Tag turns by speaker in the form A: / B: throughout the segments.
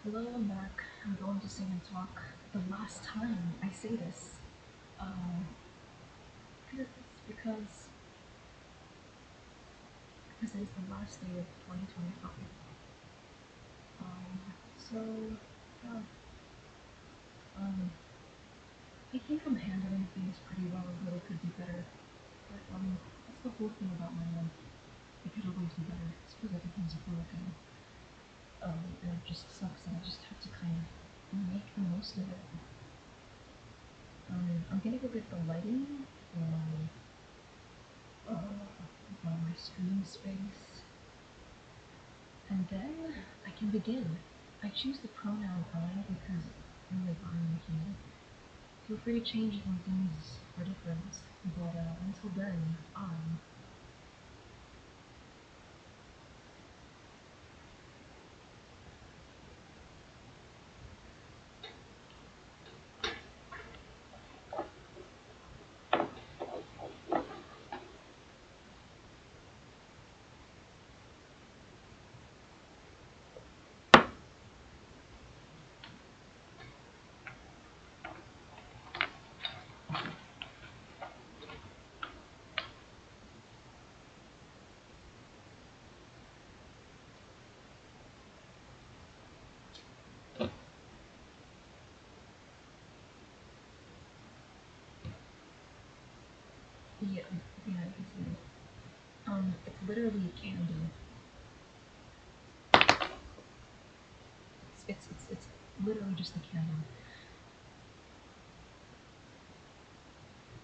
A: Hello, I'm back. I'm going to sing and talk the last time I say this. Um, because because it's the last day of 2025. So yeah. Um, I think I'm handling things pretty well, although it could be better. But that's the whole thing about my life. It could always be better. It's because everything's broken. And it just sucks, and I just have to kind of make the most of it. I'm gonna go get the lighting for my screen space, and then I can begin. I choose the pronoun I because I'm like I'm here. Feel free to change it when things are different, but until then, yeah, yeah, I can see it. It's literally a candle. It's literally just a candle.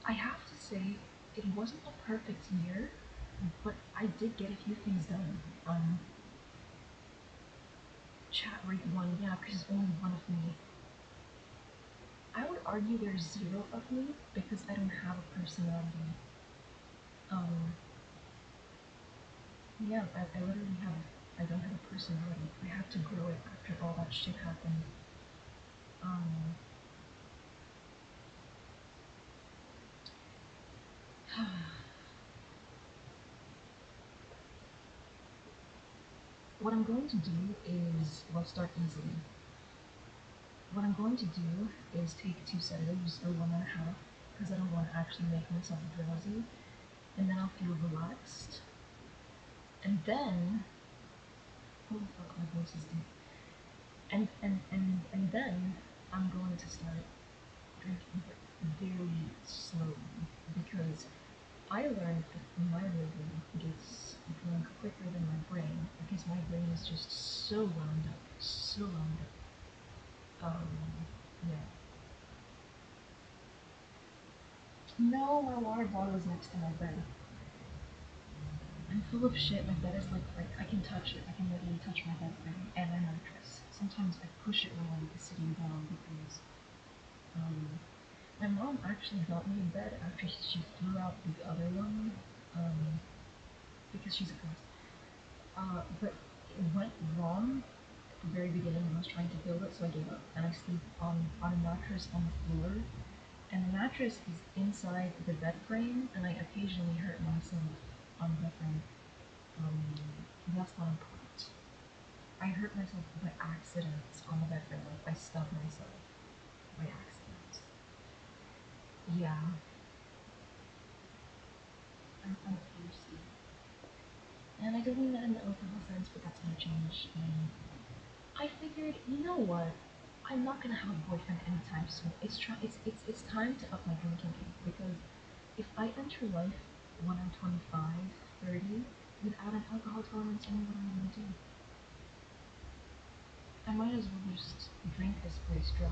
A: I have to say, it wasn't a perfect year, but I did get a few things done. Chat rate one, yeah, because there's only one of me. I would argue there's zero of me because I don't have a personality. Um, yeah, I literally have, I don't have a personality. I have to grow it after all that shit happened. Um, what I'm going to do is, well, start easily. What I'm going to do is take 2 sedatives or 1.5 because I don't want to actually make myself drowsy, and then I'll feel relaxed. And then, oh fuck, my voice is deep. And then I'm going to start drinking, but very slowly because I learned that my liver gets drunk quicker than my brain because my brain is just so wound up, so wound up. Yeah. No, my water bottle is next to my bed. I'm full of shit. My bed is like I can touch it. I can literally touch my bed frame and my mattress. Sometimes I push it when I'm sitting down because my mom actually got me a bed after she threw out the other one because she's a ghost. But it went wrong at the very beginning when I was trying to build it, so I gave up and I sleep on a mattress on the floor. And the mattress is inside the bed frame, and I occasionally hurt myself on the bed frame. That's not important. I hurt myself by accident on the bed frame. Like I stubbed myself by accident. Yeah, I'm thirsty. And I don't mean that in the alcohol sense, but that's gonna change. And I figured, you know what? I'm not gonna have a boyfriend anytime soon. It's time to up my drinking game because if I enter life when I'm 25, 30, without an alcohol tolerance, you know what I'm gonna do? I might as well just drink this place dry.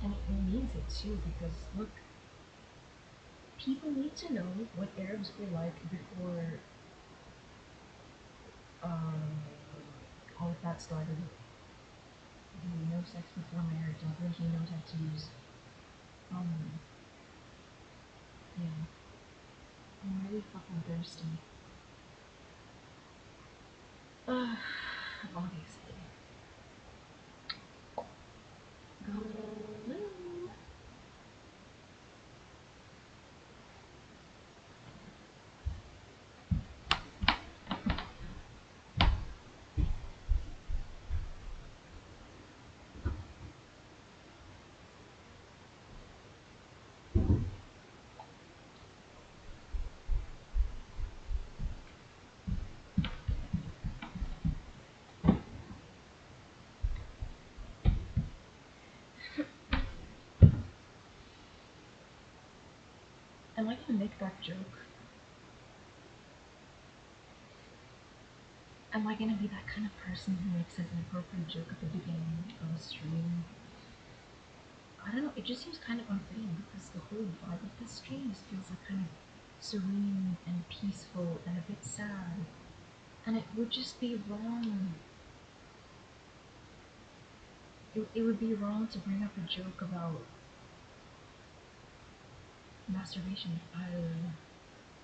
A: And it needs it too because look, people need to know what Arabs were like before um, all of that started. No sex before marriage, no drinking, no tattoos. Um, yeah, I'm really fucking thirsty. Obviously. I gonna make that joke? Am I gonna be that kind of person who makes an inappropriate joke at the beginning of a stream? I don't know, it just seems kind of unfitting because the whole vibe of this stream just feels like kind of serene and peaceful and a bit sad. And it would just be wrong. It would be wrong to bring up a joke about masturbation.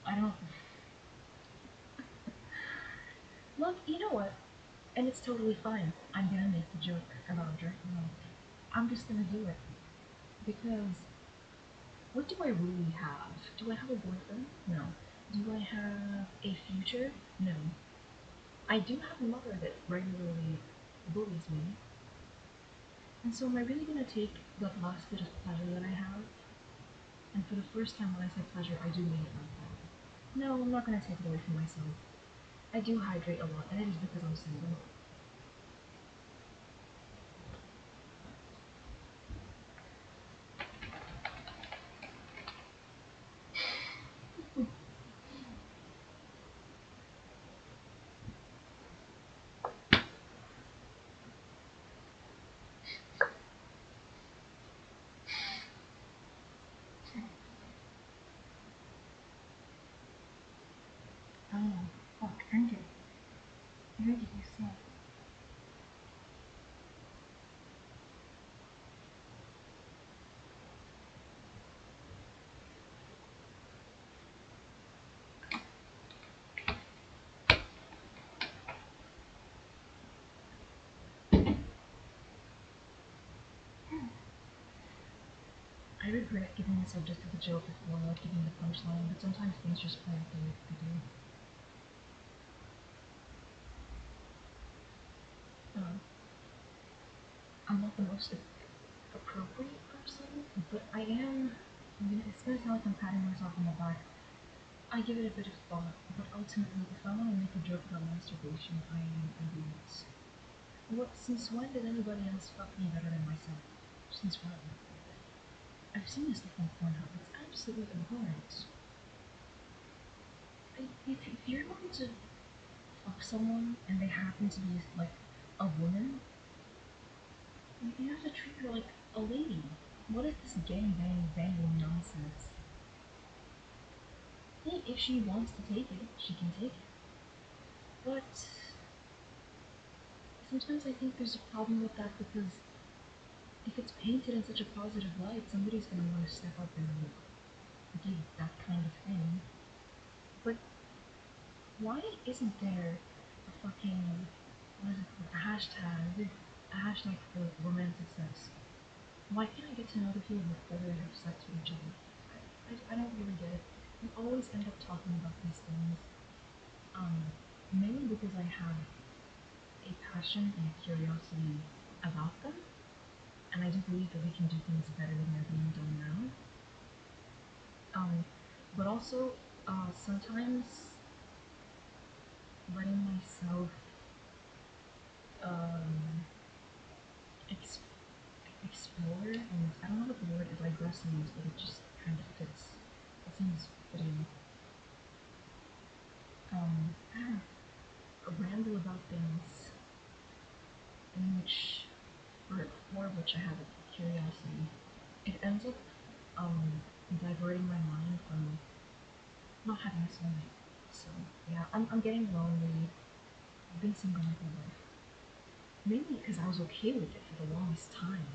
A: I don't. Look, you know what? And it's totally fine. I'm gonna make the joke about jerking off. I'm just gonna do it. Because what do I really have? Do I have a boyfriend? No. Do I have a future? No. I do have a mother that regularly bullies me. And so am I really gonna take the last bit of pleasure that I have? And for the first time when I say pleasure, I do mean it like that. No, I'm not gonna take it away from myself. I do hydrate a lot, and it is because I'm single. Oh, fuck, drink it. Drink it yourself. I regret giving the subject of the joke before, like giving the punchline, but sometimes things just play out the way they do. Um, I'm not the most appropriate person, but I am. It's gonna sound like I'm patting myself on the back. I give it a bit of thought, but ultimately, if I want to make a joke about masturbation, I do it. What? Since when did anybody else fuck me better than myself? Since when? I've seen this stuff on Pornhub. It's absolutely abhorrent. If you're going to fuck someone and they happen to be like a woman, you have to treat her like a lady. What is this gang bang banging nonsense? Hey, if she wants to take it, she can take it. But sometimes I think there's a problem with that because if it's painted in such a positive light, somebody's gonna want to step up and give that kind of thing. But why isn't there a fucking what is it called? A hashtag for romantic sex? Why can't I get to know the people before they have sex with each other? I don't really get it. We always end up talking about these things, mainly because I have a passion and a curiosity about them, and I do believe that we can do things better than they're being done now. Um, but also, sometimes letting myself um, ex- explore, and I don't know what the word digress means, but it just kind of fits. It seems fitting. I don't know, ramble about things in which, or for which I have a curiosity. It ends up diverting my mind from not having a soulmate. So yeah, I'm getting lonely. I've been single my whole life. Mainly because I was okay with it for the longest time.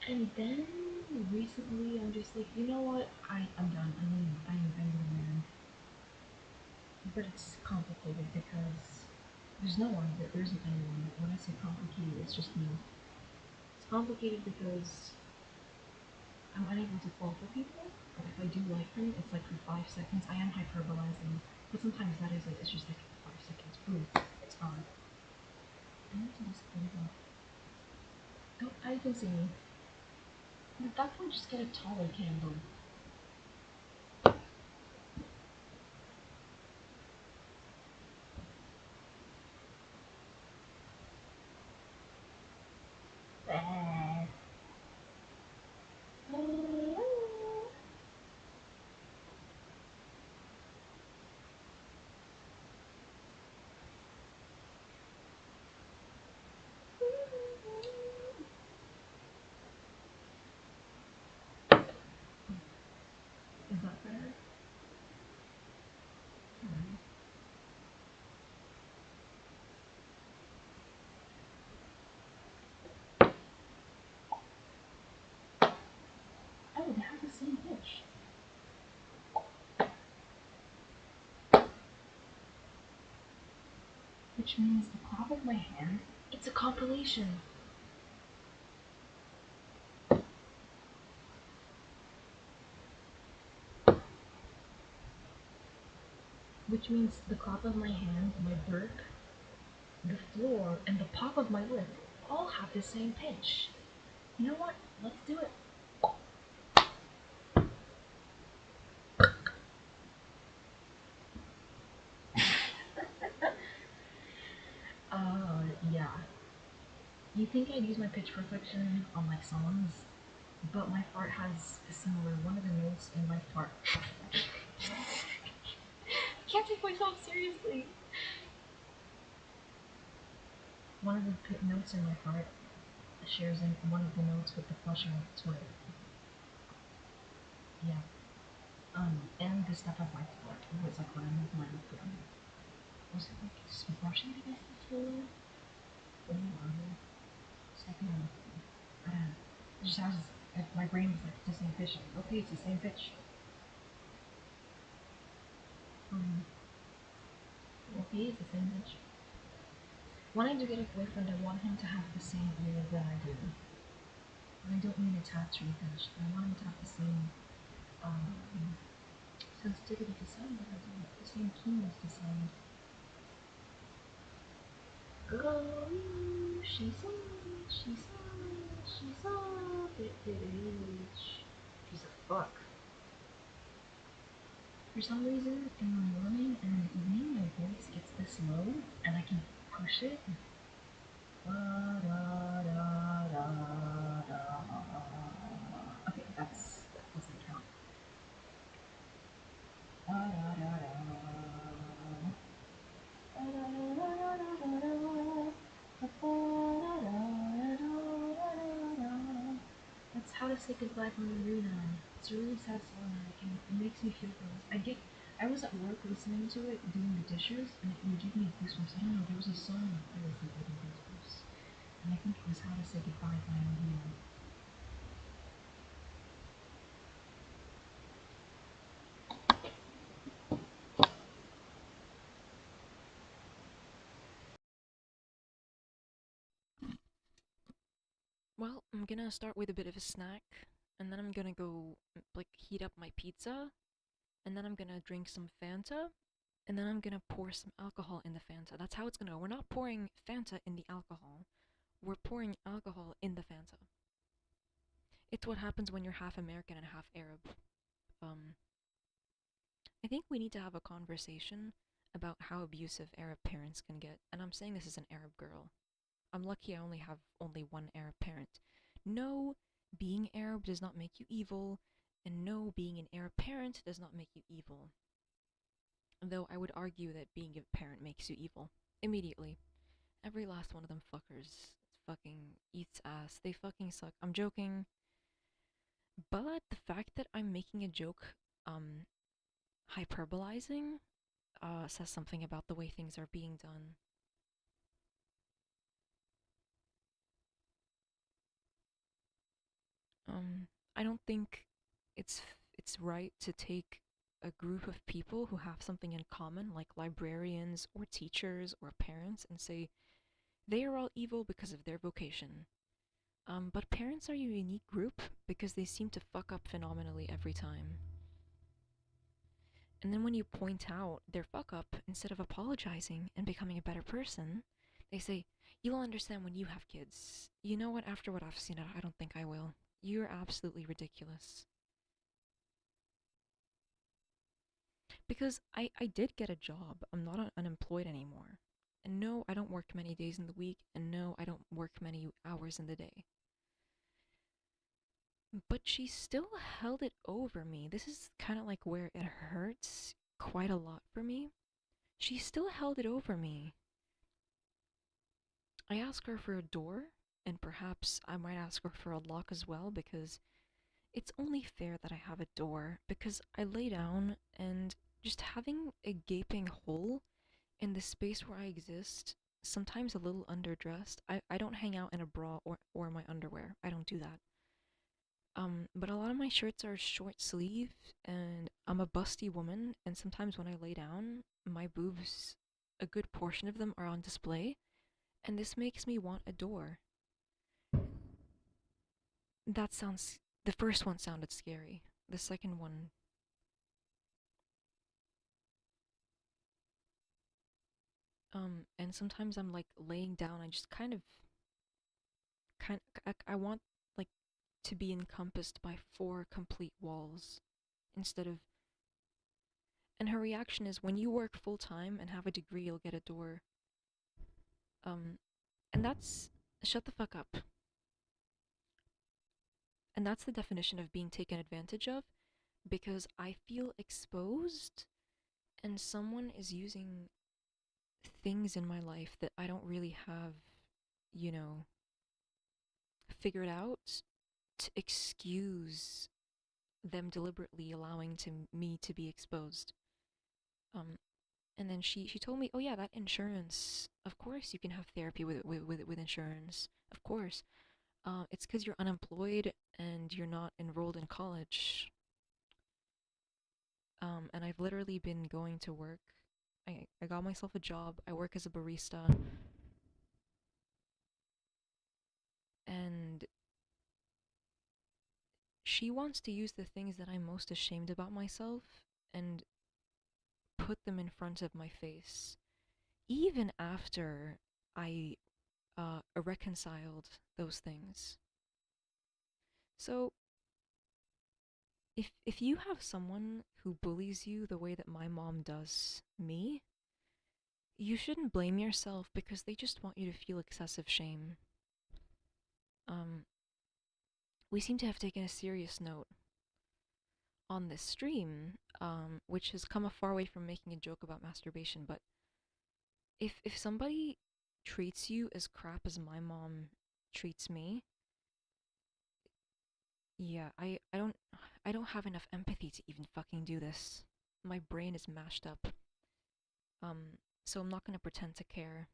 A: And then recently I'm just like, you know what? I'm done. I need a man. But it's complicated because there's no one. There isn't anyone. When I say complicated, it's just me. It's complicated because I'm unable to fall for people. But if I do like them, it's like for 5 seconds. I am hyperbolizing, but sometimes that is it. It's just like 5 seconds. Boom, it's gone. I need to just put it up. Oh, I can see me. At that point, just get a taller candle. which means the clap of my hand, it's a compilation. Which means the clap of my hand, my burp, the floor, and the pop of my lip all have the same pitch. You know what? Let's do it. Yeah. You think I'd use my pitch perfection on like songs, but my fart has a similar one of the notes in my fart. I can't take myself seriously. One of the notes in my fart shares in one of the notes with the flushing of the toilet. Yeah. And the stuff of my fart was like when I moved my liquid on. Was it like brushing against the floor? Or second on the floor? I don't know. It just has, my brain was like, it's the same pitch. Like, okay, it's the same pitch. Um, okay, it's the same pitch. When I do get a boyfriend, I want him to have the same ear that I do. And I don't mean a tattoo finish. I want him to have the same sensitivity to sound that I do, the same keenness to sound. Girl, she's a bitch. She's a fuck. For some reason, in the morning and in the evening, my voice gets this low, and I can push it. Okay, that doesn't count. That's How to Say Goodbye from Arena. It's a really sad song. It makes me feel things. I was at work listening to it, doing the dishes, and it would give me goosebumps. I don't know, there was a song that was giving me goosebumps. And I think it was How to Say Goodbye by Arena.
B: Well, I'm gonna start with a bit of a snack, and then I'm gonna go like heat up my pizza, and then I'm gonna drink some Fanta, and then I'm gonna pour some alcohol in the Fanta. That's how it's gonna go. We're not pouring Fanta in the alcohol. We're pouring alcohol in the Fanta. It's what happens when you're half American and half Arab. Um, I think we need to have a conversation about how abusive Arab parents can get. And I'm saying this as an Arab girl. I'm lucky I only have only one Arab parent. No, being Arab does not make you evil, and no, being an Arab parent does not make you evil. Though I would argue that being a parent makes you evil. Immediately. Every last one of them fuckers fucking eats ass. They fucking suck. I'm joking. But the fact that I'm making a joke, hyperbolizing, says something about the way things are being done. Um, I don't think it's it's right to take a group of people who have something in common, like librarians or teachers or parents, and say they are all evil because of their vocation. But parents are a unique group because they seem to fuck up phenomenally every time. And then when you point out their fuck up, instead of apologizing and becoming a better person, they say, "You'll understand when you have kids." You know what? After what I've seen, I don't think I will. You're absolutely ridiculous. Because I did get a job. I'm not unemployed anymore. And no, I don't work many days in the week. And no, I don't work many hours in the day. But she still held it over me. This is kind of like where it hurts quite a lot for me. She still held it over me. I asked her for a door, and perhaps I might ask her for a lock as well, because it's only fair that I have a door, because I lay down and just having a gaping hole in the space where I exist, sometimes a little underdressed. I don't hang out in a bra or my underwear. I don't do that. But a lot of my shirts are short sleeve, and I'm a busty woman, and sometimes when I lay down, my boobs a good portion of them are on display, and this makes me want a door. That sounds. The first one sounded scary. The second one. And sometimes I'm like laying down, I just I want like to be encompassed by four complete walls instead of. And her reaction is, when you work full time and have a degree, you'll get a door. Um, and that's shut the fuck up. And that's the definition of being taken advantage of, because I feel exposed and someone is using things in my life that I don't really have, you know, figured out to excuse them deliberately allowing to me to be exposed. Um, and then she told me, oh yeah, that insurance. Of course, you can have therapy with insurance. Of course, it's because you're unemployed and you're not enrolled in college. And I've literally been going to work. I got myself a job. I work as a barista, and she wants to use the things that I'm most ashamed about myself and put them in front of my face, even after I reconciled those things. So if you have someone who bullies you the way that my mom does me, you shouldn't blame yourself because they just want you to feel excessive shame. Um, we seem to have taken a serious note on this stream, which has come a far way from making a joke about masturbation. But if somebody treats you as crap as my mom treats me, yeah, I don't have enough empathy to even fucking do this. My brain is mashed up. So I'm not gonna pretend to care.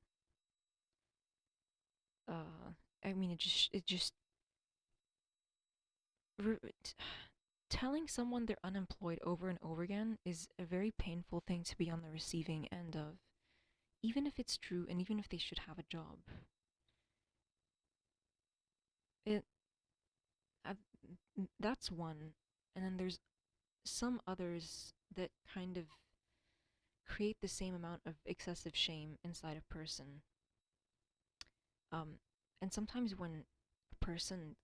B: I mean, it just telling someone they're unemployed over and over again is a very painful thing to be on the receiving end of, even if it's true and even if they should have a job. It uh, that's one, and then there's some others that kind of create the same amount of excessive shame inside a person. Um, and sometimes when a person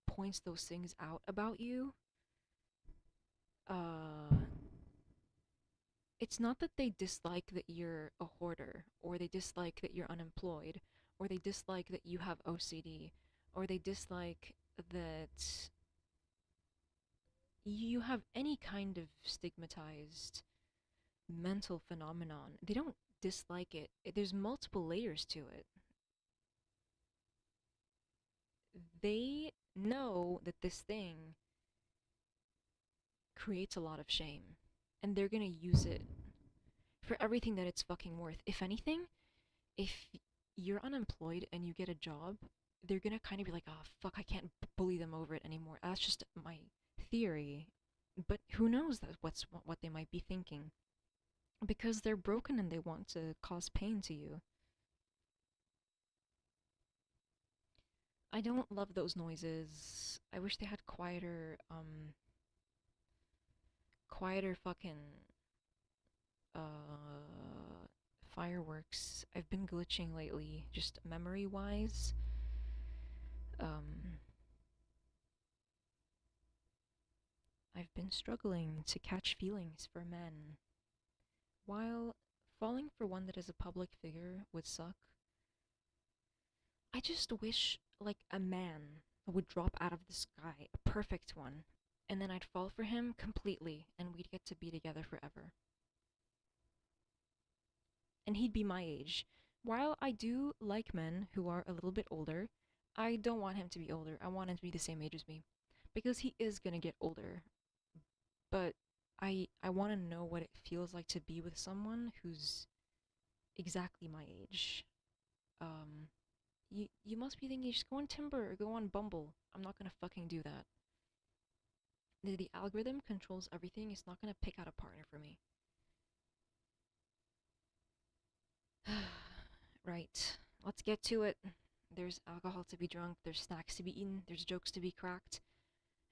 B: points those things out about you, uh, it's not that they dislike that you're a hoarder, or they dislike that you're unemployed, or they dislike that you have OCD, or they dislike that you have any kind of stigmatized mental phenomenon. They don't dislike it. There's multiple layers to it. They know that this thing creates a lot of shame, and they're gonna use it for everything that it's fucking worth. If anything, if you're unemployed and you get a job, they're gonna kind of be like, oh fuck, I can't bully them over it anymore. That's just my theory. But who knows what they might be thinking. Because they're broken and they want to cause pain to you. I don't love those noises. I wish they had quieter fucking, uh, fireworks. I've been glitching lately, just memory-wise. Um, I've been struggling to catch feelings for men. While falling for one that is a public figure would suck, I just wish, like, a man would drop out of the sky, a perfect one, and then I'd fall for him completely, and we'd get to be together forever. And he'd be my age. While I do like men who are a little bit older, I don't want him to be older. I want him to be the same age as me. Because he is gonna get older. But I want to know what it feels like to be with someone who's exactly my age. Um, you must be thinking, just go on Timber or go on Bumble. I'm not gonna fucking do that. The algorithm controls everything. It's not gonna pick out a partner for me. Right. Let's get to it. There's alcohol to be drunk, there's snacks to be eaten, there's jokes to be cracked,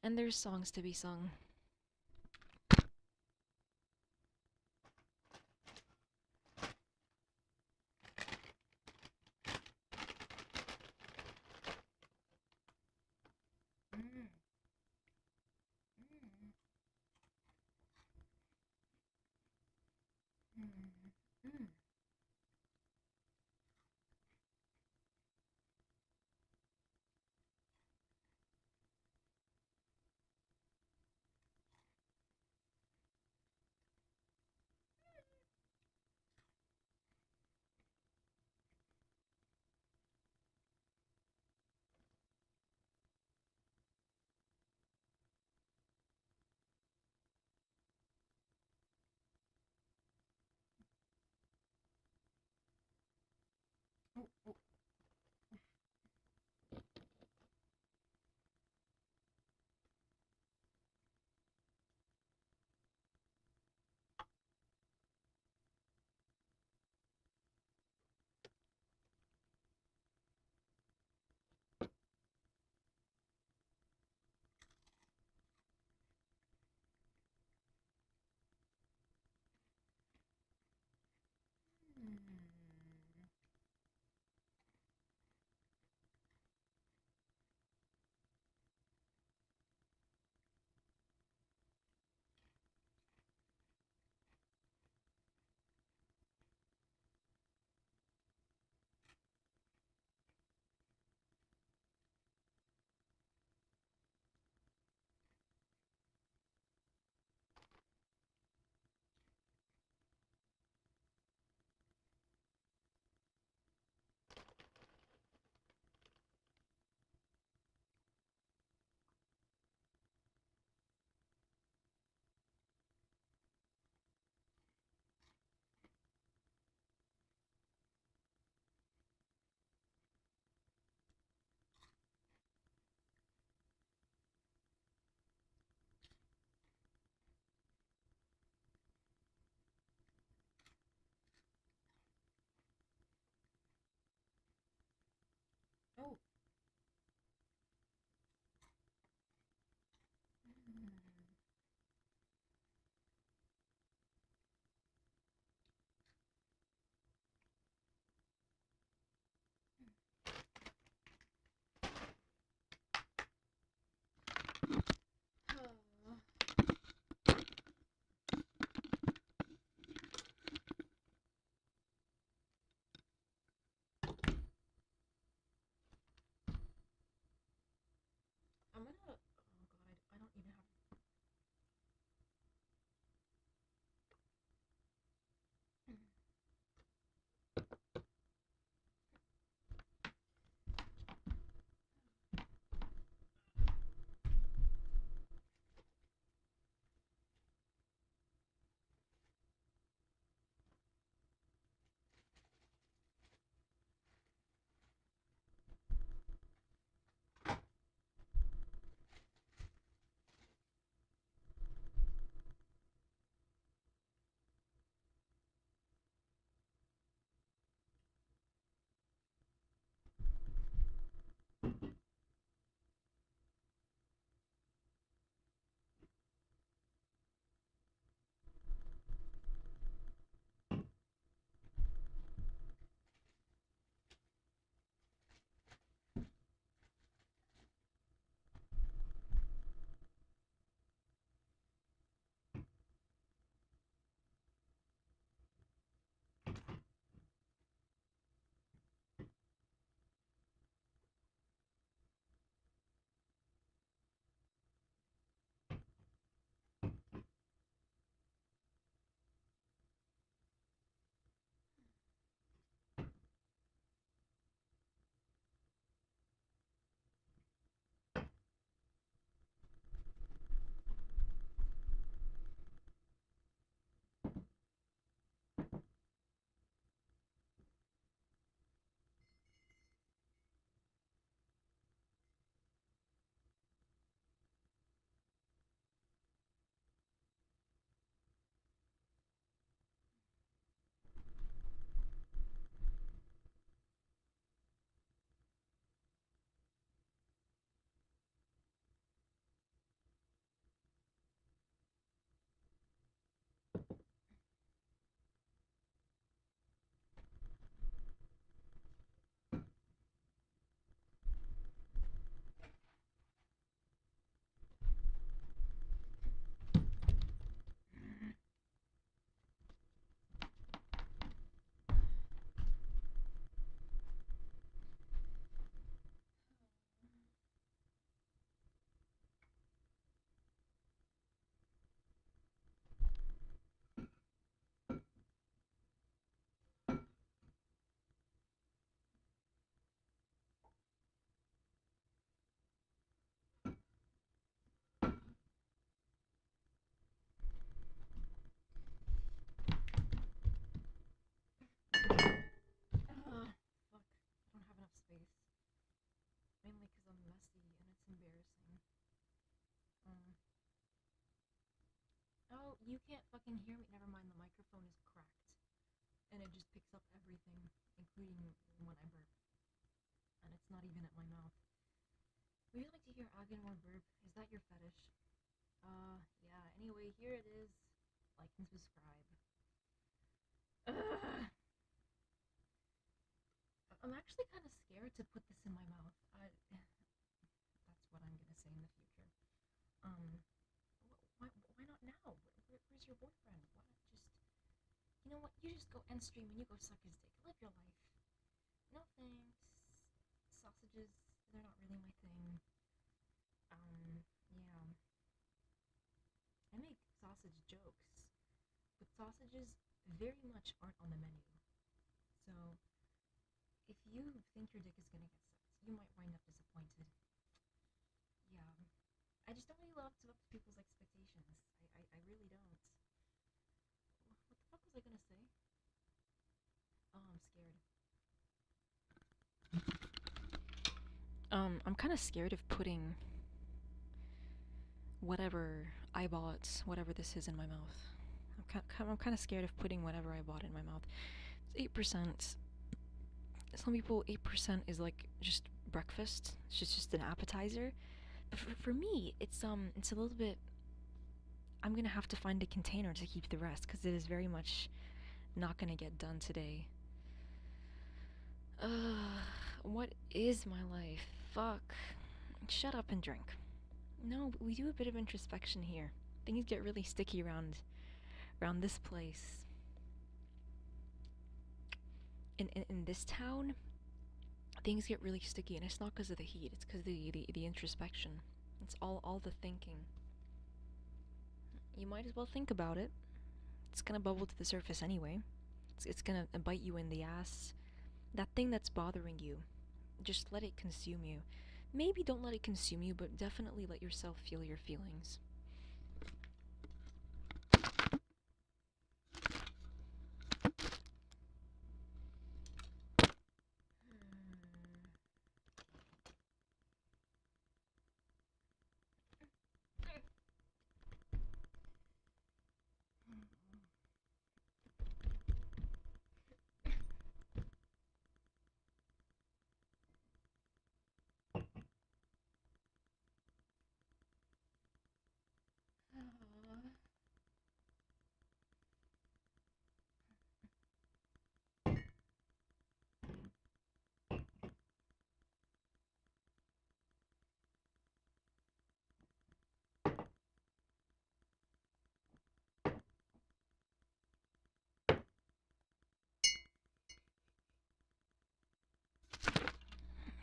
B: and there's songs to be sung. Mm, mm, mm, mm. Oh, you can't fucking hear me. Never mind, the microphone is cracked. And it just picks up everything, including when I burp. And it's not even at my mouth. Would you like to hear Agenor burp? Is that your fetish? Yeah. Anyway, here it is. Like and subscribe. Ugh. I'm actually kind of scared to put this in my mouth. That's what I'm gonna say in the future. Um, why not now? Where's your boyfriend? Why not just, you know what? You just go end stream and you go suck his dick. Live your life. No thanks. Sausages, they're not really my thing. Yeah. I make sausage jokes, but sausages very much aren't on the menu. So, if you think your dick is gonna get sucked, you might wind up disappointed. Yeah. I just don't really love to up to people's expectations. I really don't. What the fuck was I gonna say? Oh, I'm scared. I'm kind of scared of putting whatever I bought, whatever this is, in my mouth. I'm kind of scared of putting whatever I bought in my mouth. It's 8%. Some people, 8% is like just breakfast. It's just an appetizer. But for me, it's a little bit. I'm gonna have to find a container to keep the rest because it is very much not gonna get done today. What is my life? Fuck. Shut up and drink. No, we do a bit of introspection here. Things get really sticky around this place. In this town, things get really sticky, and it's not because of the heat. It's because of the introspection. It's all the thinking. You might as well think about it. It's gonna bubble to the surface anyway. It's gonna bite you in the ass. That thing that's bothering you, just let it consume you. Maybe don't let it consume you, but definitely let yourself feel your feelings.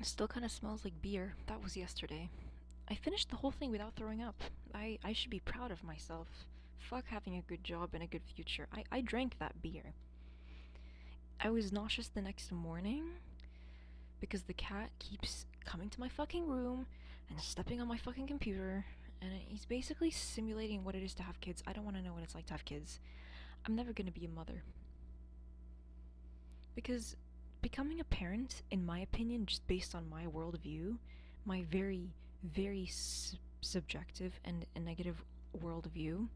B: It still kind of smells like beer. That was yesterday. I finished the whole thing without throwing up. I should be proud of myself. Fuck having a good job and a good future. I drank that beer. I was nauseous the next morning because the cat keeps coming to my fucking room and stepping on my fucking computer, and he's basically simulating what it is to have kids. I don't want to know what it's like to have kids. I'm never going to be a mother. Because becoming a parent, in my opinion, just based on my worldview, my very, very subjective and negative worldview,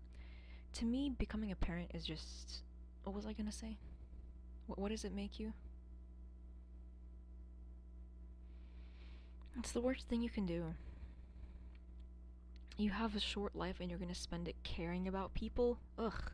B: to me, becoming a parent is just. What was I gonna say? What does it make you? It's the worst thing you can do. You have a short life and you're gonna spend it caring about people? Ugh.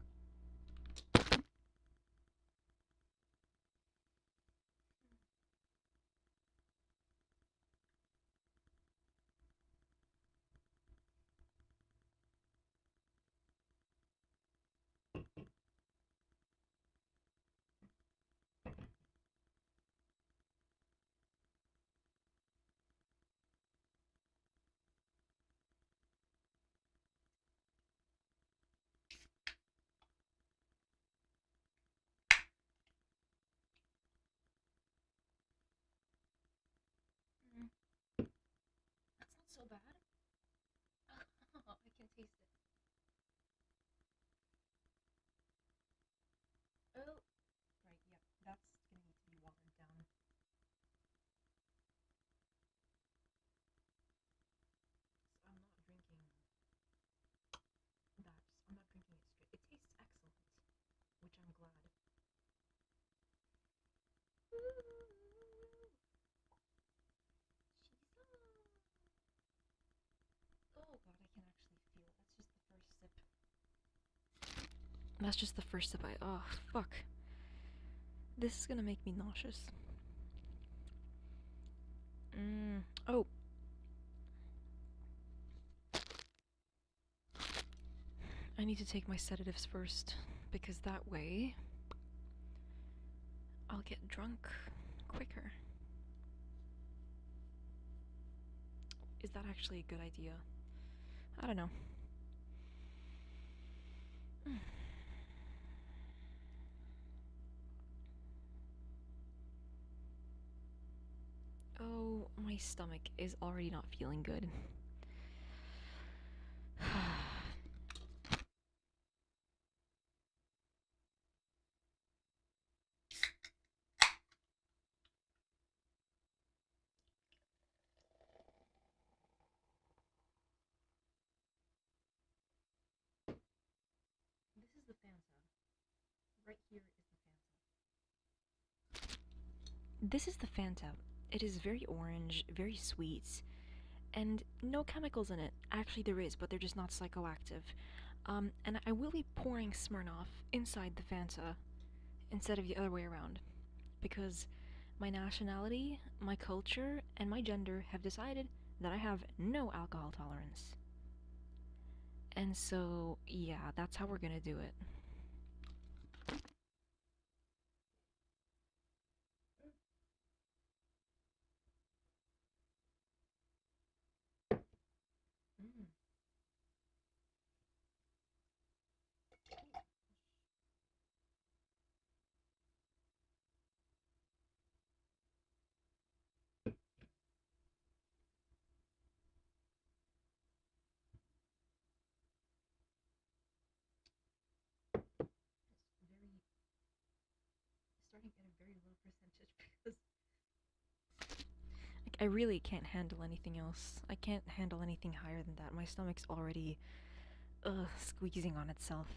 B: That's not so bad. I can taste it. Oh, right, yep. That's gonna need to be watered down. So I'm not drinking That's just the first sip. Oh, fuck. This is gonna make me nauseous. Oh. I need to take my sedatives first, because that way I'll get drunk quicker. Is that actually a good idea? I don't know. Oh, my stomach is already not feeling good. This is the Fanta. Right here is the Fanta. This is the Fanta. It is very orange, very sweet, and no chemicals in it. Actually, there is, but they're just not psychoactive. And I will be pouring Smirnoff inside the Fanta instead of the other way around, because my nationality, my culture, and my gender have decided that I have no alcohol tolerance. And so, yeah, that's how we're gonna do it. Mm. It's very starting at a very low percentage because like I really can't handle anything else. I can't handle anything higher than that. My stomach's already squeezing on itself.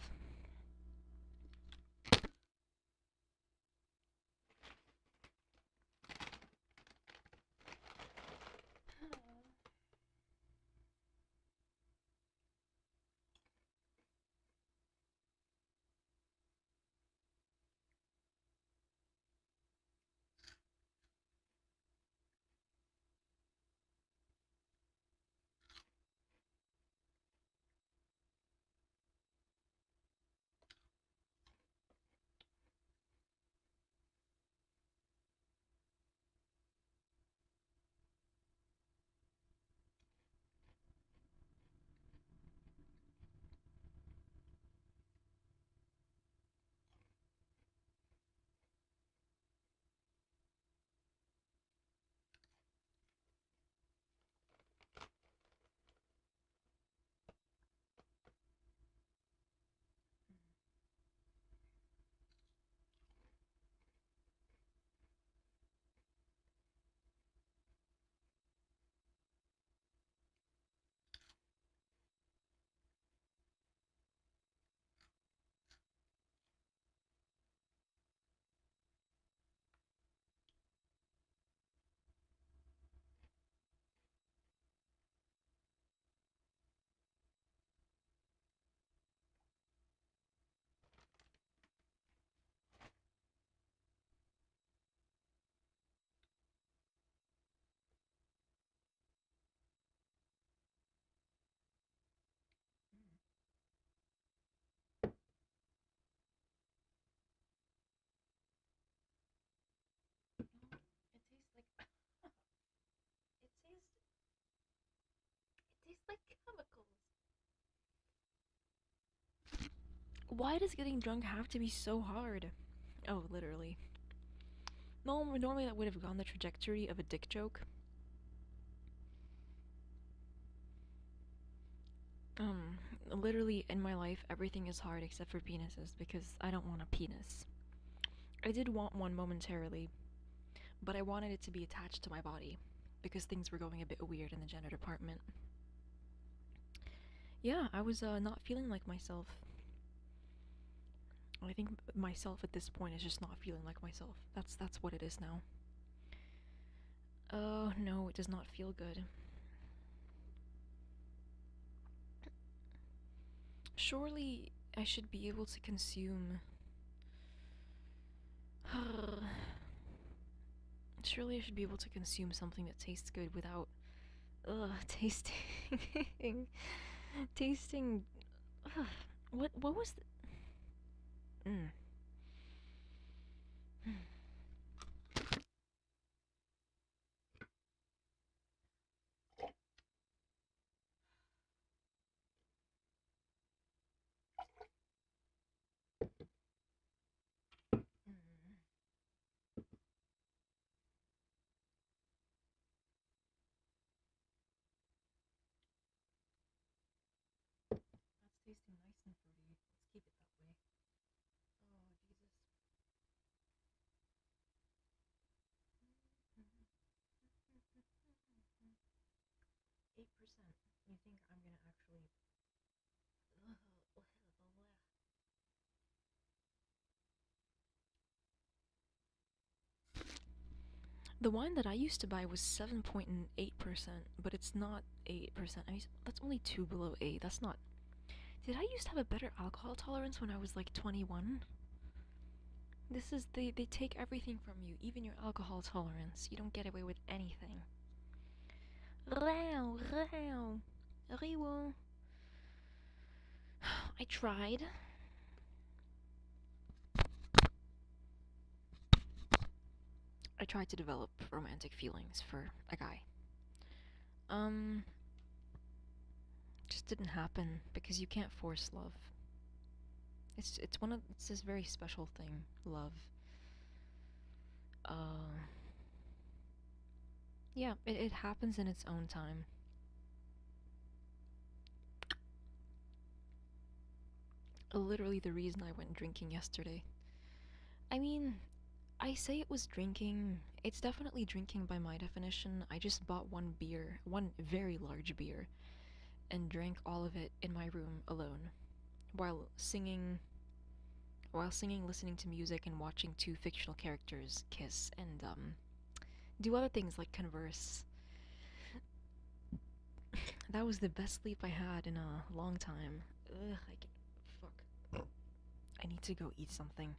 B: No, it tastes like it tastes like chemicals. Why does getting drunk have to be so hard? Oh, literally. No, normally that would have gone the trajectory of a dick joke. Um, Literally in my life, everything is hard except for penises because I don't want a penis. I did want one momentarily, but I wanted it to be attached to my body because things were going a bit weird in the gender department. Yeah, I was not feeling like myself. I think myself at this point is just not feeling like myself. That's what it is now. Oh no, it does not feel good. Surely I should be able to consume. Surely I should be able to consume something that tastes good without, tasting, tasting. Ugh, what was the? That's tasting nice and fruity. Let's keep it that way. Oh Jesus. 8%. You think I'm gonna actually? The wine that I used to buy was 7.8%, but it's not 8%. That's only 2 below 8. That's not. Did I used to have a better alcohol tolerance when I was like 21? This is. They take everything from you, even your alcohol tolerance. You don't get away with anything. Row, row, riwo. I tried. I tried to develop romantic feelings for a guy. Just didn't happen because you can't force love. It's this very special thing, love. Uh, yeah, it happens in its own time. Literally the reason I went drinking yesterday. I mean, I say it was drinking. It's definitely drinking by my definition. I just bought one beer, one very large beer, and drank all of it in my room alone, while singing, listening to music, and watching two fictional characters kiss and do other things like converse. That was the best sleep I had in a long time. Ugh, fuck. I need to go eat something.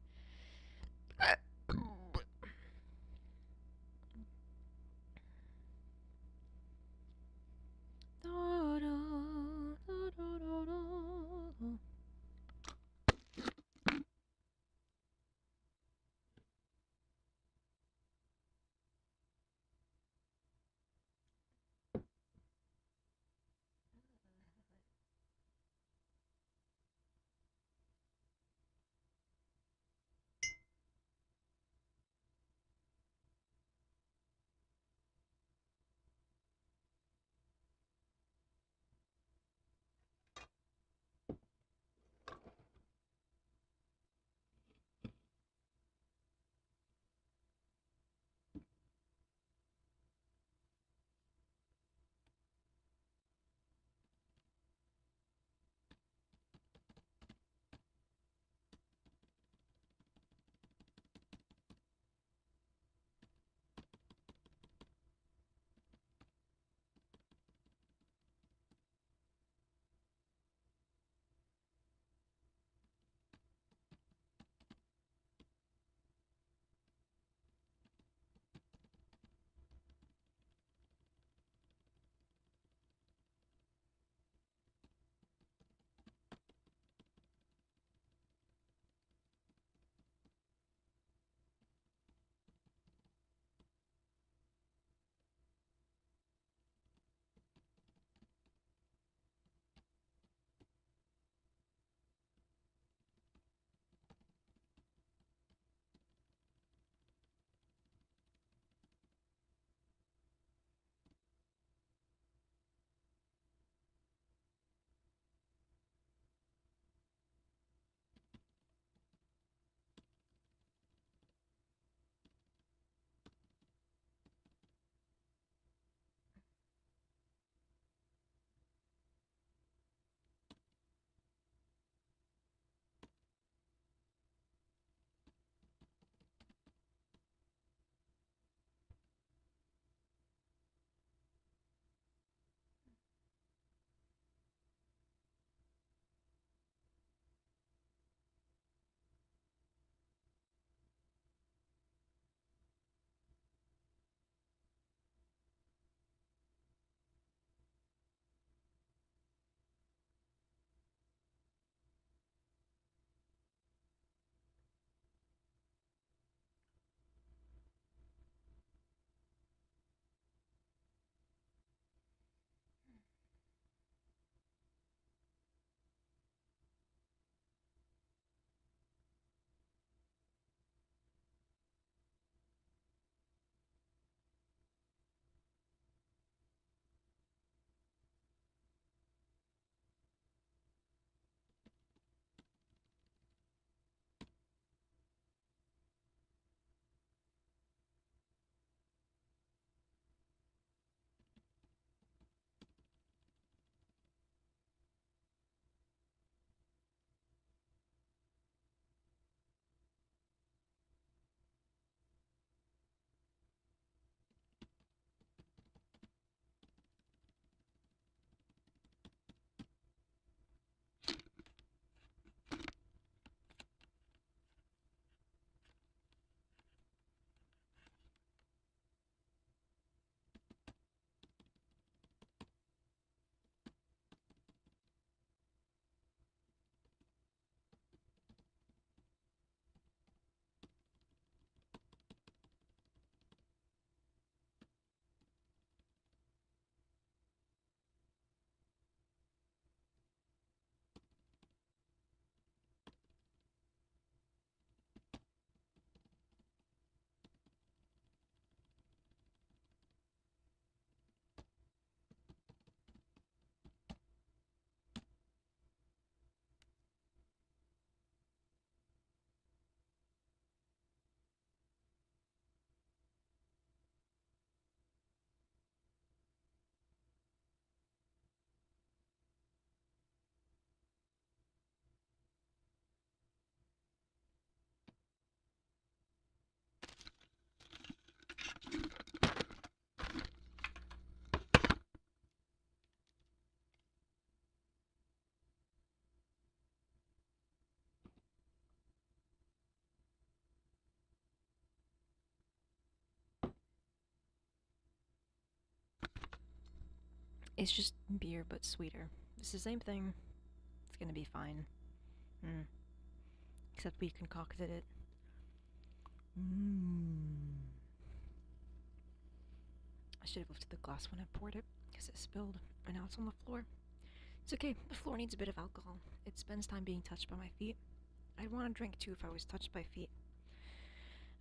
B: It's just beer but sweeter. It's the same thing. It's gonna be fine. Mm. Except we concocted it. I should have lifted the glass when I poured it, because it spilled, and now it's on the floor. It's okay, the floor needs a bit of alcohol. It spends time being touched by my feet. I'd want to drink too if I was touched by feet.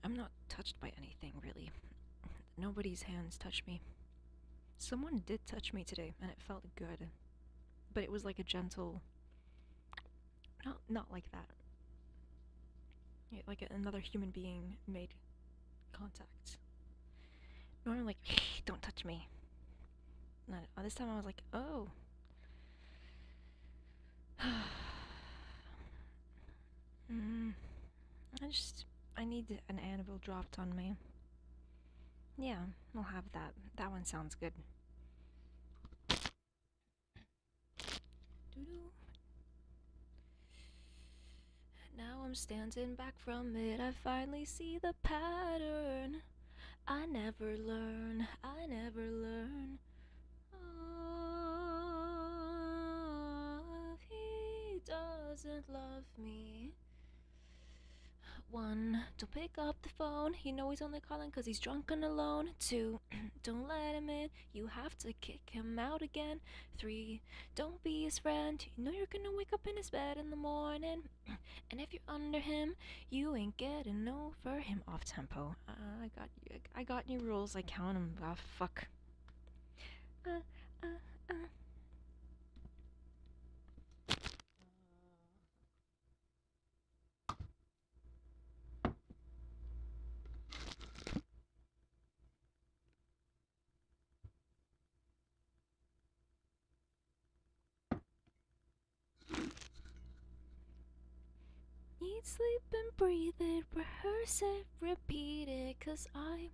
B: I'm not touched by anything, really. Nobody's hands touch me. Someone did touch me today, and it felt good. But it was like a gentle... Not like that. Yeah, like another human being made contact. Normally, like, don't touch me. No, this time I was like, oh. mm, I need an anvil dropped on me. Yeah, we'll have that. That one sounds good. Doo-doo. Now I'm standing back from it. I finally see the pattern. I never learn. I never learn. Oh, he doesn't love me. 1, don't pick up the phone. You know he's only calling cause he's drunk and alone. 2, don't let him in. You have to kick him out again. 3, don't be his friend. You know you're gonna wake up in his bed in the morning. And if you're under him, you ain't getting over him. Off tempo. I got new rules. I count them. Ah, fuck. Uh, uh, uh. Eat, sleep, and breathe it, rehearse it, repeat it, cause I,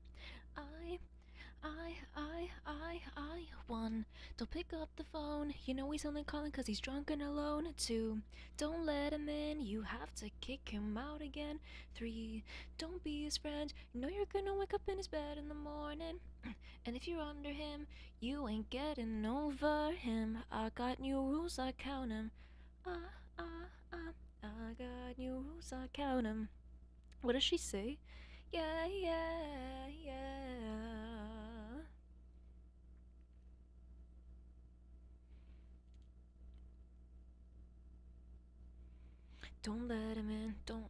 B: 1, don't pick up the phone, you know he's only calling cause he's drunk and alone. 2, don't let him in, you have to kick him out again. 3, don't be his friend, you know you're gonna wake up in his bed in the morning. And if you're under him, you ain't getting over him. I got new rules, I count 'em. Ah, ah, ah. I got new rules, I count 'em. What does she say? Yeah, yeah, yeah. Don't let him in. Don't,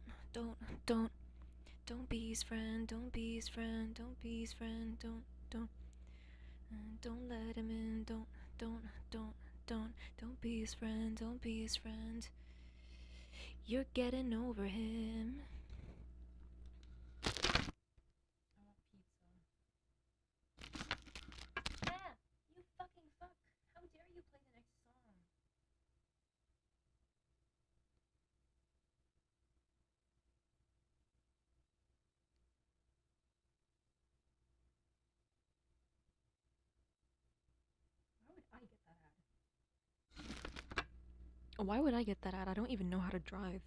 B: don't. Don't be his friend. Don't be his friend. Don't be his friend. Don't. Don't let him in. Don't, don't be his friend. Don't be his friend. You're getting over him. Ah, you fucking fuck. How dare you play the next song? Why would I get that ad? Why would I get that ad? I don't even know how to drive.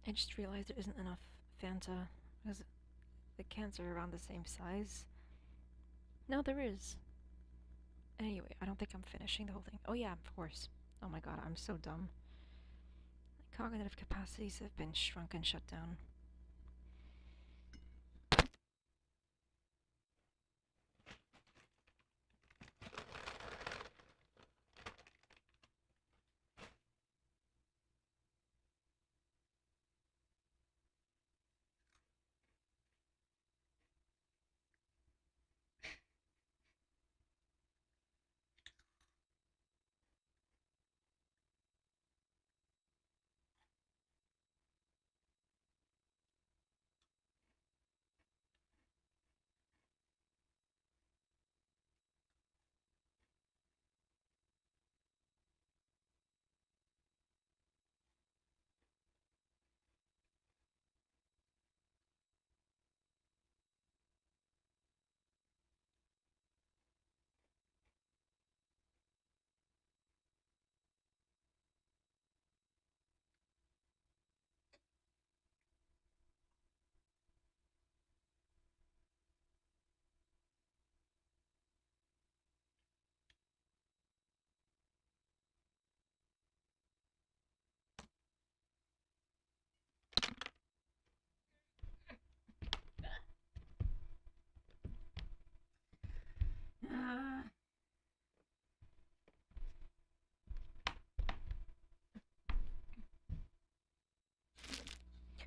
B: I just realized there isn't enough Fanta because the cans are around the same size. No, there is. Anyway, I don't think I'm finishing the whole thing. Oh yeah, of course. Oh my god, I'm so dumb. Cognitive capacities have been shrunk and shut down.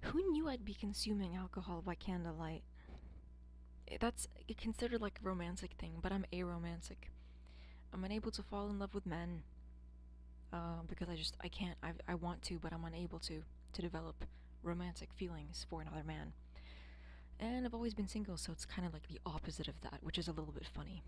B: Who knew I'd be consuming alcohol by candlelight? That's considered like a romantic thing, but I'm aromantic. I'm unable to fall in love with men because I can't. I want to, but I'm unable to develop romantic feelings for another man. And I've always been single, so it's kind of like the opposite of that, which is a little bit funny.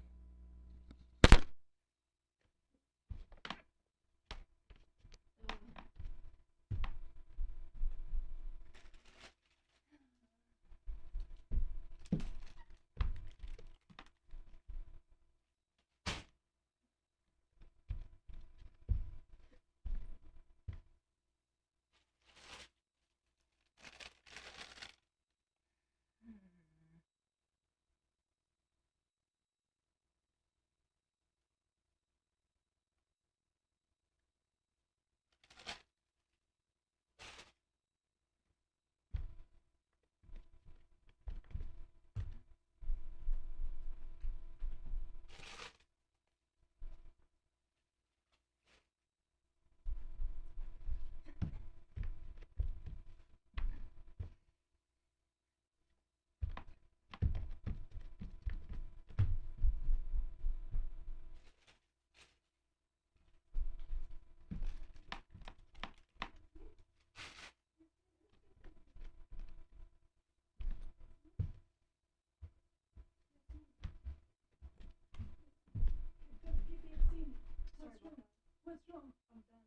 A: What's wrong?
B: I'm done.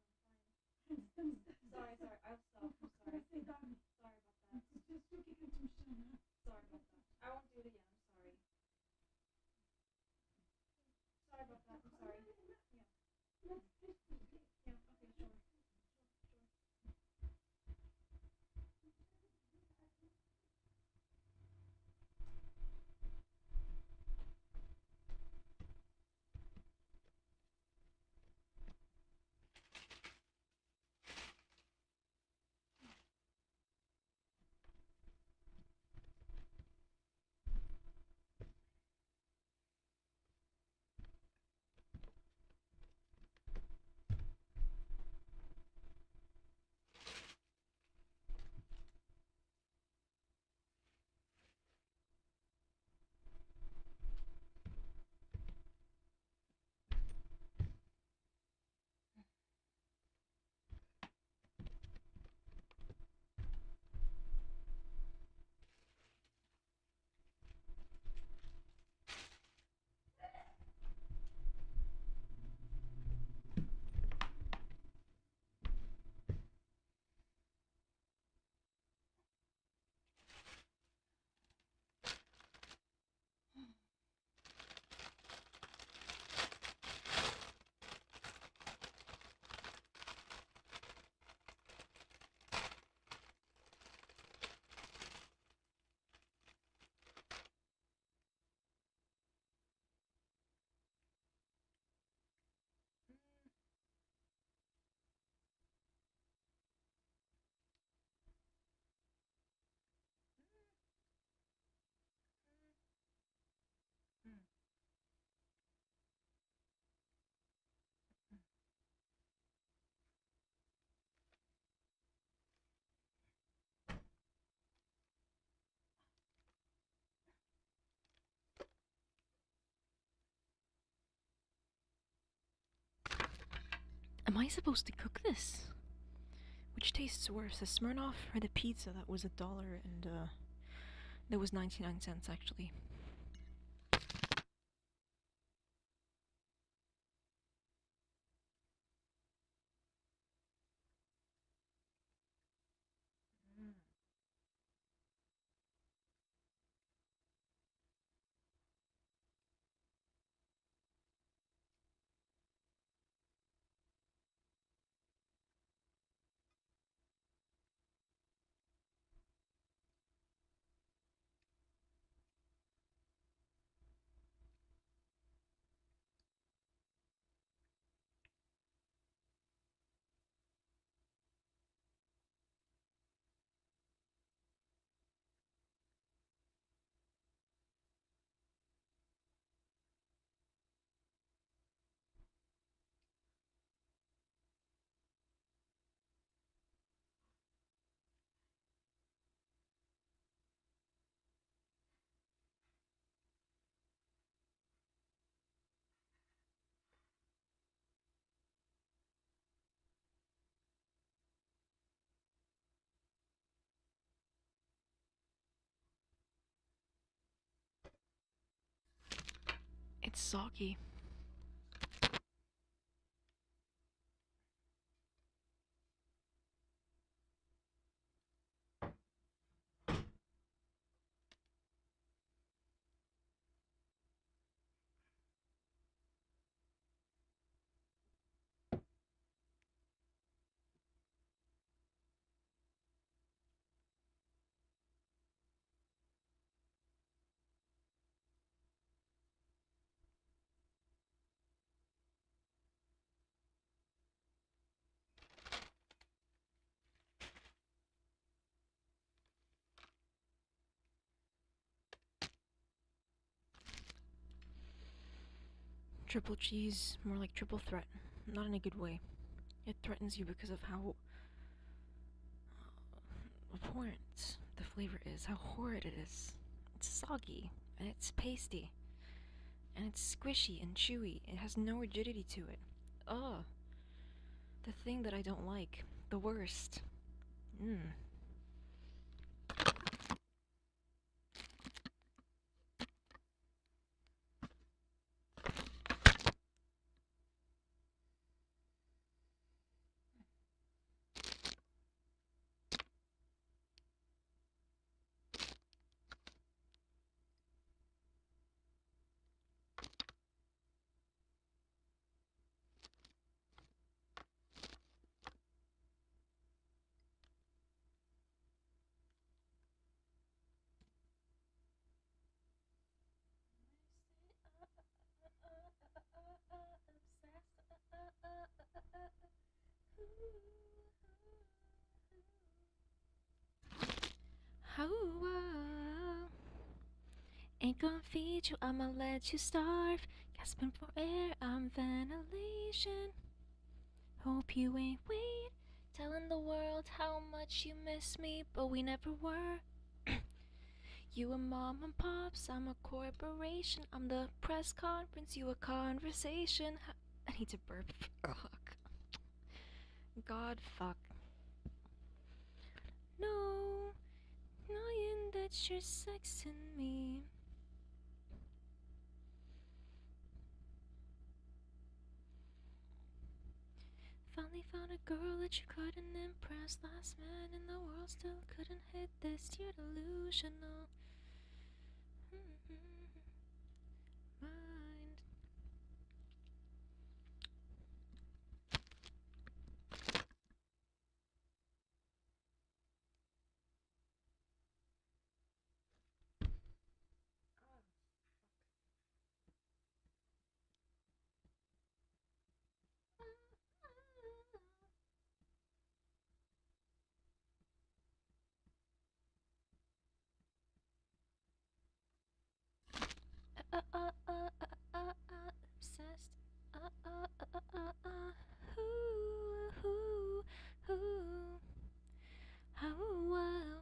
B: I'm fine. Sorry, I'll stop. I'm sorry. Sorry about that.
A: Just you can do Shana.
B: Sorry about that. I won't do it again. I'm sorry. Sorry about that. I'm sorry. Yeah.
A: Let's fix it.
B: Yeah. Okay. Sure. Am I supposed to cook this? Which tastes worse, the Smirnoff or the pizza that was $1 and that was 99 cents actually? It's soggy. Triple cheese, more like triple threat. Not in a good way. It threatens you because of how abhorrent the flavor is, how horrid it is. It's soggy, and it's pasty, and it's squishy and chewy. It has no rigidity to it. Ugh. The thing that I don't like. The worst. Mmm. How ain't gonna feed you, I'ma let you starve. Gasping for air, I'm ventilation. Hope you ain't wait, telling the world how much you miss me, but we never were. You a mom and pops, I'm a corporation. I'm the press conference, you a conversation. I need to burp. Ugh. God fuck. No, knowing that you're sexing me. Finally found a girl that you couldn't impress. Last man in the world still couldn't hit this. You're delusional. Mind. Obsessed. Ooh, ooh. Oh, wow.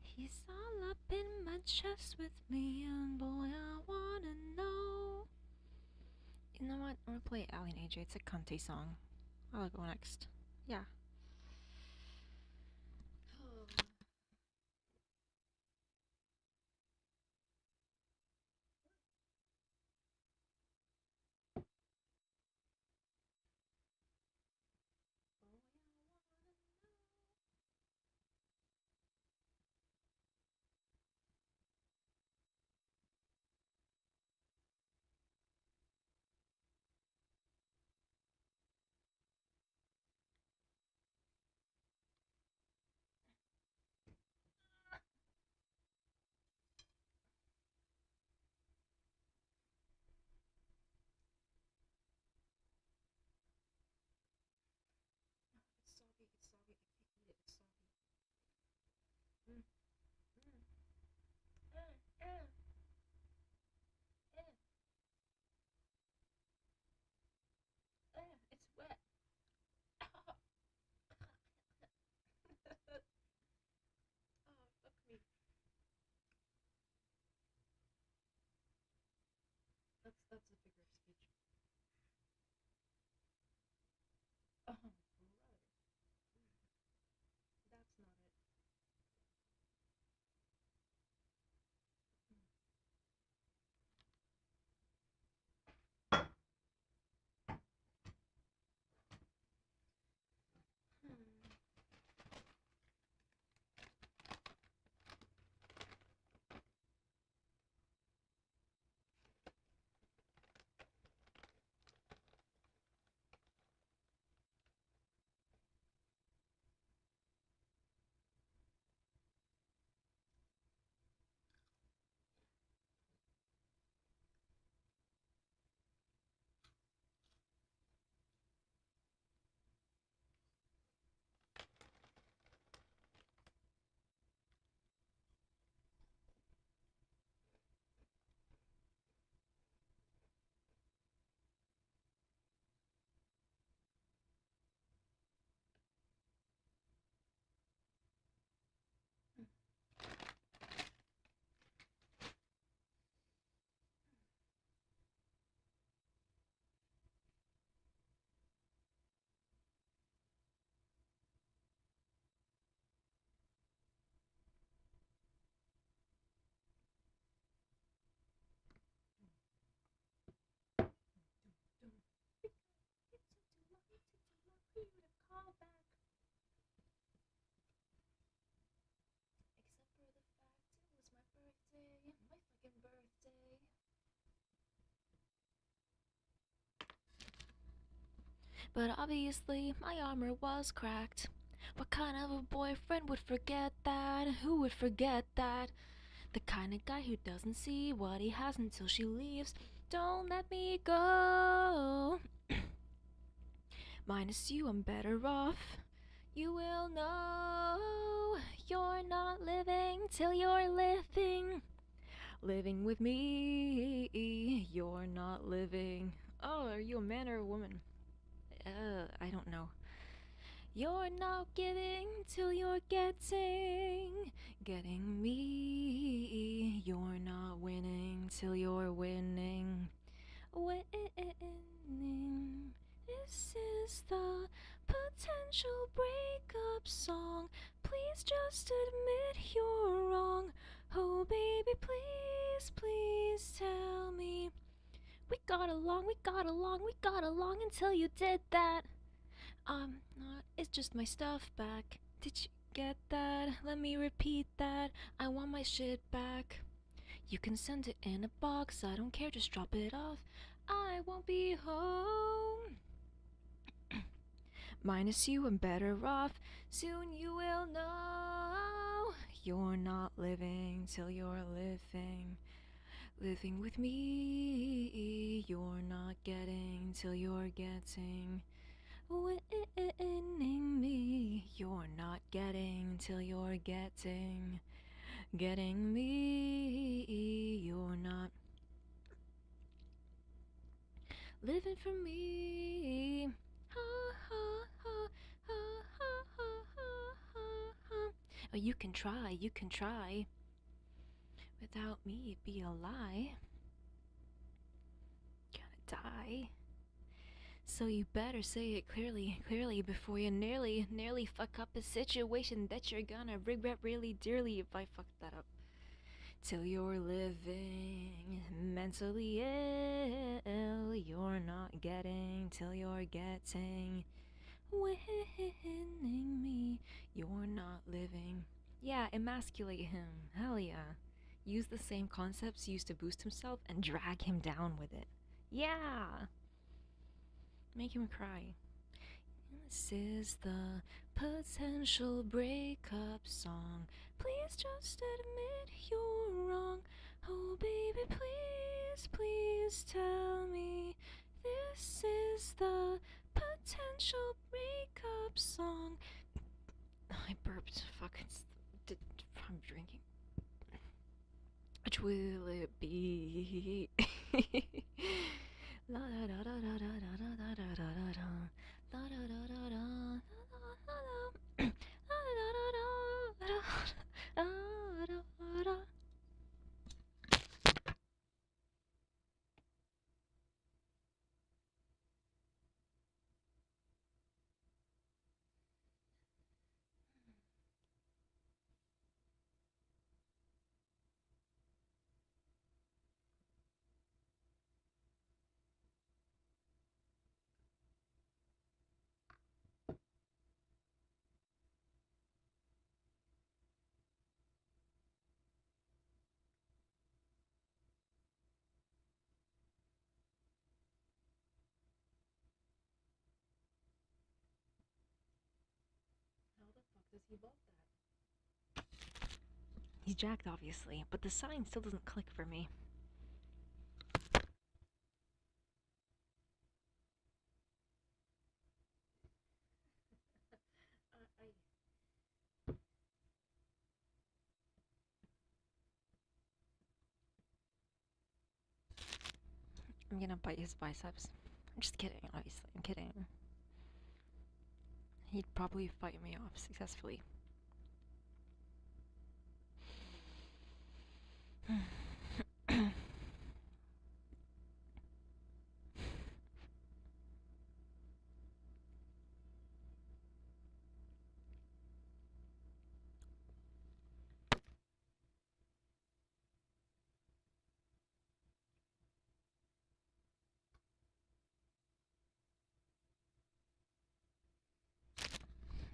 B: He's all up in my chest with me, and boy, I wanna know You know what? I'm gonna play Ali and AJ. It's a Kante song. I'll go next. Yeah. It's soggy. It's soggy. I can't eat it. It's soggy. Mm, mm, it's wet. Oh, fuck me. That's a figure of speech. Oh, brother. That's not it. Hmm. For you to call back. Except for the fact it was my birthday. My fucking birthday. But obviously, my armor was cracked. What kind of a boyfriend would forget that? Who would forget that? The kind of guy who doesn't see what he has until she leaves. Don't let me go. Minus you, I'm better off. You will know you're not living till you're living. Living with me, you're not living. Oh, are you a man or a woman? I don't know. You're not giving till you're getting. Getting me. You're not winning till you're winning. Winning. This is the potential breakup song. Please just admit you're wrong. Oh, baby, please, please tell me. We got along, we got along, we got along until you did that. Not, it's just my stuff back. Did you get that? Let me repeat that. I want my shit back. You can send it in a box, I don't care, just drop it off. I won't be home. Minus you, I'm better off. Soon you will know you're not living till you're living. Living with me, you're not getting till you're getting. Winning me, you're not getting till you're getting. Getting me, you're not living for me. Ha ha ha ha ha ha ha ha. Oh, you can try, you can try. Without me, it'd be a lie. Gotta die. So you better say it clearly before you nearly fuck up a situation that you're gonna regret really dearly if I fuck that up. Till you're living mentally ill, you're not getting till you're getting. Winning me, you're not living. Yeah, emasculate him. Hell yeah. Use the same concepts used to boost himself and drag him down with it. Yeah! Make him cry. This is the potential breakup song. Please just admit you're wrong. Oh, baby, please tell me. This is the potential breakup song. I burped. Fuck, I'm drinking. Which will it be? La da da da da da da da da da da da. La da da da da da da. How the fuck does he vote that? He's jacked, obviously, but the sign still doesn't click for me. I'm gonna bite his biceps. I'm just kidding, obviously. I'm kidding. He'd probably fight me off successfully.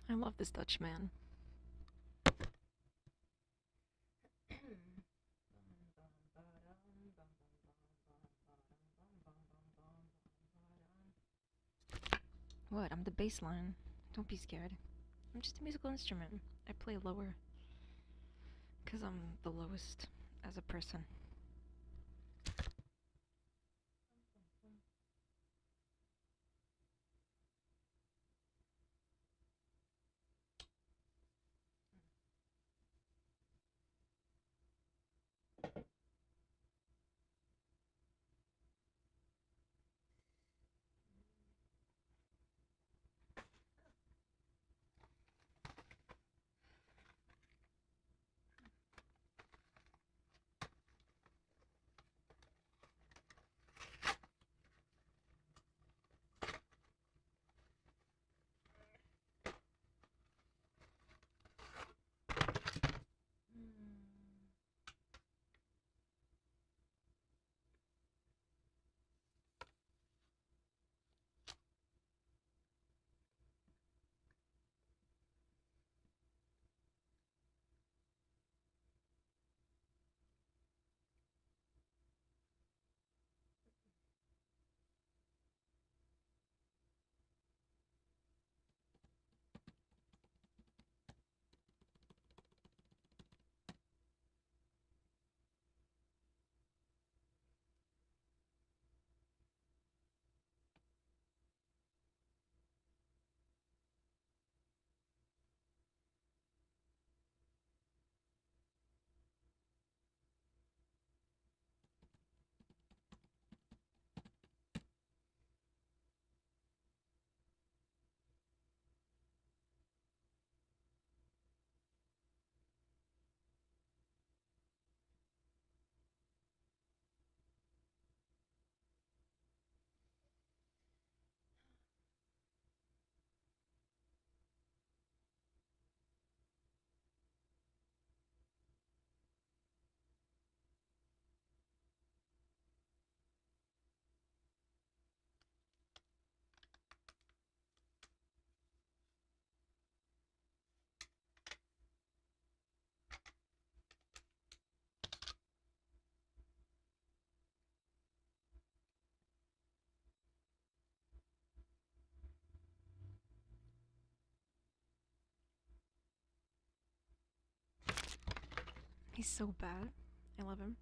B: I love this Dutch man. What? I'm the bass line. Don't be scared. I'm just a musical instrument. I play lower. Because I'm the lowest as a person. He's so bad. I love him.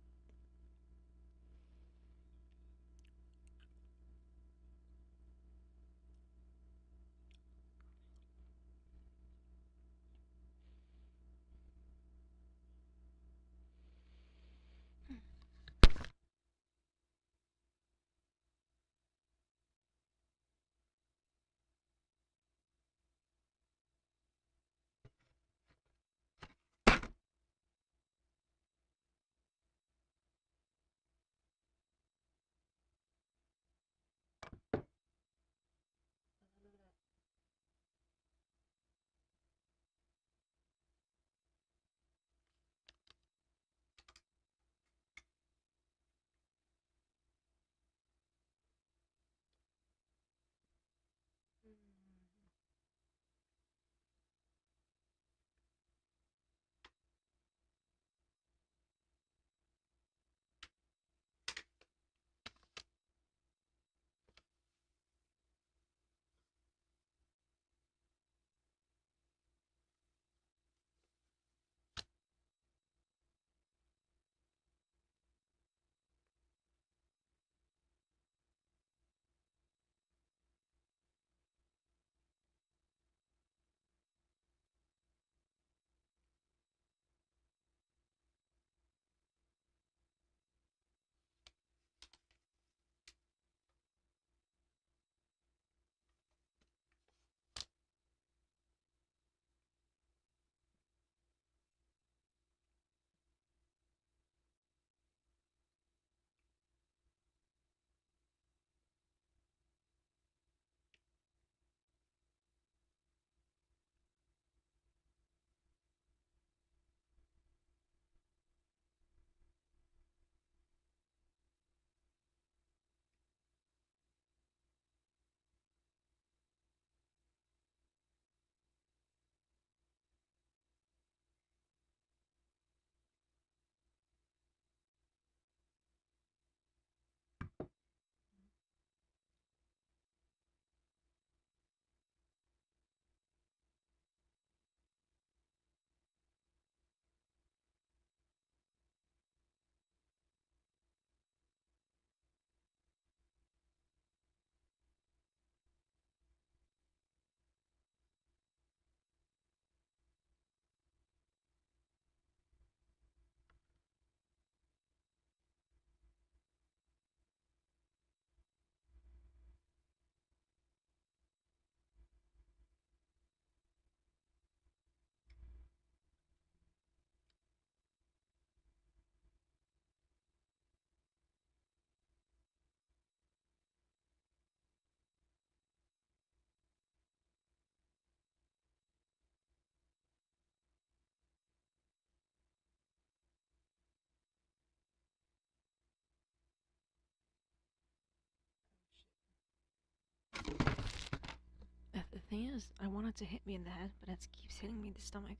B: The thing is, I want it to hit me in the head, but it keeps hitting me in the stomach.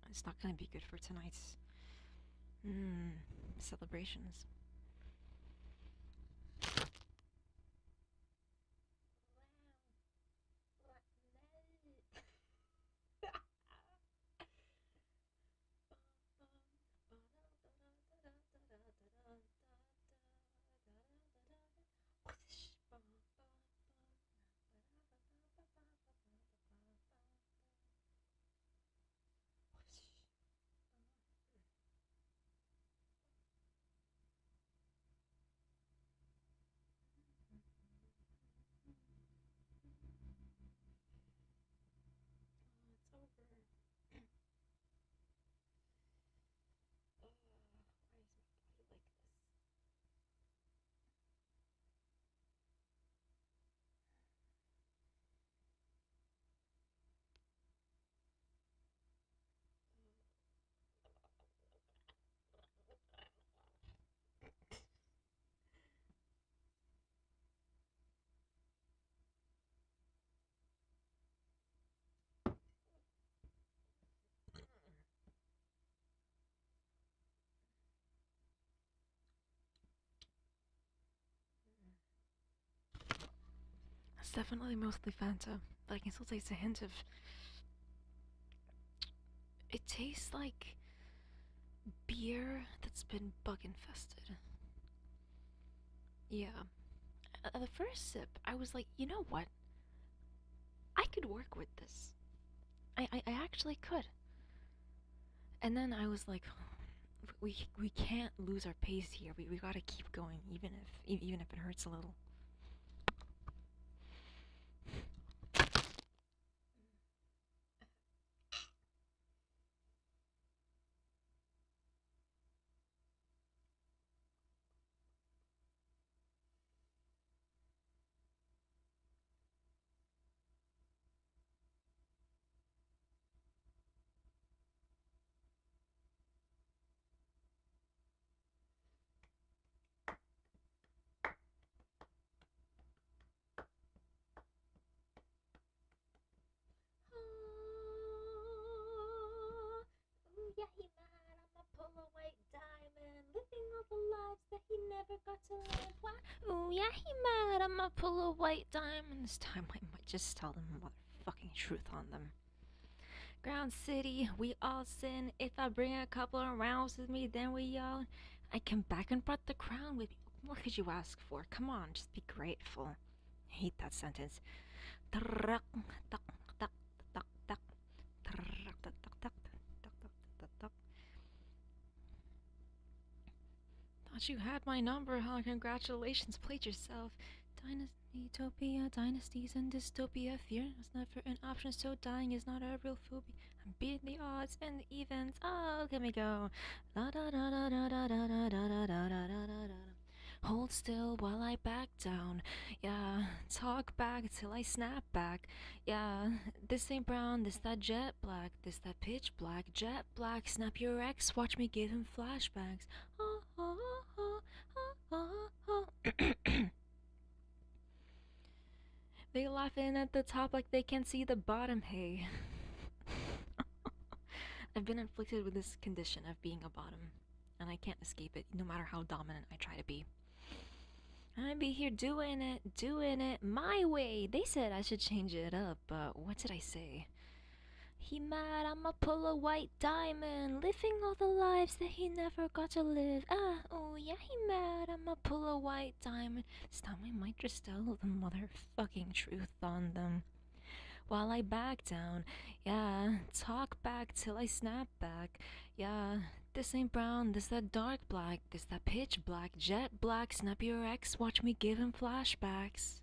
B: It's not gonna be good for tonight's celebrations. It's over. Why is my body like this? It's definitely mostly Fanta, but I can still taste a hint of. It tastes like year that's been bug infested. Yeah. The first sip, I was like, you know what? I could work with this. I actually could. And then I was like, we can't lose our pace here. We gotta keep going, even if it hurts a little. Ooh, yeah, he mad. I'm a pull a white diamond, living all the lives that he never got to live. Why? Ooh, yeah, he mad. I'm a pull a white diamond. This time I might just tell the motherfucking truth on them. Ground City, we all sin. If I bring a couple of rounds with me, then we all. I come back and brought the crown with me. What could you ask for? Come on, just be grateful. I hate that sentence. Thought you had my number, huh? Congratulations, played yourself. Utopia, dynasties, and dystopia. Fear is never an option, so dying is not a real phobia. I'm beating the odds and the events. Oh, let me go. La da da da da da da da da da da da da da. Hold still while I back down. Yeah, talk back till I snap back. Yeah, this ain't brown, this that jet black, this that pitch black, jet black. Snap your ex, watch me give him flashbacks. Oh, oh, oh, oh, oh, oh. They laughing at the top like they can't see the bottom. Hey, I've been inflicted with this condition of being a bottom, and I can't escape it, no matter how dominant I try to be. I be here doing it my way. They said I should change it up, but what did I say? He mad, I'ma pull a white diamond, living all the lives that he never got to live. Ah, oh yeah, he mad, I'ma pull a white diamond. This time I might just tell the motherfucking truth on them. While I back down, yeah, talk back till I snap back. Yeah, this ain't brown, this that dark black, this that pitch black, jet black. Snap your ex, watch me give him flashbacks.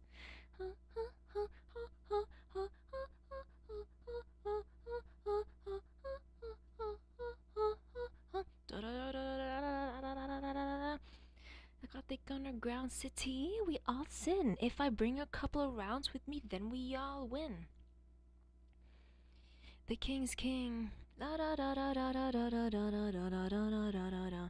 B: I got the underground city. We all sin. If I bring a couple of rounds with me, then we all win. The king's king. Da da da da da da da da da da da da da da da da.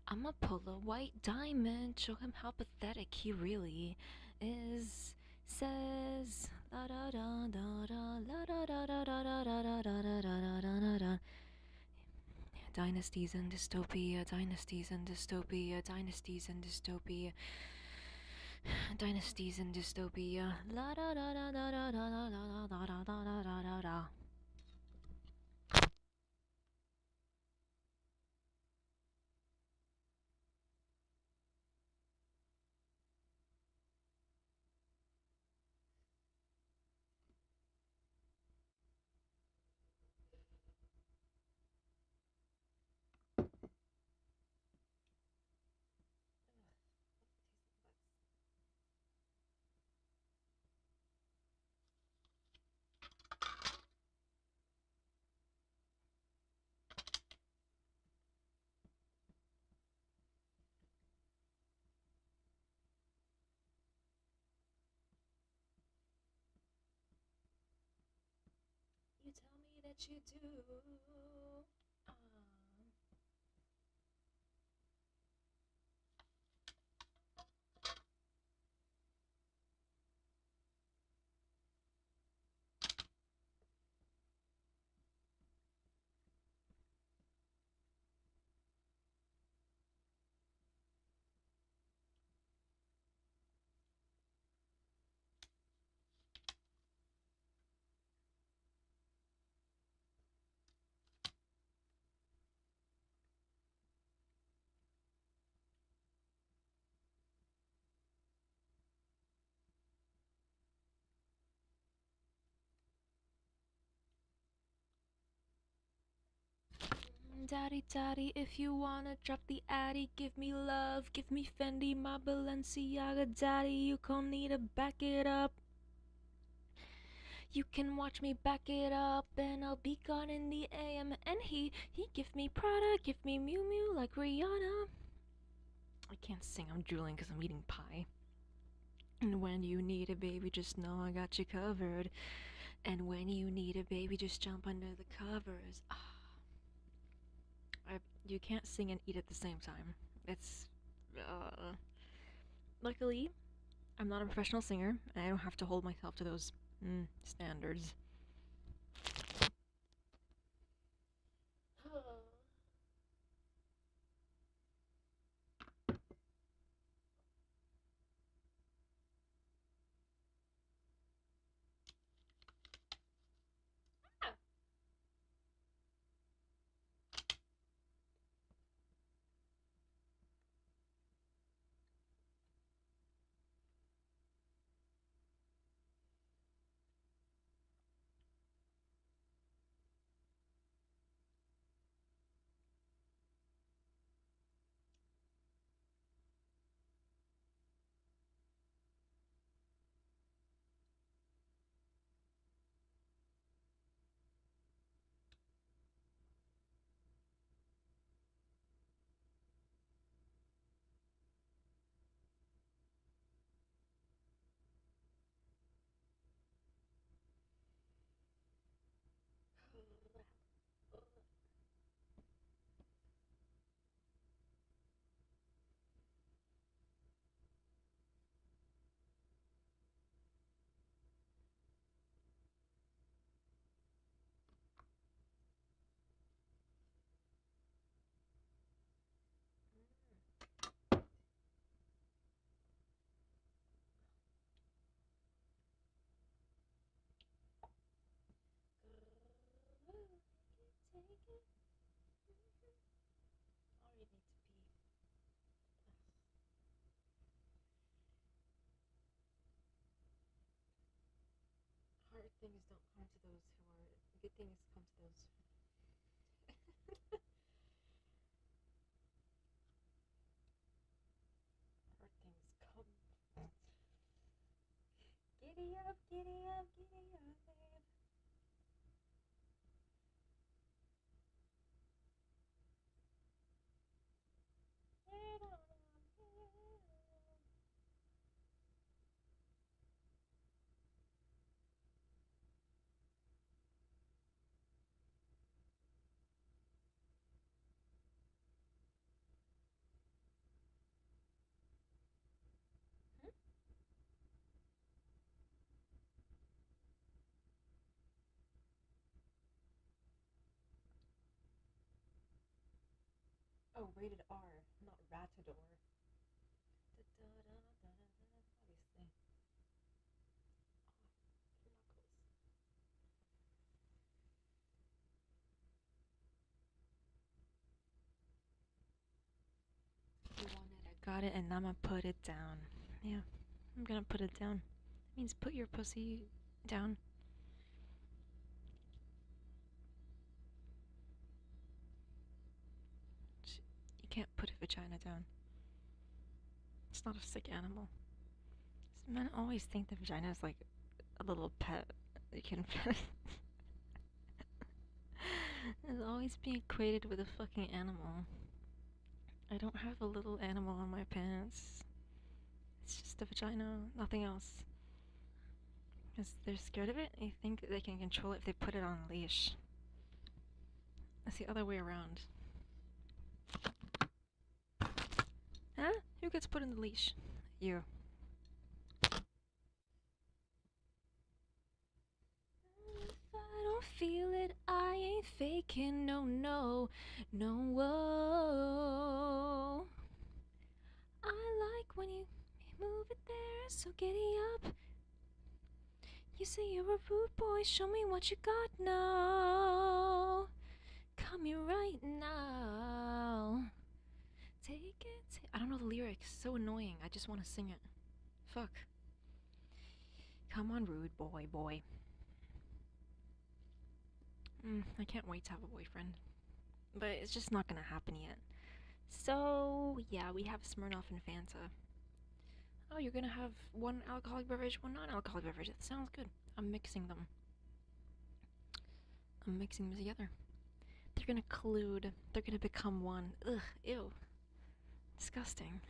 B: I'ma pull a white diamond, show him how pathetic he really is. Says la da da da da la da da da da da da da da da da da da. Dynasties and dystopia, dynasties and dystopia, dynasties and dystopia. Dynasties and dystopia. La da da da da da da da da da da da da da da. You tell me that you do. Daddy, daddy, if you wanna drop the addy, give me love, give me Fendi, my Balenciaga, daddy, you gon' need to back it up. You can watch me back it up, and I'll be gone in the AM. And he give me Prada, give me Miu Miu like Rihanna. I can't sing, I'm drooling because I'm eating pie. And when you need a baby, just know I got you covered. And when you need a baby, just jump under the covers. You can't sing and eat at the same time. It's, luckily, I'm not a professional singer, and I don't have to hold myself to those standards. Hard things don't come to those who are. Good things come to those. Hard things come. Giddy up, giddy up, giddy up, babe. Oh, rated R, not Ratador. Obviously. You want it, I got it, and I'ma put it down. Yeah, I'm gonna put it down. It means put your pussy down. You can't put a vagina down. It's not a sick animal. Men always think the vagina is like a little pet you can pet. It's always being equated with a fucking animal. I don't have a little animal on my pants. It's just a vagina, nothing else. Because they're scared of it, they think they can control it if they put it on a leash. It's the other way around. Huh? Who gets put in the leash? You. If I don't feel it, I ain't faking, no, no, no, whoa. I like when you move it there, so giddy up. You say you're a rude boy, show me what you got now. Come here right now. Take it. I don't know the lyrics, so annoying. I just want to sing it. Fuck. Come on, rude boy, boy. I can't wait to have a boyfriend. but it's just not gonna happen yet. So yeah, we have Smirnoff and Fanta. Oh, you're gonna have one alcoholic beverage, one non-alcoholic beverage. That sounds good. I'm mixing them. I'm mixing them together. They're gonna collude. They're gonna become one. Ugh, ew. Disgusting.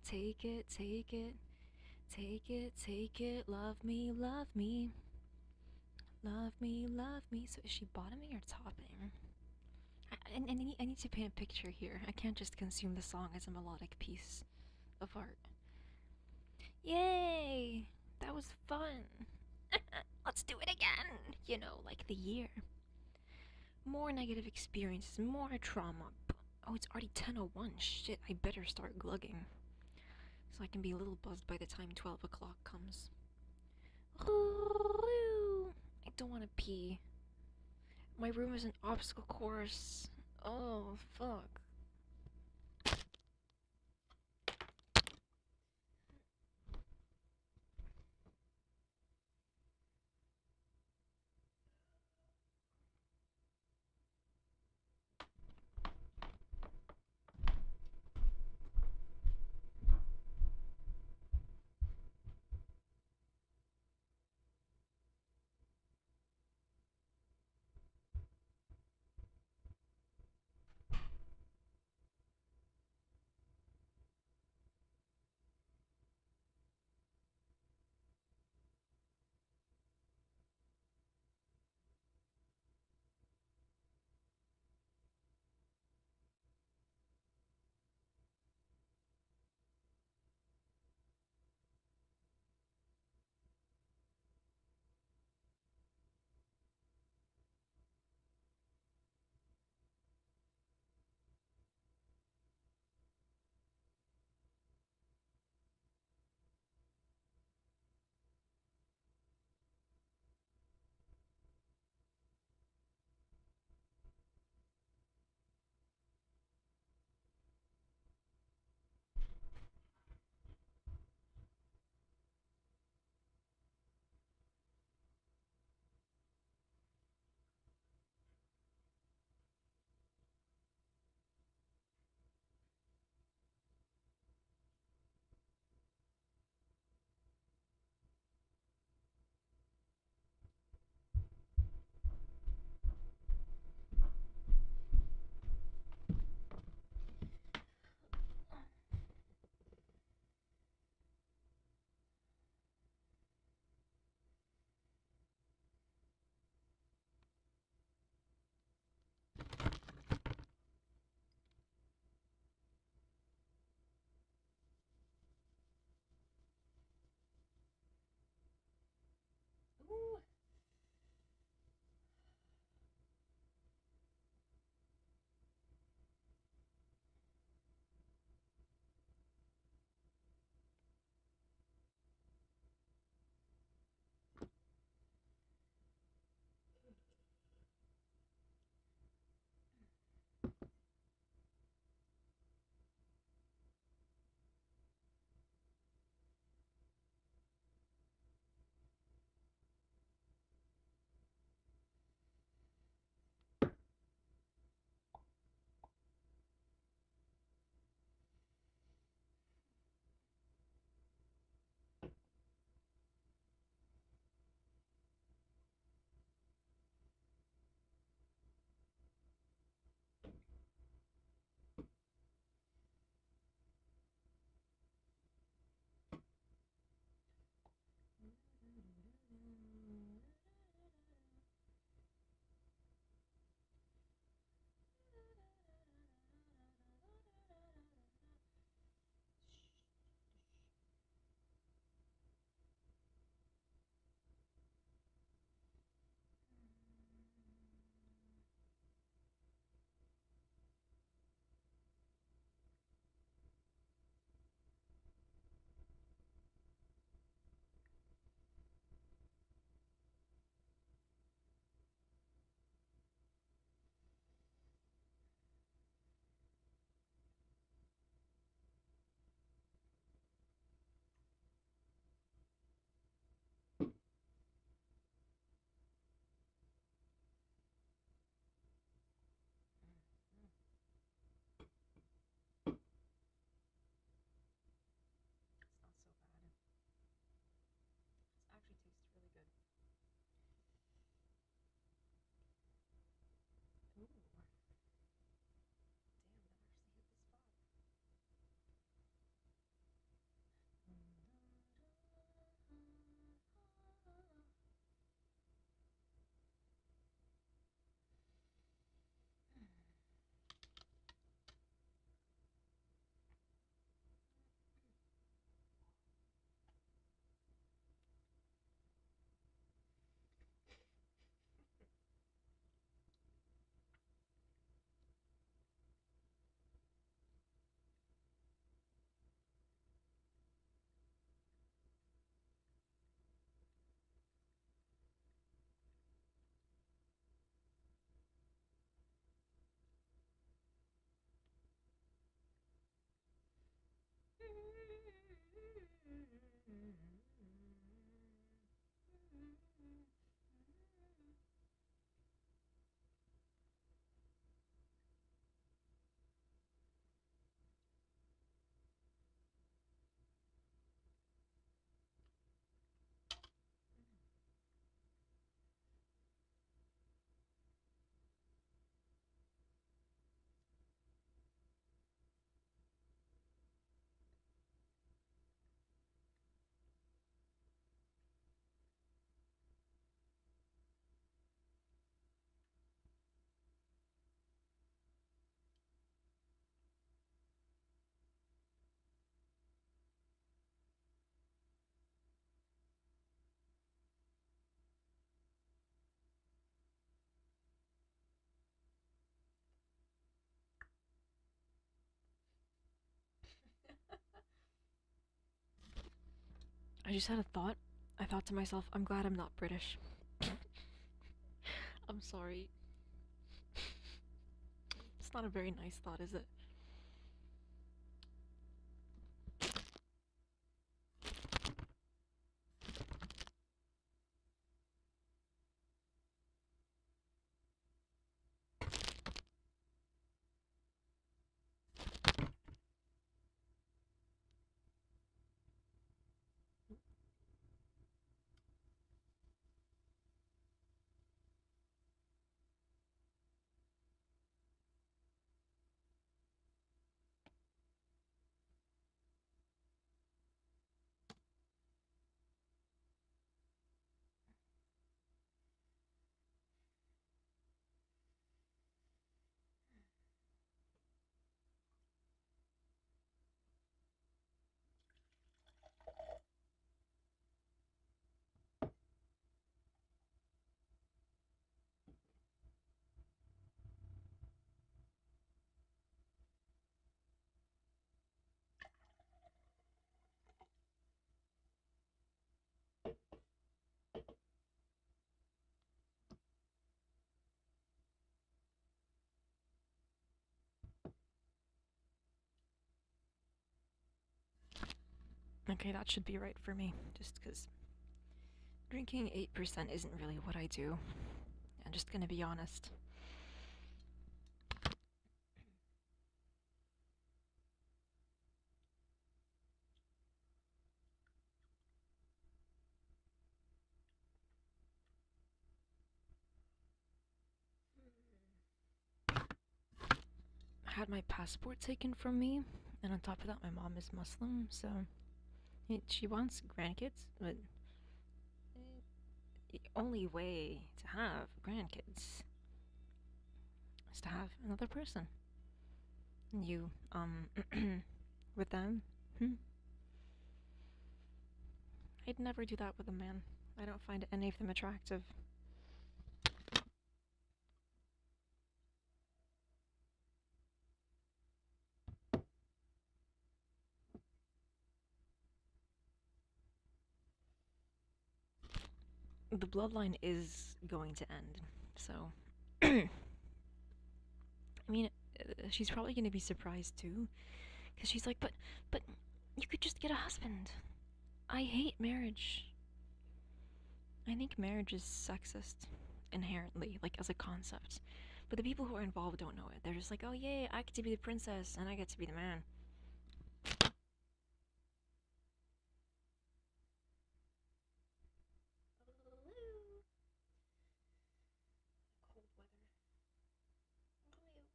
B: Take it, take it, take it, take it. Love me, love me. Love me, love me. So is she bottoming or topping? I need to paint a picture here. I can't just consume the song as a melodic piece of art. Yay! That was fun. Let's do it again. You know, like the year. More negative experiences, more trauma. Oh, it's already 10:01. Shit, I better start glugging. So I can be a little buzzed by the time 12 o'clock comes. I don't want to pee. My room is an obstacle course. Oh, fuck. I just had a thought. I thought to myself, I'm glad I'm not British. I'm sorry. It's not a very nice thought, is it? Okay, that should be right for me. Just because drinking 8% isn't really what I do. I'm just gonna be honest. I had my passport taken from me, and on top of that, my mom is Muslim, so she wants grandkids, but the only way to have grandkids is to have another person. You, with them? I'd never do that with a man. I don't find any of them attractive. The bloodline is going to end, so. I mean, she's probably gonna be surprised too, because she's like, but, you could just get a husband. I hate marriage. I think marriage is sexist, inherently, like as a concept. But the people who are involved don't know it. They're just like, oh yay, I get to be the princess, and I get to be the man. Cold weather.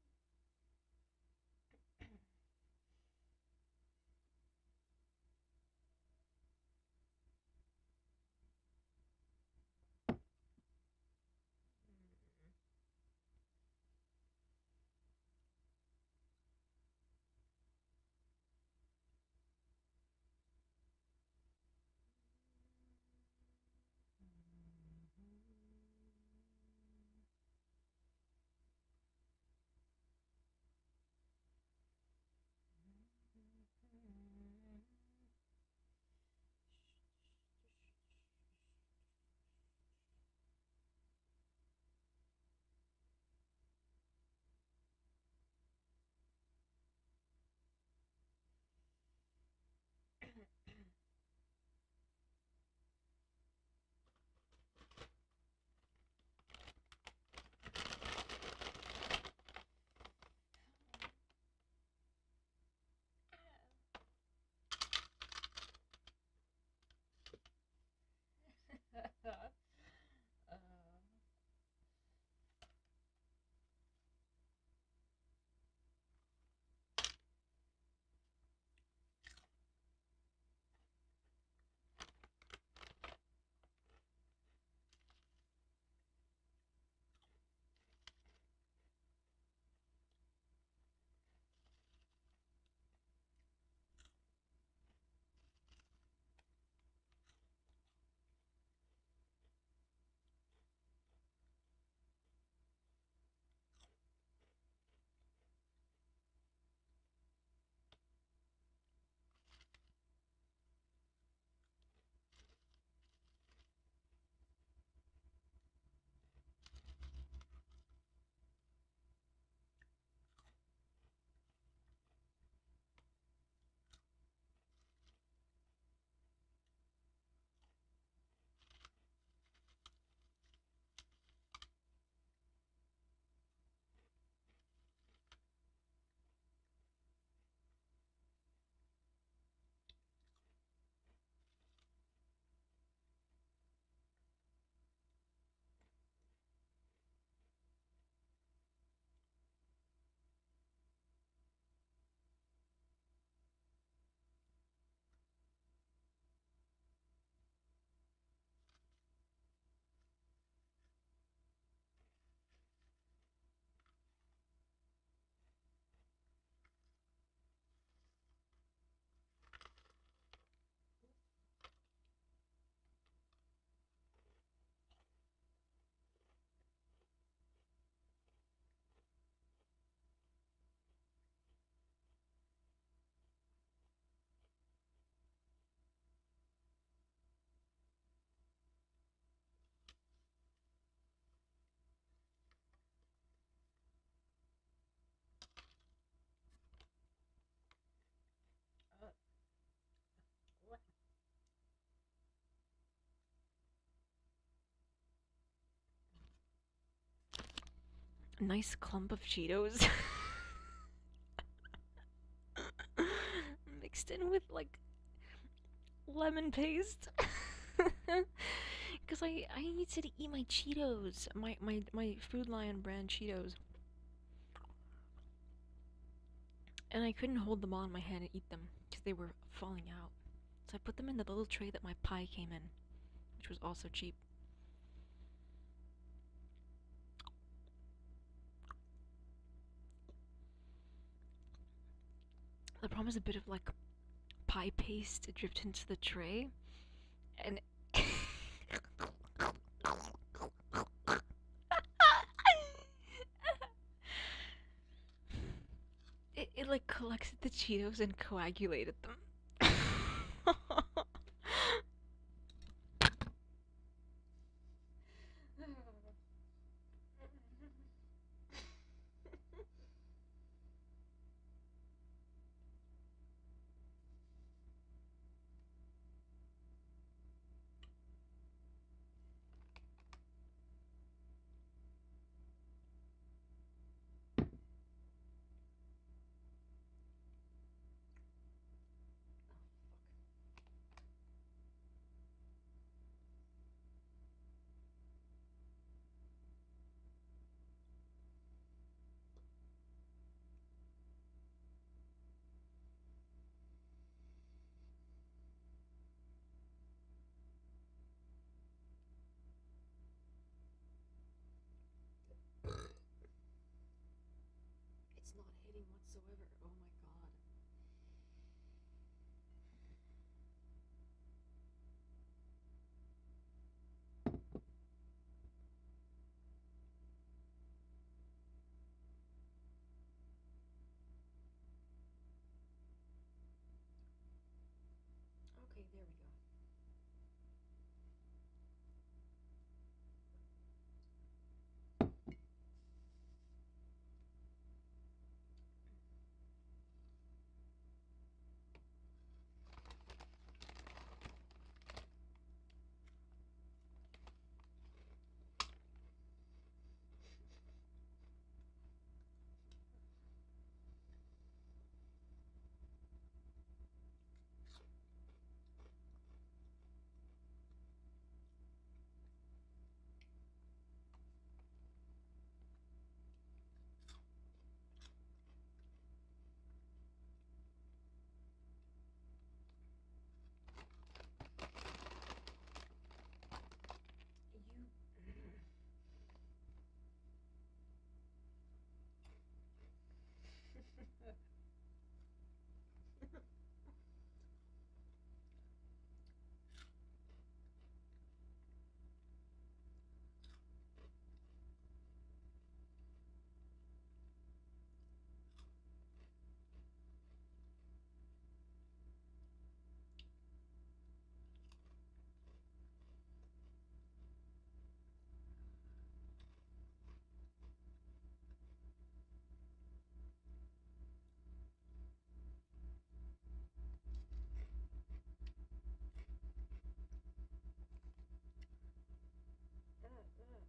B: nice clump of Cheetos mixed in with like lemon paste. Cause I needed to eat my Cheetos, my Food Lion brand Cheetos, and I couldn't hold them all in my hand and eat them because they were falling out. So I put them in the little tray that my pie came in, which was also cheap. The problem is a bit of like pie paste dripped into the tray, and it like collected the Cheetos and coagulated them. It's not hitting whatsoever. Oh my god. Okay, there we go. I again.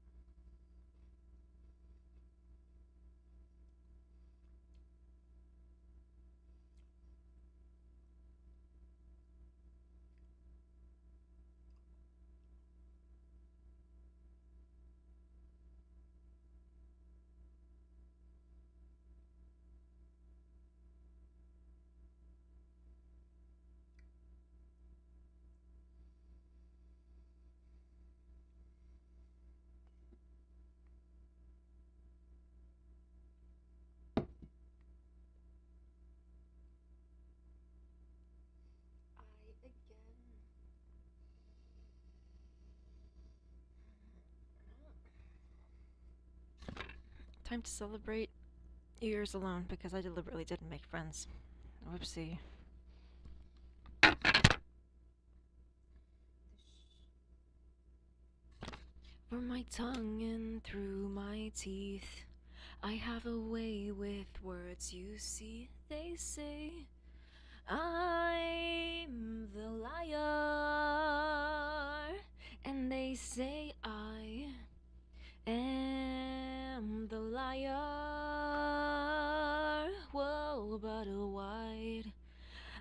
B: Time to celebrate New Year's alone because I deliberately didn't make friends. Whoopsie. For my tongue and through my teeth, I have a way with words, you see. They say I'm the liar, and they say I am am the liar. Whoa, but a white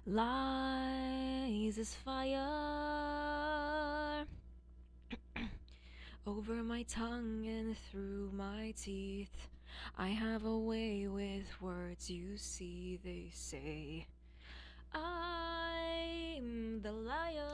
B: lies is fire over my tongue and through my teeth. I have a way with words, you see, they say I'm the liar.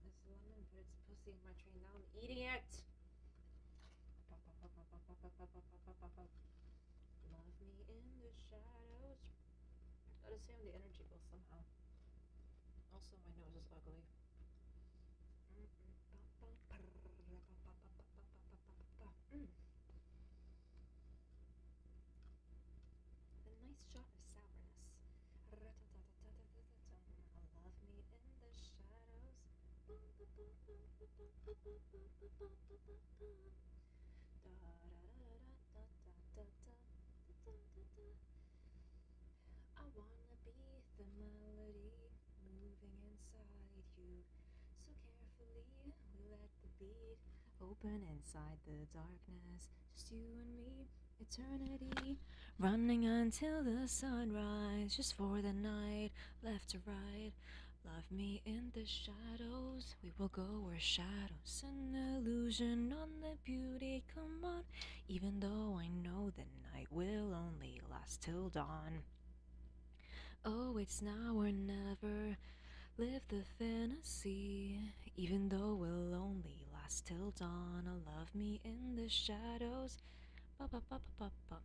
B: This lemon put its pussy in my tray. Now I'm eating it. Love me in the shadows. Gotta stay on the energy bill somehow. Also, my nose is ugly. A nice shot of sourness. Love me in the shadows. I wanna be the melody moving inside you. So carefully we let the beat open inside the darkness. Just you and me, eternity. Running until the sunrise, just for the night, left to right. Love me in the shadows, we will go where shadows an illusion on the beauty. Come on, even though I know the night will only last till dawn. Oh, it's now or never. Live the fantasy, even though we'll only last till dawn. Love me in the shadows. Ba ba ba ba ba ba.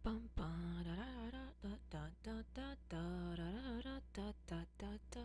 B: Bum ba da da da da da da da da da da da da da.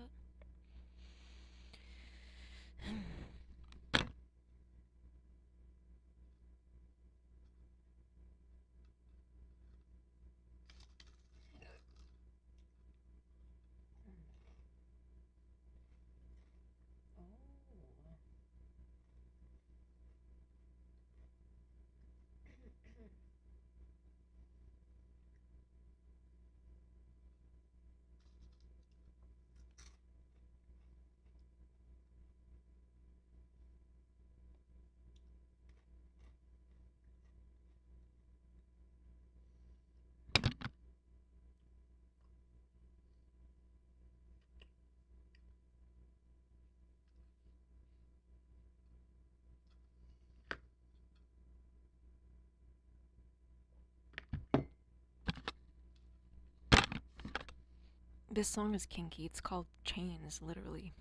B: This song is kinky. It's called Chains, literally.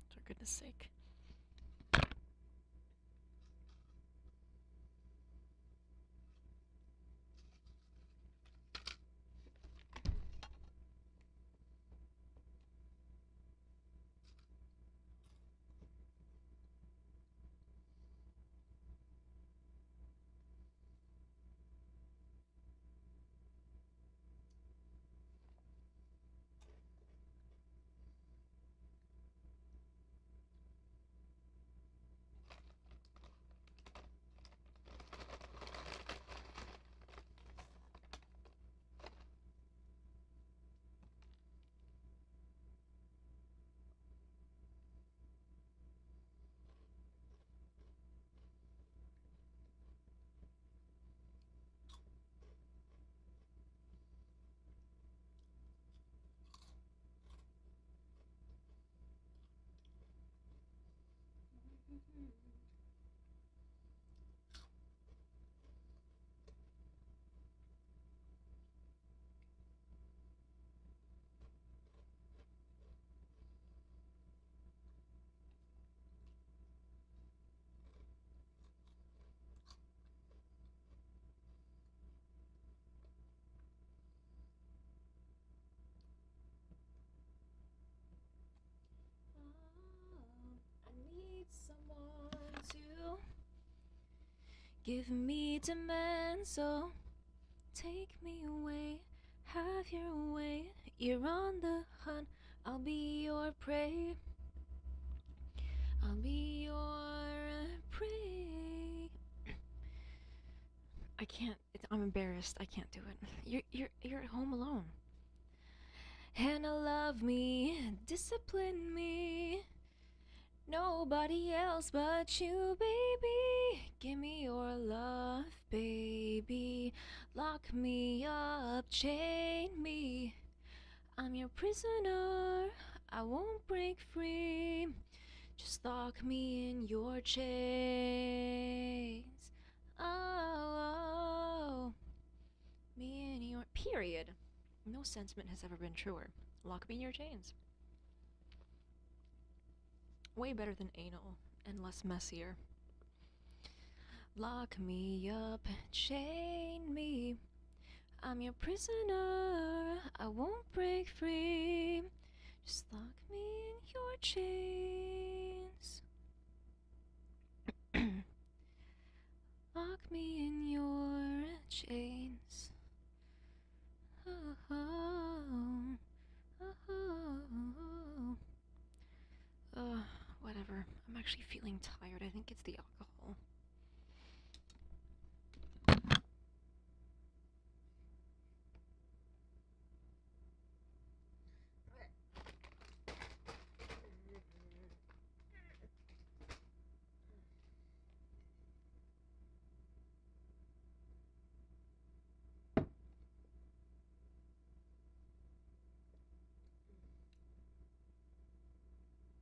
B: For goodness sake. Give me demands, so take me away, have your way. You're on the hunt, I'll be your prey. I'll be your prey. I can't. I'm embarrassed. I can't do it. You're at home alone. Hannah, love me, discipline me. Nobody else but you, baby. Give me your love, baby. Lock me up, chain me. I'm your prisoner. I won't break free. Just lock me in your chains. Oh, me in your. Period. No sentiment has ever been truer. Lock me in your chains. Way better than anal and less messier. Lock me up, chain me. I'm your prisoner. I won't break free. Just lock me in your chains. Lock me in your chains. Oh, oh, oh, oh. Whatever. I'm actually feeling tired. I think it's the alcohol.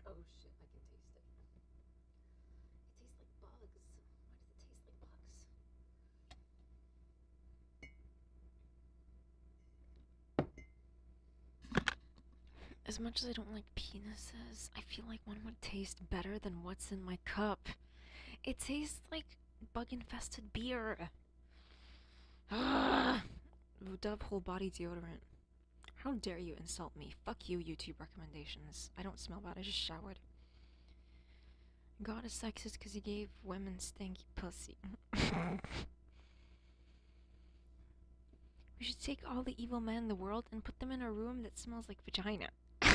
B: Oh shit, I can taste it. It tastes like bugs. Why does it taste like bugs? As much as I don't like penises, I feel like one would taste better than what's in my cup. It tastes like bug-infested beer. Ugh. Dove whole body deodorant. How dare you insult me? Fuck you, YouTube recommendations. I don't smell bad, I just showered. God is sexist because he gave women stanky pussy. We should take all the evil men in the world and put them in a room that smells like vagina. I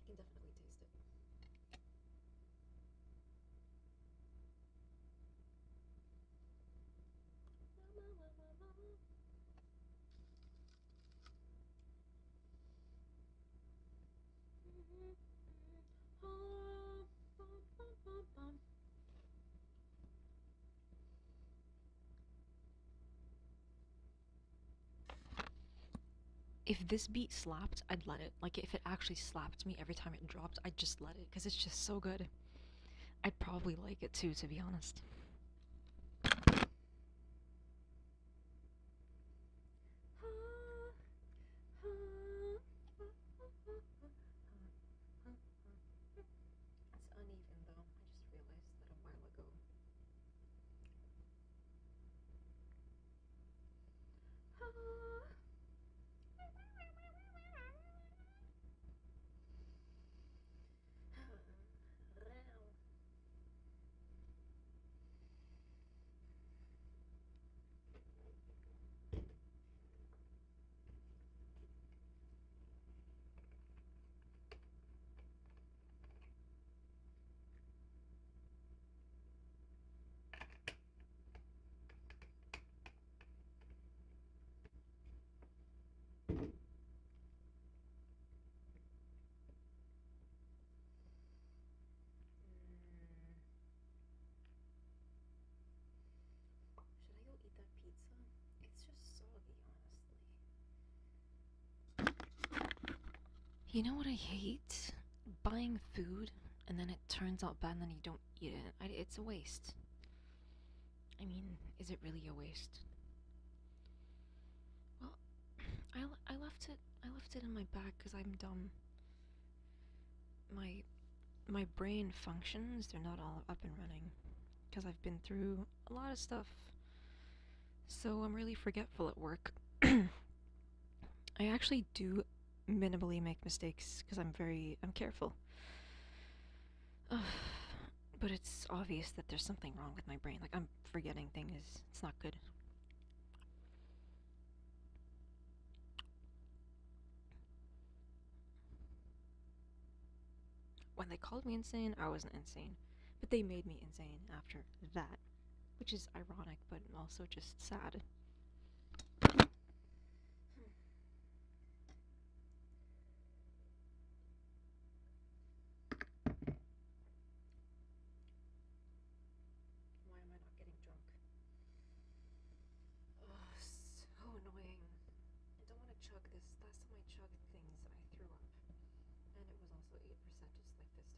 B: can definitely taste it. If this beat slapped, I'd let it. Like, if it actually slapped me every time it dropped, I'd just let it, because it's just so good. I'd probably like it too, to be honest. It's uneven though, I just realized that a while ago. Should I go eat that pizza? It's just soggy, honestly. You know what I hate? Buying food and then it turns out bad and then you don't eat it. It's a waste. I mean, is it really a waste? Well, I left it in my bag because I'm dumb. my my brain functions, they're not all up and running because I've been through a lot of stuff. So I'm really forgetful at work. I actually do minimally make mistakes because I'm careful. But it's obvious that there's something wrong with my brain. Like, I'm forgetting things. It's not good. When they called me insane, I wasn't insane. But they made me insane after that. Which is ironic, but also just sad. Why am I not getting drunk? Oh, so annoying. I don't want to chug this. Last time I chugged things, I threw up. And it was also 8%, just like this time.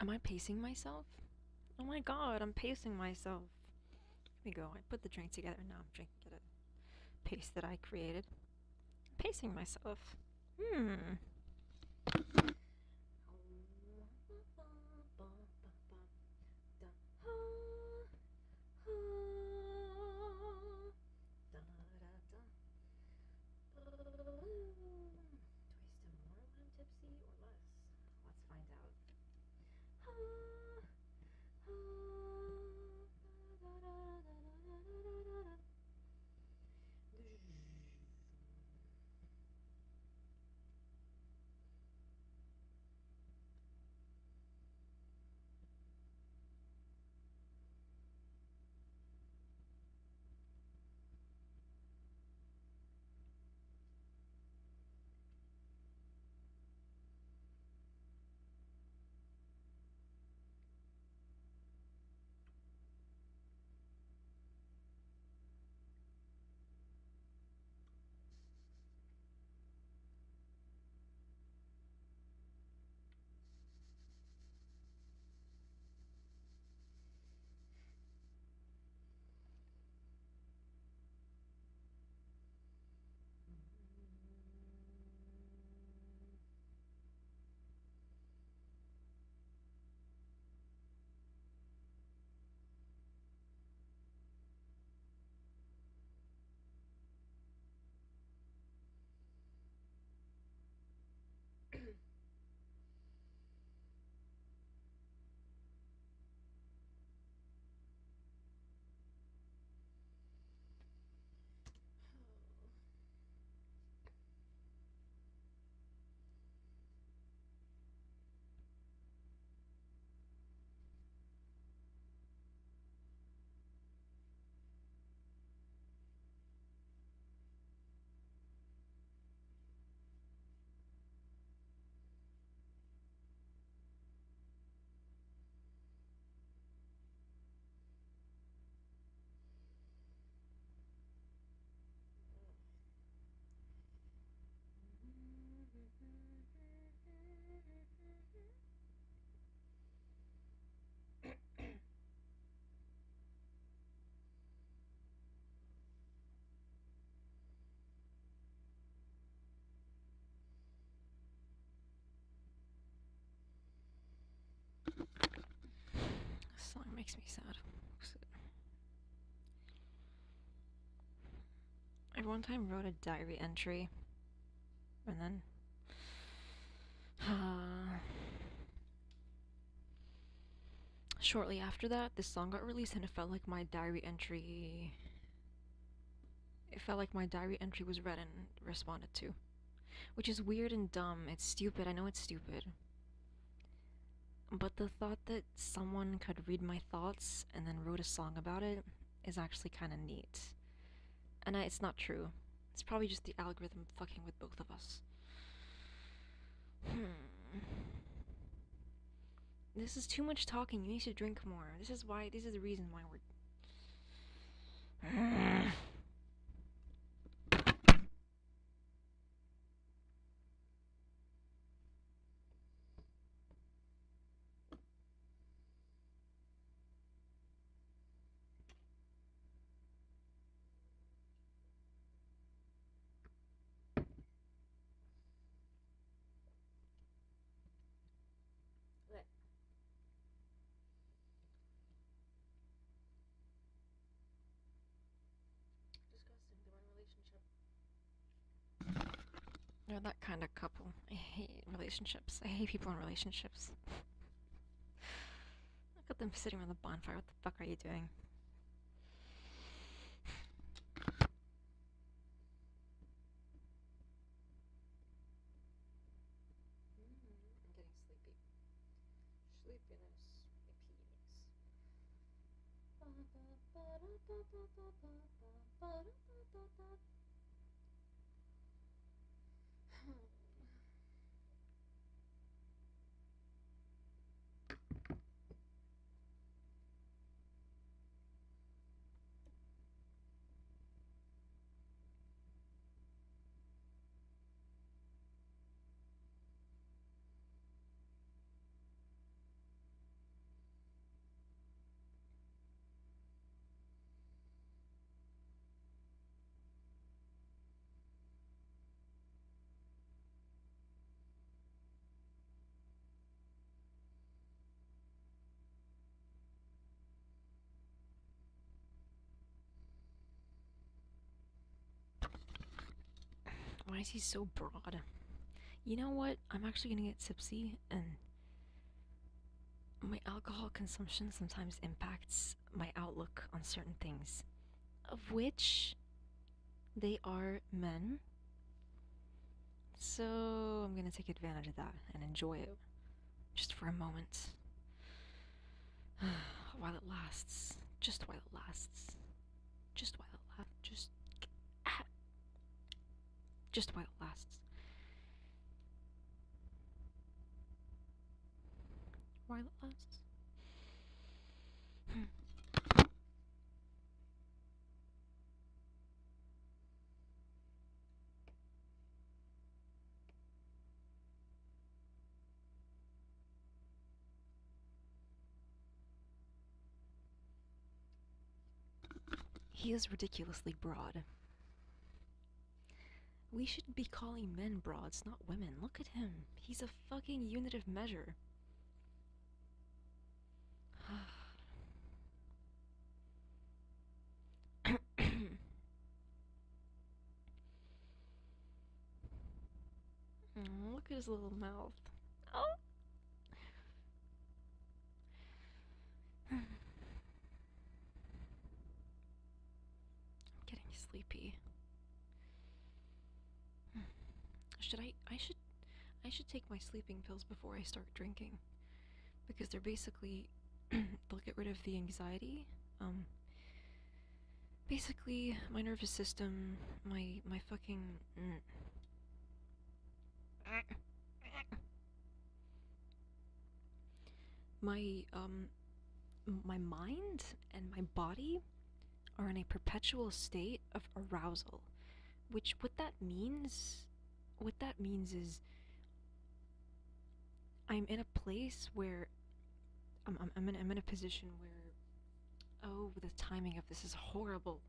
B: Am I pacing myself? Oh my god, I'm pacing myself. Here we go. I put the drink together. Now I'm drinking it at a pace that I created. I'm pacing myself. Do I still more when I'm tipsy or less? Let's find out. This song makes me sad. I one time wrote a diary entry, and then shortly after that, this song got released, and it felt like my diary entry. It felt like my diary entry was read and responded to, which is weird and dumb. It's stupid. I know it's stupid. But the thought that someone could read my thoughts and then wrote a song about it is actually kind of neat. And it's not true. It's probably just the algorithm fucking with both of us. Hmm. This is too much talking. You need to drink more. This is the reason why we're. Disgusting. They were in a relationship. They're that kind of couple. I hate relationships. I hate people in relationships. Look at them sitting around the bonfire. What the fuck are you doing? I'm getting sleepy. Sleepiness repeats. Why is he so broad? You know what? I'm actually gonna get tipsy, and my alcohol consumption sometimes impacts my outlook on certain things, of which they are men. So I'm gonna take advantage of that and enjoy it just for a moment. While it lasts. Just while it lasts. Just while it lasts. Just while it lasts. While it lasts. He is ridiculously broad. We should be calling men broads, not women. Look at him. He's a fucking unit of measure. Look at his little mouth. Oh. I'm getting sleepy. I should take my sleeping pills before I start drinking, because they're basically they'll get rid of the anxiety. Basically my nervous system, my fucking my my mind and my body are in a perpetual state of arousal, which what that means is I'm in a place where I'm in a position where, oh, the timing of this is horrible.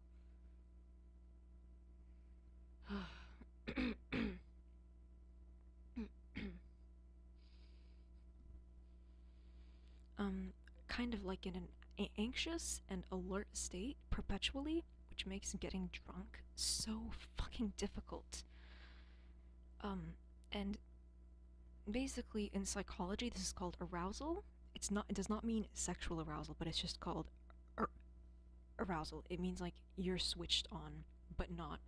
B: Kind of like in an anxious and alert state perpetually, which makes getting drunk so fucking difficult. And basically in psychology, this is called arousal. It does not mean sexual arousal, but it's just called arousal. It means like you're switched on, but not.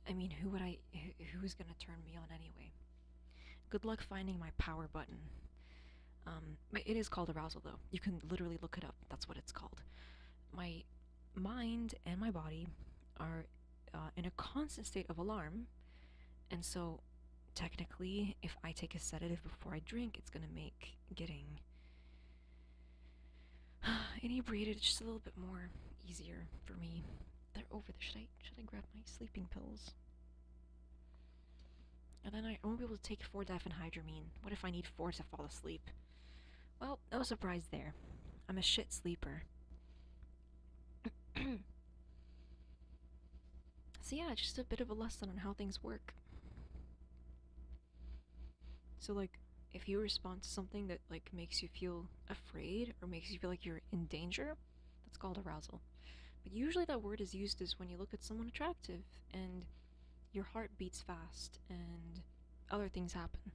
B: I mean, who's gonna turn me on anyway? Good luck finding my power button. It is called arousal, though. You can literally look it up. That's what it's called. My mind and my body are in a constant state of alarm, and so technically, if I take a sedative before I drink, it's gonna make getting inebriated just a little bit more easier for me. They're over there. Should I grab my sleeping pills? And then I won't be able to take 4-diphenhydramine. What if I need 4 to fall asleep? Well, no surprise there. I'm a shit sleeper. So yeah, just a bit of a lesson on how things work. So like, if you respond to something that like makes you feel afraid or makes you feel like you're in danger, that's called arousal. But usually that word is used as when you look at someone attractive and your heart beats fast and other things happen.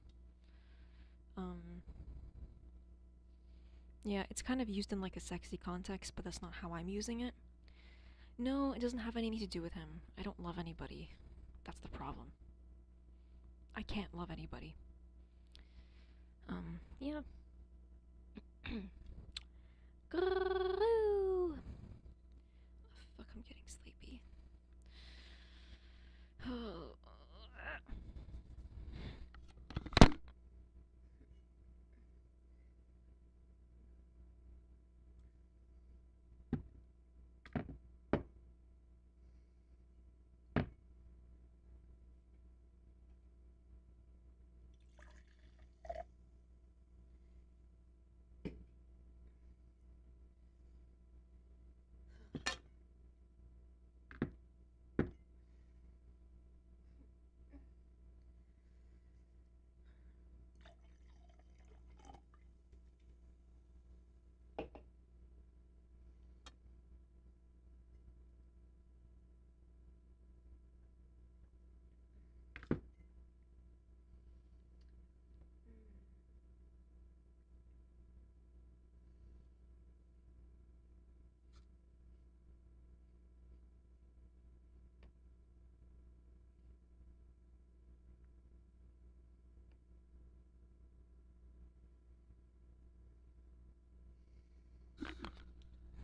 B: Yeah, it's kind of used in like a sexy context, but that's not how I'm using it. No, it doesn't have anything to do with him. I don't love anybody. That's the problem. I can't love anybody. Yeah. Grrroo. Fuck, I'm getting sleepy.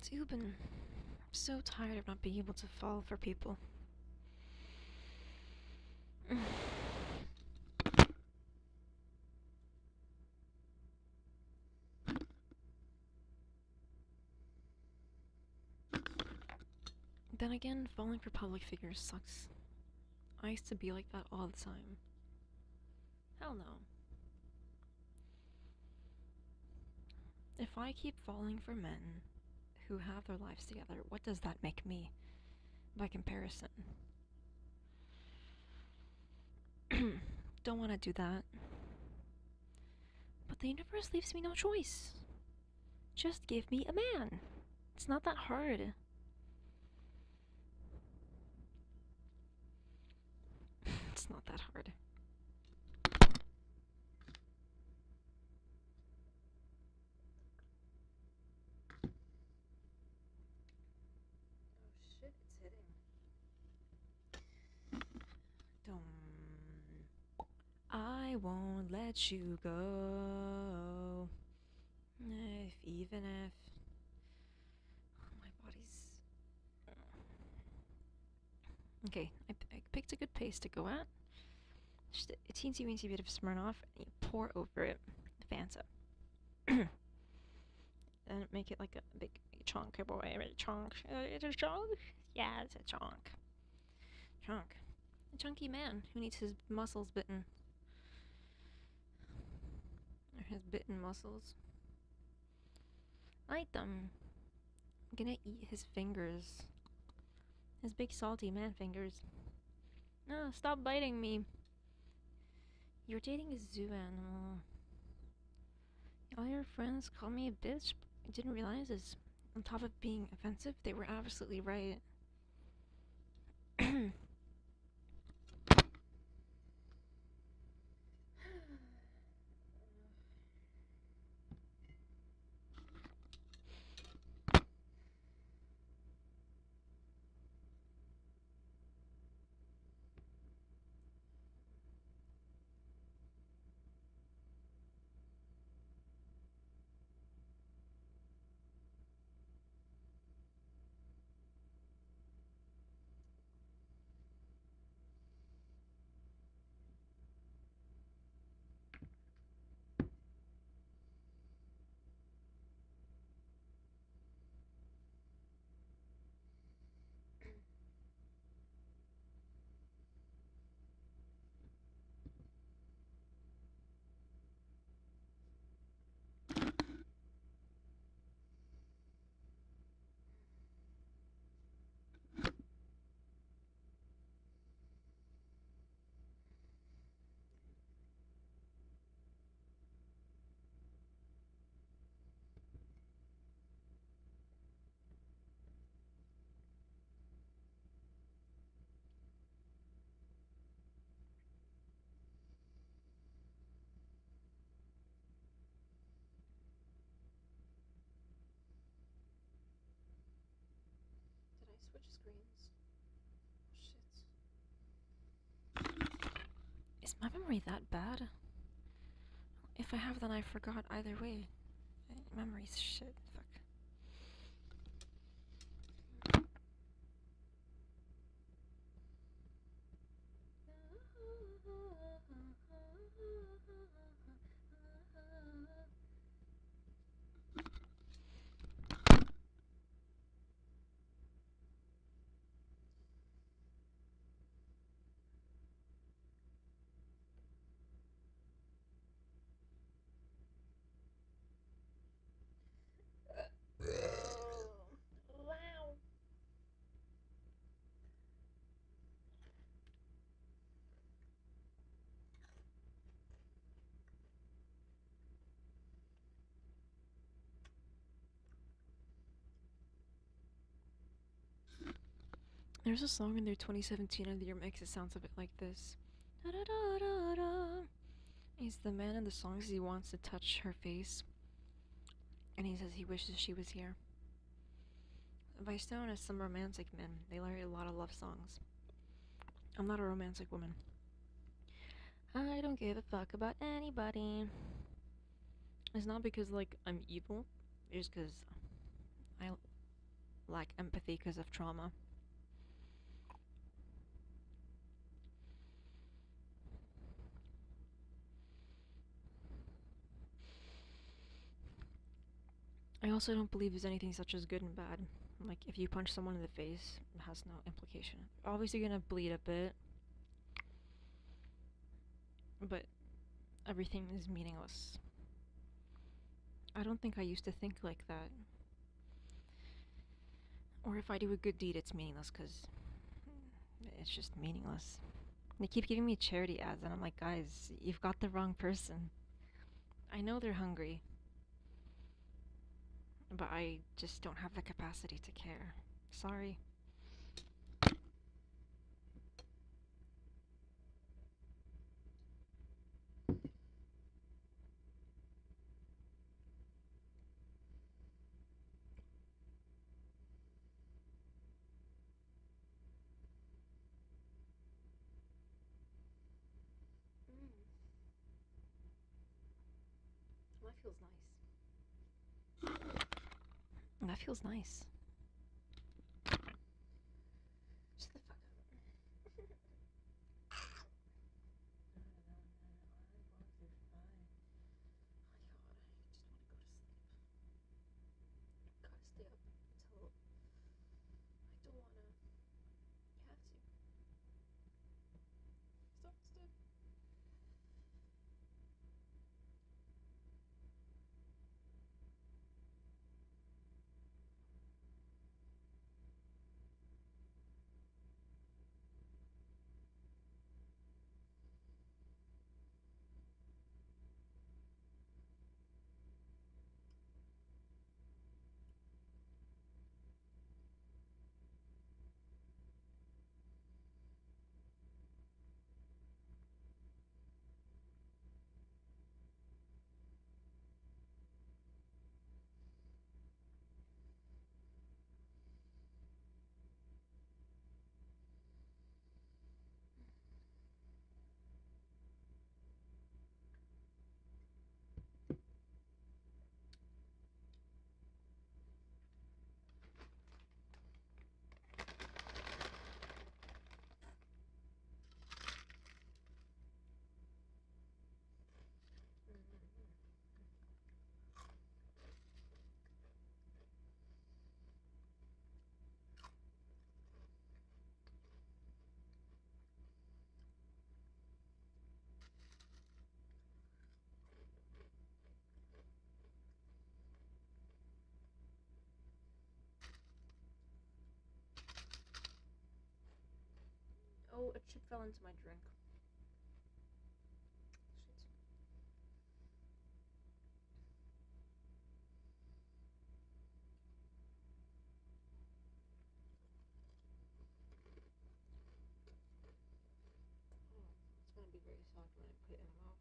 B: Zubin, I'm so tired of not being able to fall for people. Then again, falling for public figures sucks. I used to be like that all the time. Hell no. If I keep falling for men who have their lives together, what does that make me? By comparison. Don't want to do that. But the universe leaves me no choice. Just give me a man. It's not that hard. It's not that hard. Oh shit, it's hitting. Don't. I won't let you go. Even if my body's. Okay, I picked a good pace to go at. Just a teensy weensy bit of Smirnoff, and you pour over it Fanta. And make it like a big chunk, boy. A chunk. It's a chunk? Yeah, it's a chunk. Chunk. A chunky man who needs his muscles bitten. Or his bitten muscles. Eat them. I'm gonna eat his fingers. His big salty man fingers. No, stop biting me. You're dating a zoo animal. All your friends call me a bitch. I didn't realize this. On top of being offensive, they were absolutely right. Is my memory that bad? If I have, then I forgot either way. Memory's shit. Fuck. Wow. There's a song in their 2017 of the year mix. It sounds a bit like this. Da da da da da. He's the man in the songs. He wants to touch her face, and he says he wishes she was here. Vice Stone is some romantic men. They write a lot of love songs. I'm not a romantic woman. I don't give a fuck about anybody. It's not because, like, I'm evil. It's because I lack empathy because of trauma. I also don't believe there's anything such as good and bad. Like, if you punch someone in the face, it has no implication. Obviously, you're gonna bleed a bit, but everything is meaningless. I don't think I used to think like that. Or if I do a good deed, it's meaningless because it's just meaningless. They keep giving me charity ads, and I'm like, guys, you've got the wrong person. I know they're hungry, but I just don't have the capacity to care. Sorry. That feels nice. That feels nice. Shut the fuck up. Gotta stay up until I don't wanna. You have to. Stop instead. Oh, a chip fell into my drink. Shit. Oh, it's gonna be very soft when I put it in my mouth.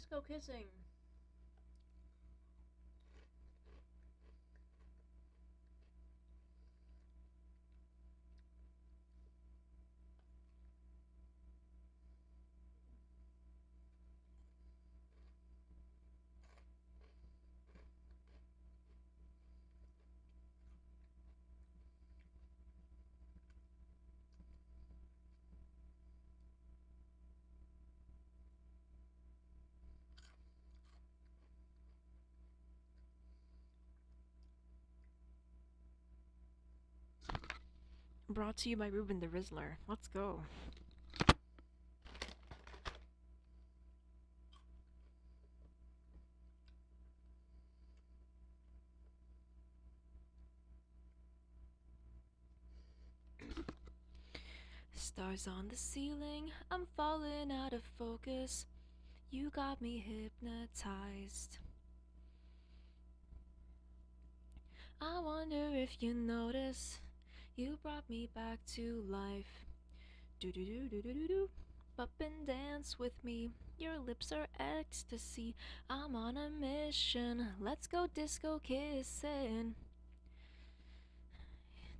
B: disco kissing. Brought to you by Ruben the Rizzler. Let's go. Stars on the ceiling, I'm falling out of focus. You got me hypnotized. I wonder if you notice, you brought me back to life. Do do do do do do do. Up and dance with me. Your lips are ecstasy. I'm on a mission. Let's go disco kissing.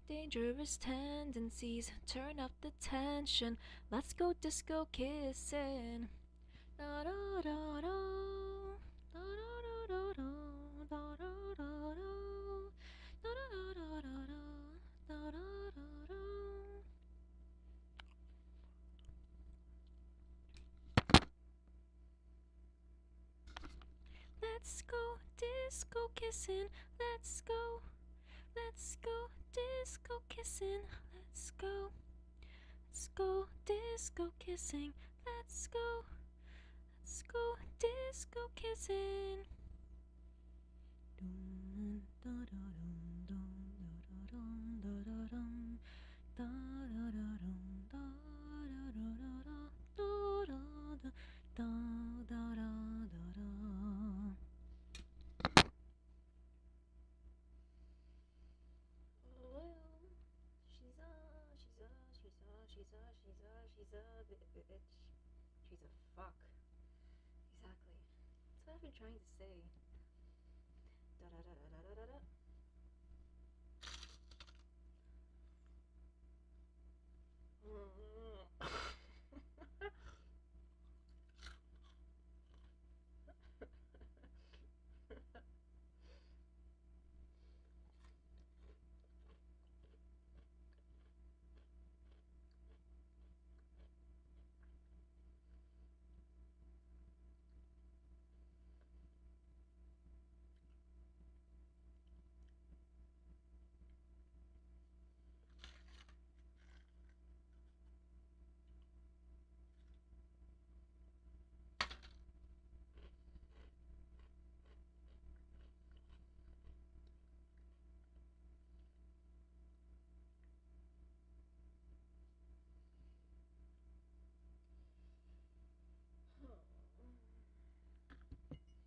B: Dangerous tendencies, turn up the tension. Let's go disco kissing. Da da da da. Da da da da da. Da da da da. Da da da da da. Da da da da. Let's go disco kissing. Let's go. Let's go disco kissing. Let's go. Let's go disco kissing. Let's go. Let's go disco kissing. Bitch. She's a fuck. Exactly. That's what I've been trying to say. Da da da da da da da. Da da da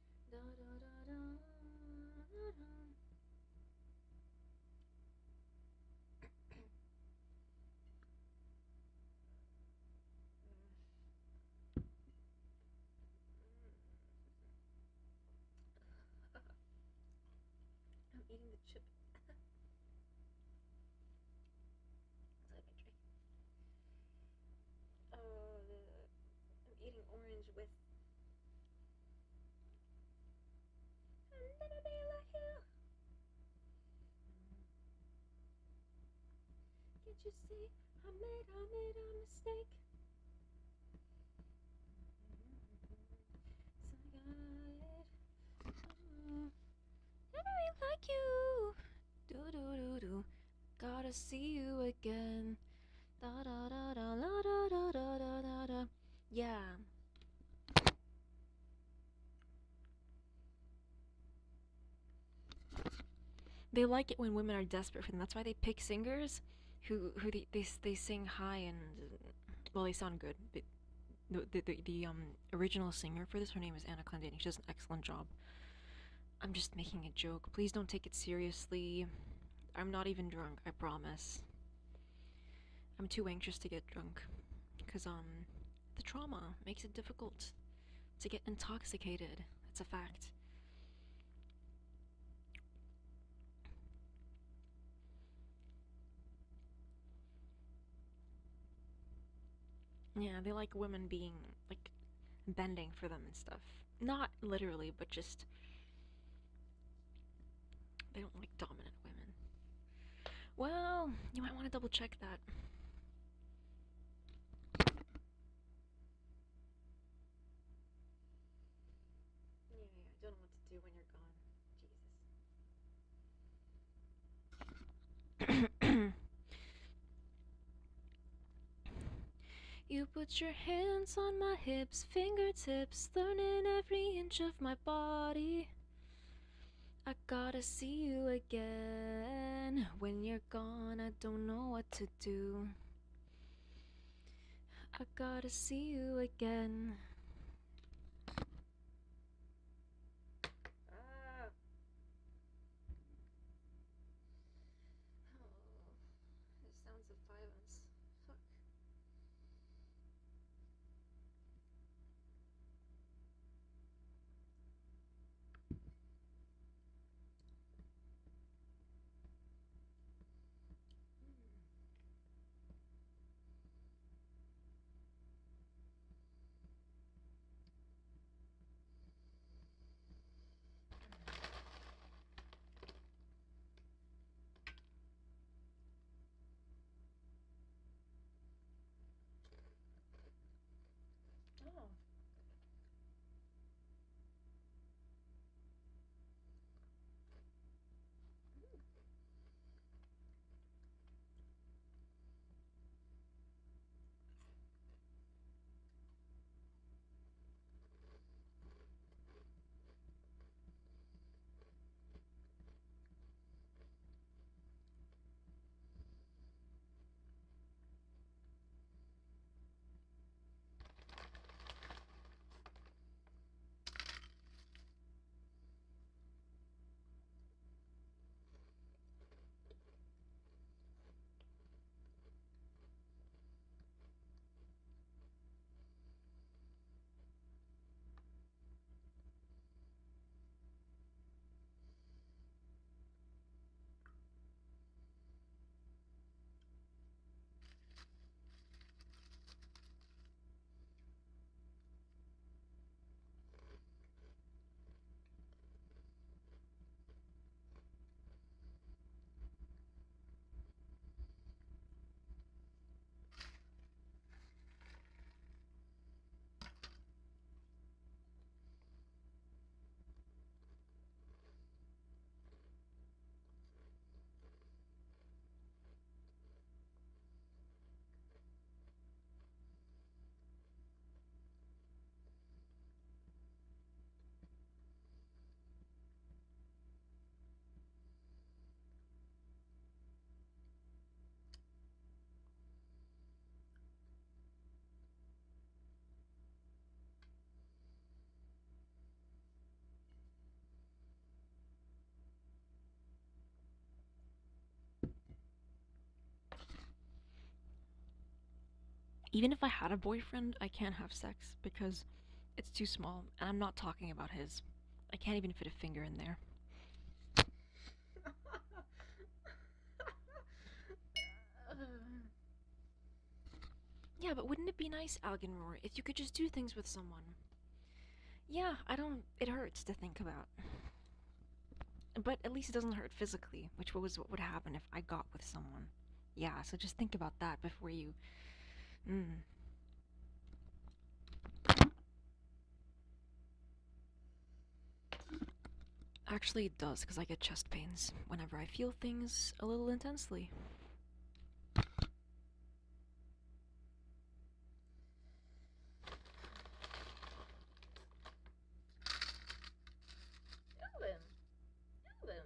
B: da da da. I'm eating the chip. It's like a drink. I'm eating orange with. I'm gonna be like you. Can't you see? I made a mistake. So I got it. I really like you. Do do do do. Gotta see you again. Da da da da da da da da da da da. Yeah. They like it when women are desperate for them. That's why they pick singers who they sing high and well, they sound good. But the original singer for this, her name is Anna Clendenny. She does an excellent job. I'm just making a joke. Please don't take it seriously. I'm not even drunk, I promise. I'm too anxious to get drunk because the trauma makes it difficult. to get intoxicated. It's a fact. Yeah, they like women being like bending for them and stuff. Not literally, but just they don't like dominant women. Well, you might want to double check that. Yeah, I don't know what to do when you're gone. Jesus. You put your hands on my hips, fingertips, learning every inch of my body. I gotta see you again. When you're gone, I don't know what to do. I gotta see you again. Ah. Oh, the sounds of violence. Fuck. Oh. Even if I had a boyfriend, I can't have sex because it's too small, and I'm not talking about his. I can't even fit a finger in there. Yeah, but wouldn't it be nice, Algenroar, if you could just do things with someone? Yeah, I don't. It hurts to think about. But at least it doesn't hurt physically, which was what would happen if I got with someone. Yeah, so just think about that before you. Mm. Actually, it does, because I get chest pains whenever I feel things a little intensely. Ellen! Ellen!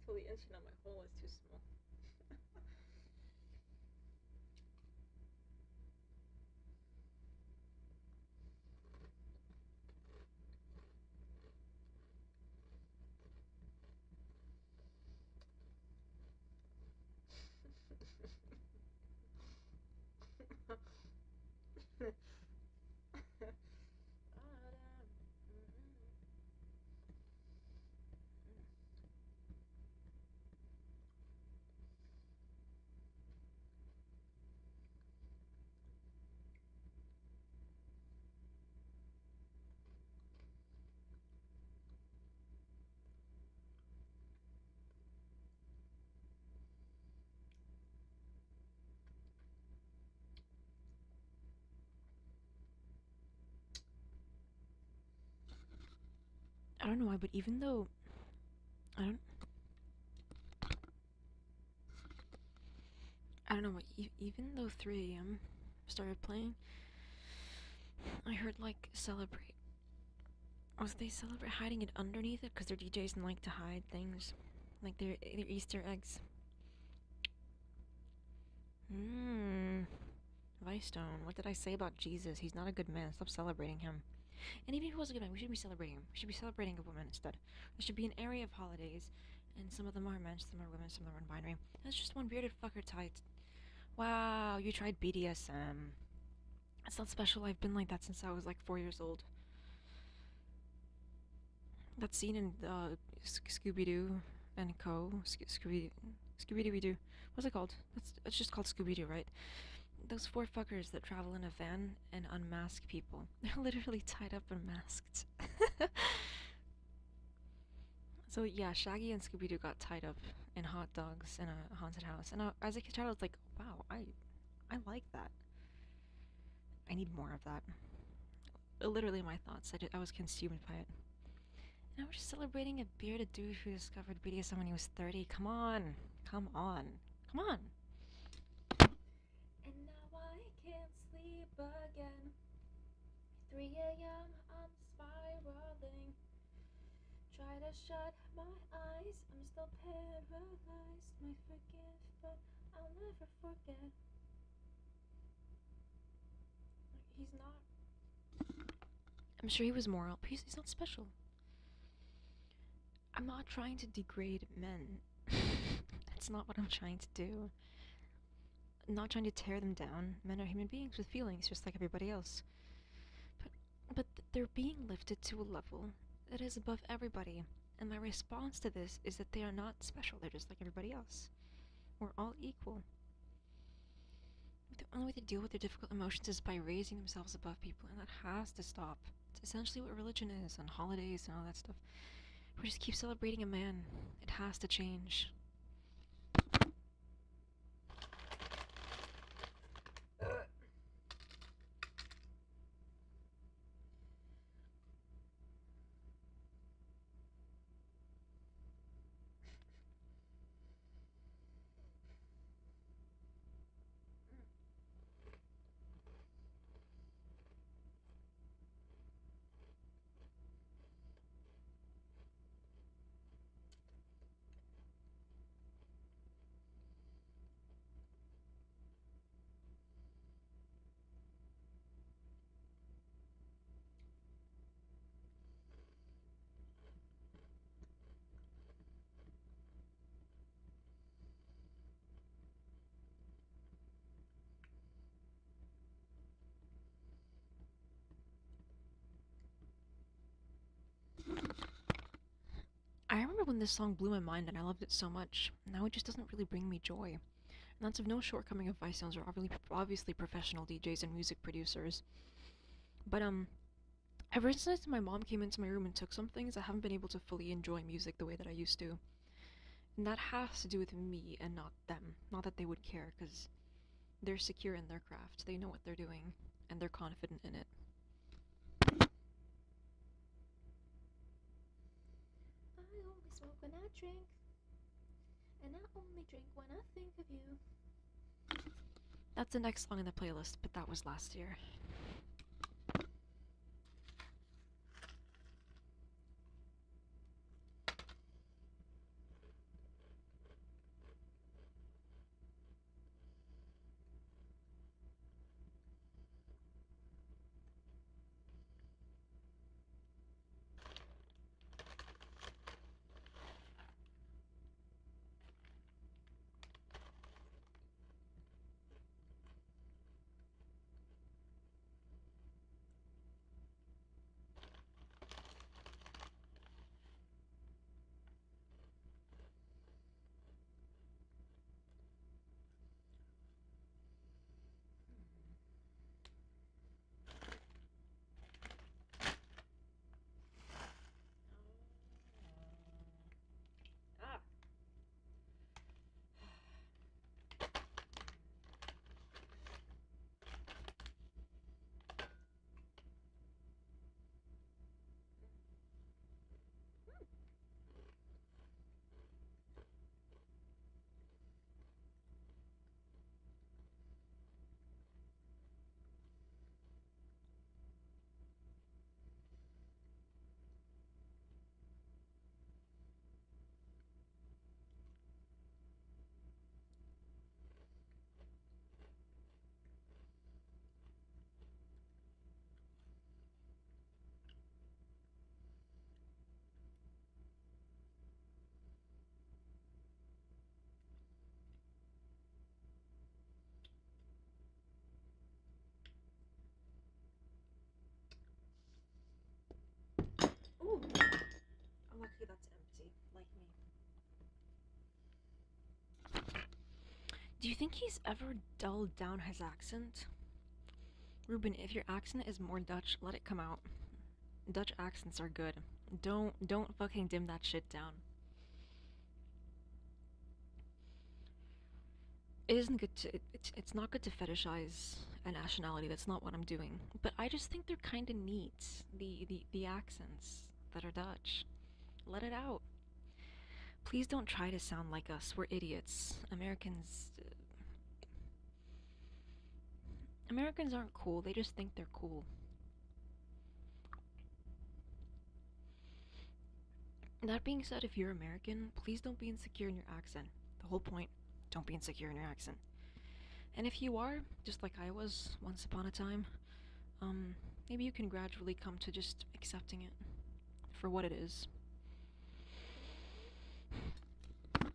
B: till the inside of my hole is too small. I don't know why, but even though I don't I don't know what even though 3 a.m. started playing, I heard like celebrate. Was they celebrate hiding it underneath it because their DJs like to hide things, like their Easter eggs. Vice Stone. What did I say about Jesus? He's not a good man. Stop celebrating him. And even if he was a good man, we shouldn't be celebrating him. We should be celebrating a woman instead. There should be an area of holidays, and some of them are men, some are women, some are non-binary. That's just one bearded fucker tight. Wow, you tried BDSM. It's not special. I've been like that since I was like 4 years old. That scene in Scooby-Doo and Co. Scooby-Doo. What's it called? It's just called Scooby-Doo, right? Those 4 fuckers that travel in a van and unmask people. They're literally tied up and masked. So yeah, Shaggy and Scooby-Doo got tied up in hot dogs in a haunted house. And as a child, I was like, wow, I like that. I need more of that. Literally my thoughts. I was consumed by it. And I was just celebrating a bearded dude who discovered BDSM when he was 30. Come on. Come on. Come on. And now I can't sleep again. 3 a.m. I'm spiraling. Try to shut my eyes. I'm still paralyzed. Might forgive, but I'll never forget. He's not. I'm sure he was moral, but he's not special. I'm not trying to degrade men. That's not what I'm trying to do. I'm not trying to tear them down. Men are human beings with feelings, just like everybody else. But they're being lifted to a level that is above everybody. And my response to this is that they are not special. They're just like everybody else. We're all equal. The only way to deal with their difficult emotions is by raising themselves above people, and that has to stop. It's essentially what religion is, and holidays and all that stuff. We just keep celebrating a man. It has to change. I remember when this song blew my mind and I loved it so much. Now it just doesn't really bring me joy. And that's of no shortcoming of Vice Sounds are obviously professional DJs and music producers. But ever since my mom came into my room and took some things, I haven't been able to fully enjoy music the way that I used to. And that has to do with me and not them. Not that they would care, because they're secure in their craft. They know what they're doing, and they're confident in it. I only smoke when I drink, and I only drink when I think of you. That's the next song in the playlist, but that was last year. Ooh. Luckily that's empty, like me. Do you think he's ever dulled down his accent? Ruben, if your accent is more Dutch, let it come out. Dutch accents are good. Don't fucking dim that shit down. It isn't good to it's not good to fetishize a nationality. That's not what I'm doing. But I just think they're kind of neat. The accents that are Dutch. Let it out. Please don't try to sound like us. We're idiots. Americans aren't cool. They just think they're cool. That being said, if you're American, please don't be insecure in your accent. The whole point, don't be insecure in your accent. And if you are, just like I was once upon a time, maybe you can gradually come to just accepting it for what it is. Crank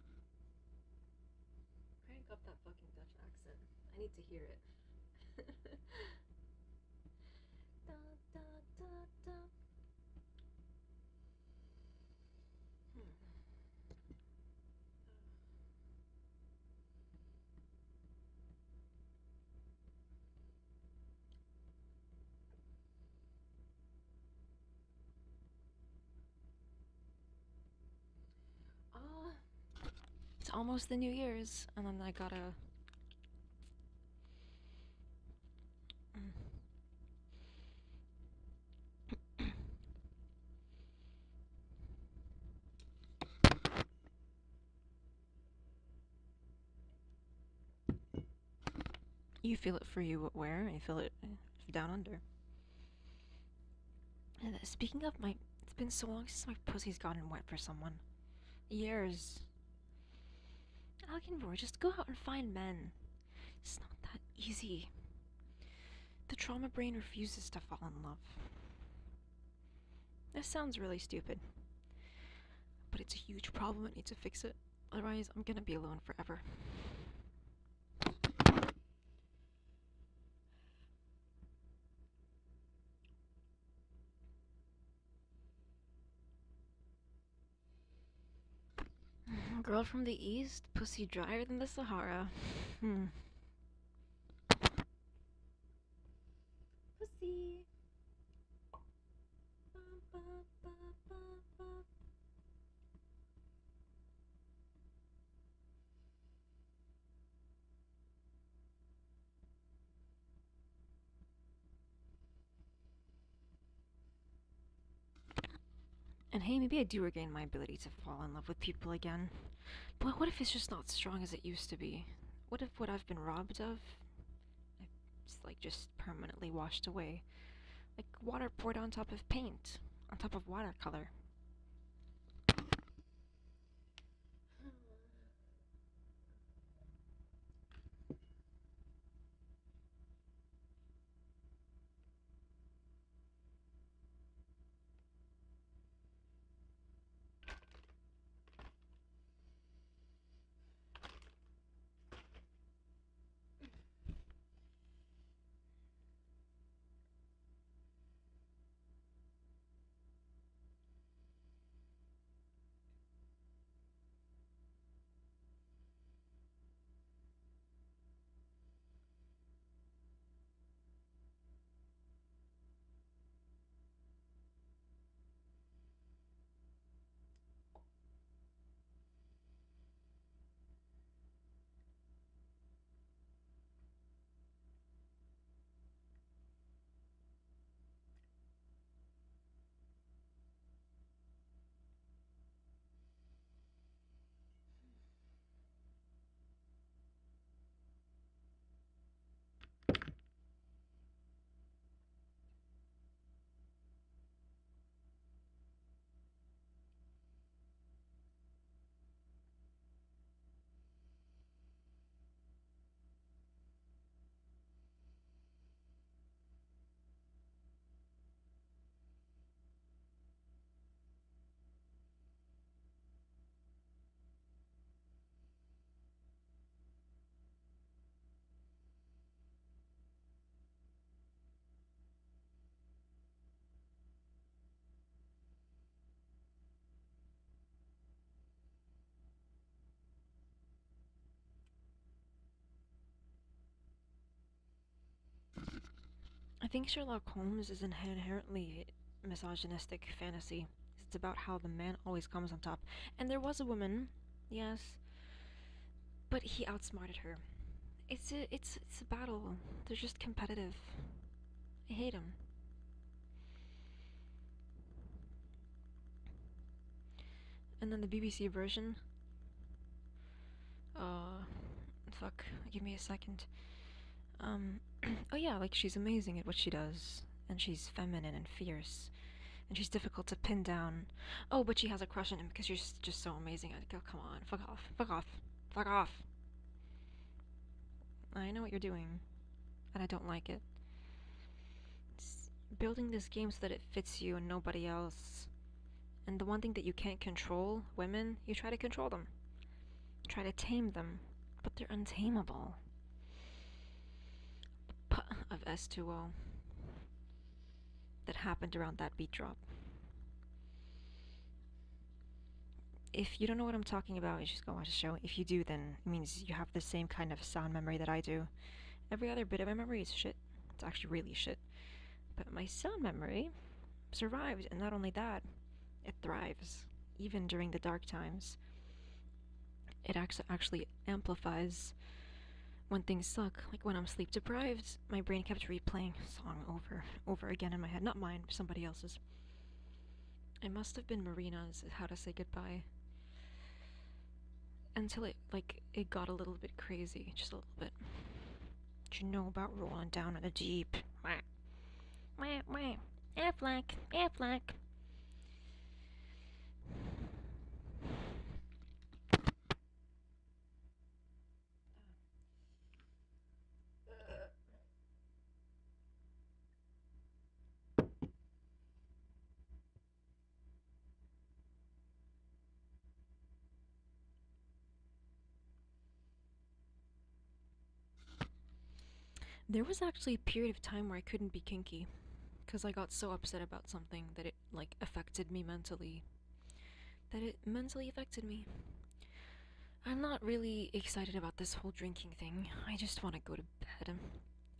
B: up that fucking Dutch accent. I need to hear it. Da, da, da, da. It's almost the New Year's, and then I gotta. You feel it for you where? You feel it down under. And speaking of my. It's been so long since my pussy's gotten wet for someone. Years. Algenvor, just go out and find men. It's not that easy. The trauma brain refuses to fall in love. This sounds really stupid, but it's a huge problem. I need to fix it. Otherwise, I'm gonna be alone forever. Girl from the east, pussy drier than the Sahara. Pussy. Ba, ba, ba, ba, ba. And hey, maybe I do regain my ability to fall in love with people again. But what if it's just not strong as it used to be? What if what I've been robbed of, it's like just permanently washed away? Like water poured on top of paint, on top of watercolor. I think Sherlock Holmes is an inherently misogynistic fantasy. It's about how the man always comes on top. And there was a woman, yes, but he outsmarted her. It's a battle. They're just competitive. I hate him. And then the BBC version. Uh, fuck. Give me a second. Um, oh yeah, like she's amazing at what she does, and she's feminine and fierce, and she's difficult to pin down. Oh, but she has a crush on him because she's just so amazing. I go, come on, fuck off, fuck off, fuck off. I know what you're doing, and I don't like it. It's building this game so that it fits you and nobody else. And the one thing that you can't control, women, you try to control them. Try to tame them, but they're untamable. Puh of S2O that happened around that beat drop. If you don't know what I'm talking about, you just go watch the show. If you do, then it means you have the same kind of sound memory that I do. Every other bit of my memory is shit. It's actually really shit. But my sound memory survives, and not only that, it thrives. Even during the dark times. It actually amplifies when things suck. Like when I'm sleep deprived, my brain kept replaying a song over again in my head. Not mine, somebody else's. It must have been Marina's How to Say Goodbye. Until it got a little bit crazy, just a little bit. What you know about rolling down in a Jeep? Wah, wah, wah. Aflac, Aflac. There was actually a period of time where I couldn't be kinky, because I got so upset about something that it affected me mentally. That it mentally affected me. I'm not really excited about this whole drinking thing. I just want to go to bed.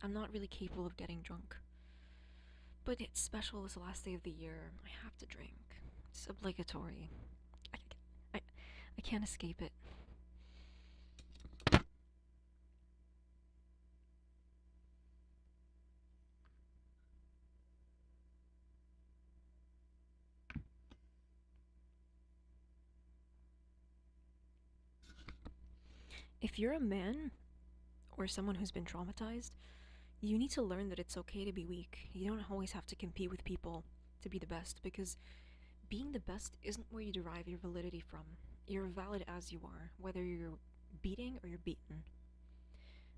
B: I'm not really capable of getting drunk. But it's special, it's the last day of the year. I have to drink. It's obligatory. I, I, I can't escape it. If you're a man or someone who's been traumatized, you need to learn that it's okay to be weak. You don't always have to compete with people to be the best, because being the best isn't where you derive your validity from. You're valid as you are, whether you're beating or you're beaten.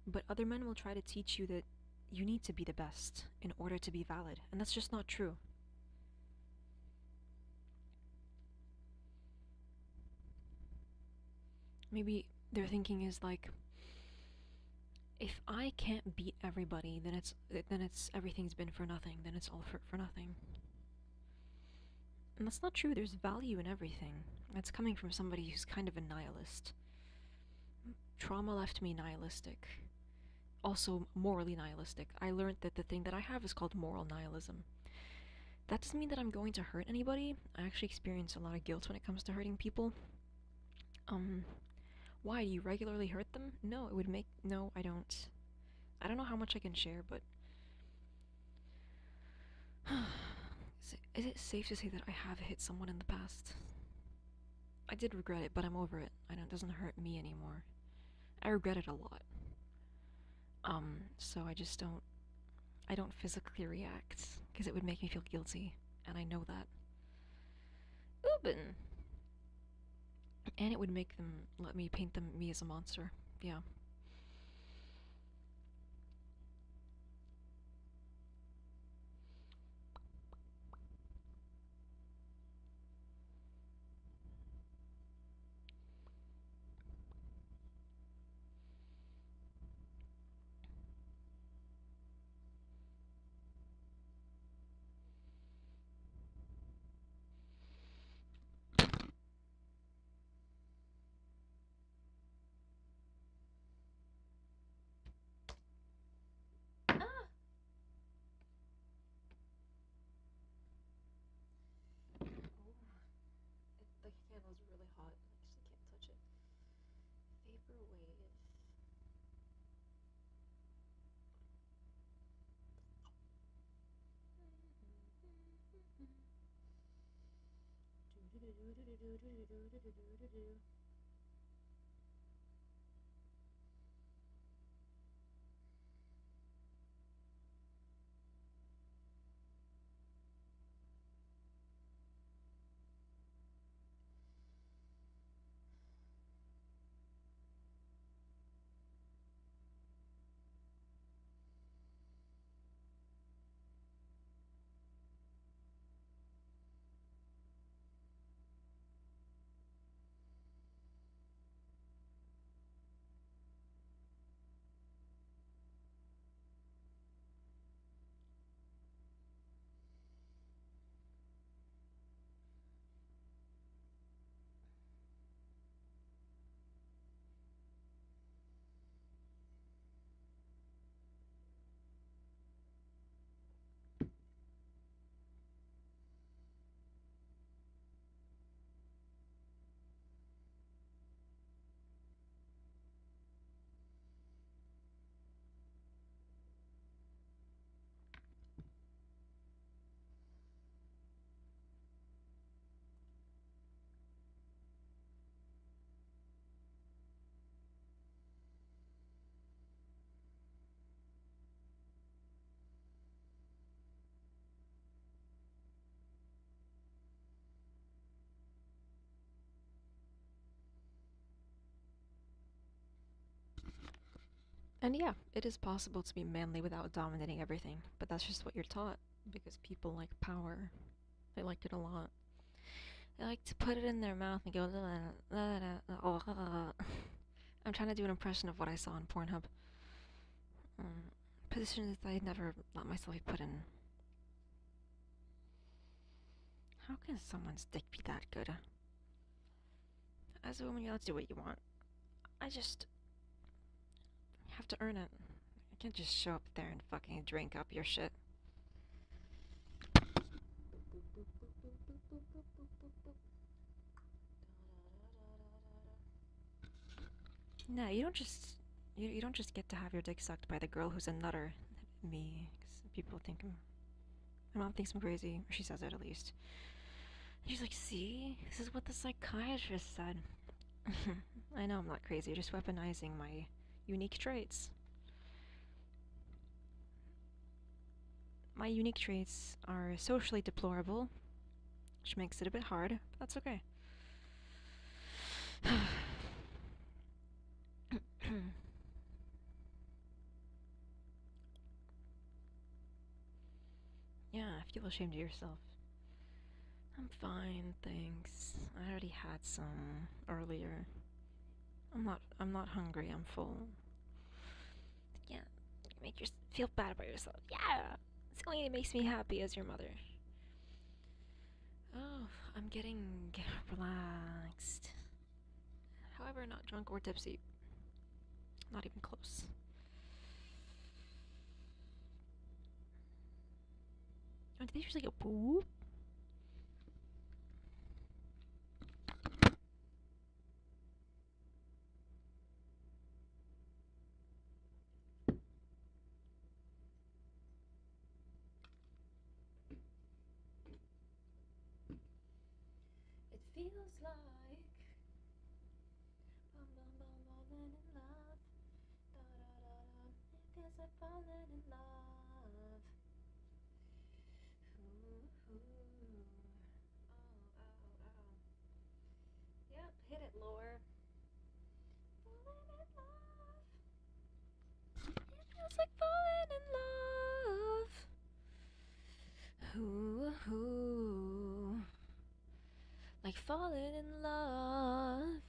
B: But other men will try to teach you that you need to be the best in order to be valid, and that's just not true. Maybe their thinking is like, if I can't beat everybody, then it's everything's been for nothing. Then it's all for nothing. And that's not true. There's value in everything. That's coming from somebody who's kind of a nihilist. Trauma left me nihilistic. Also, morally nihilistic. I learned that the thing that I have is called moral nihilism. That doesn't mean that I'm going to hurt anybody. I actually experience a lot of guilt when it comes to hurting people. Why? Do you regularly hurt them? No, it would make. No, I don't. I don't know how much I can share, but. Is it safe to say that I have hit someone in the past? I did regret it, but I'm over it. It doesn't hurt me anymore. I regret it a lot. So I just don't. I don't physically react, because it would make me feel guilty, and I know that. Uben! And it would make them let me paint me as a monster. Yeah. And yeah, it is possible to be manly without dominating everything, but that's just what you're taught because people like power. They like it a lot. They like to put it in their mouth and go. I'm trying to do an impression of what I saw on Pornhub. Positions I never let myself be put in. How can someone's dick be that good? As a woman, you're allowed to do what you want. I just have to earn it. I can't just show up there and fucking drink up your shit. No, you don't just get to have your dick sucked by the girl who's a nutter. Me, because people think my mom thinks I'm crazy, or she says it at least. She's like, see, this is what the psychiatrist said. I know I'm not crazy, you're just weaponizing my unique traits. My unique traits are socially deplorable, which makes it a bit hard, but that's okay. Yeah, feel ashamed of yourself. I'm fine, thanks. I already had some earlier. I'm not hungry, I'm full. Yeah, you make you feel bad about yourself. Yeah, it's the only thing that makes me happy as your mother. Oh, I'm getting relaxed. However, not drunk or tipsy. Not even close. Oh, did they usually go boop? It feels like bum bum bum falling in love. Da da da da. It feels like falling in love. Ooh, ooh. Oh, oh, oh. Yep, hit it, Lore. Falling in love. It feels like falling in love. Ooh, ooh. Like falling in love.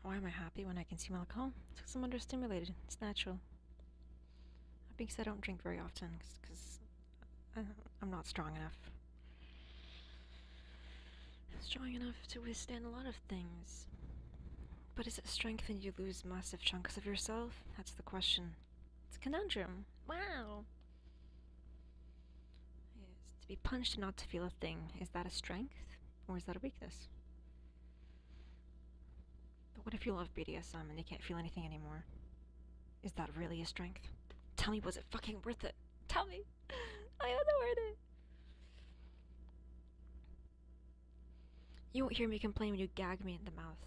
B: Why am I happy when I consume alcohol? It's because I'm understimulated. It's natural. That being said, I don't drink very often because I'm not strong enough. Strong enough to withstand a lot of things. But is it strength when you lose massive chunks of yourself? That's the question. It's a conundrum. Wow! Yes, to be punched and not to feel a thing, is that a strength? Or is that a weakness? But what if you love BDSM and you can't feel anything anymore? Is that really a strength? Tell me, was it fucking worth it? Tell me! I was it worth it! You won't hear me complain when you gag me in the mouth.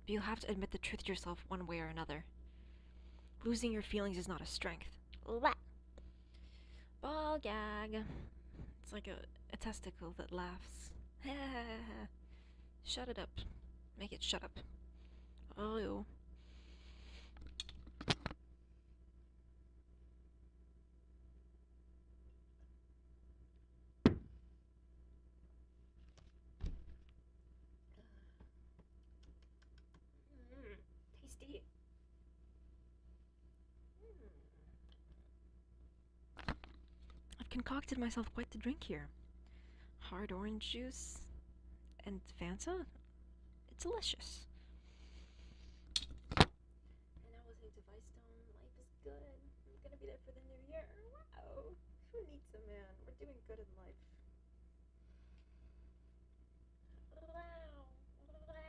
B: But you'll have to admit the truth to yourself one way or another. Losing your feelings is not a strength. Ball gag. It's like a testicle that laughs. Shut it up. Make it shut up. Oh, ew. Tasty. I've concocted myself quite the drink here. Hard orange juice and Fanta. It's delicious. And now listening to Vicestone. Life is good. I'm gonna be there for the new year. Wow. Who needs a man? We're doing good in life. Wow. Wow.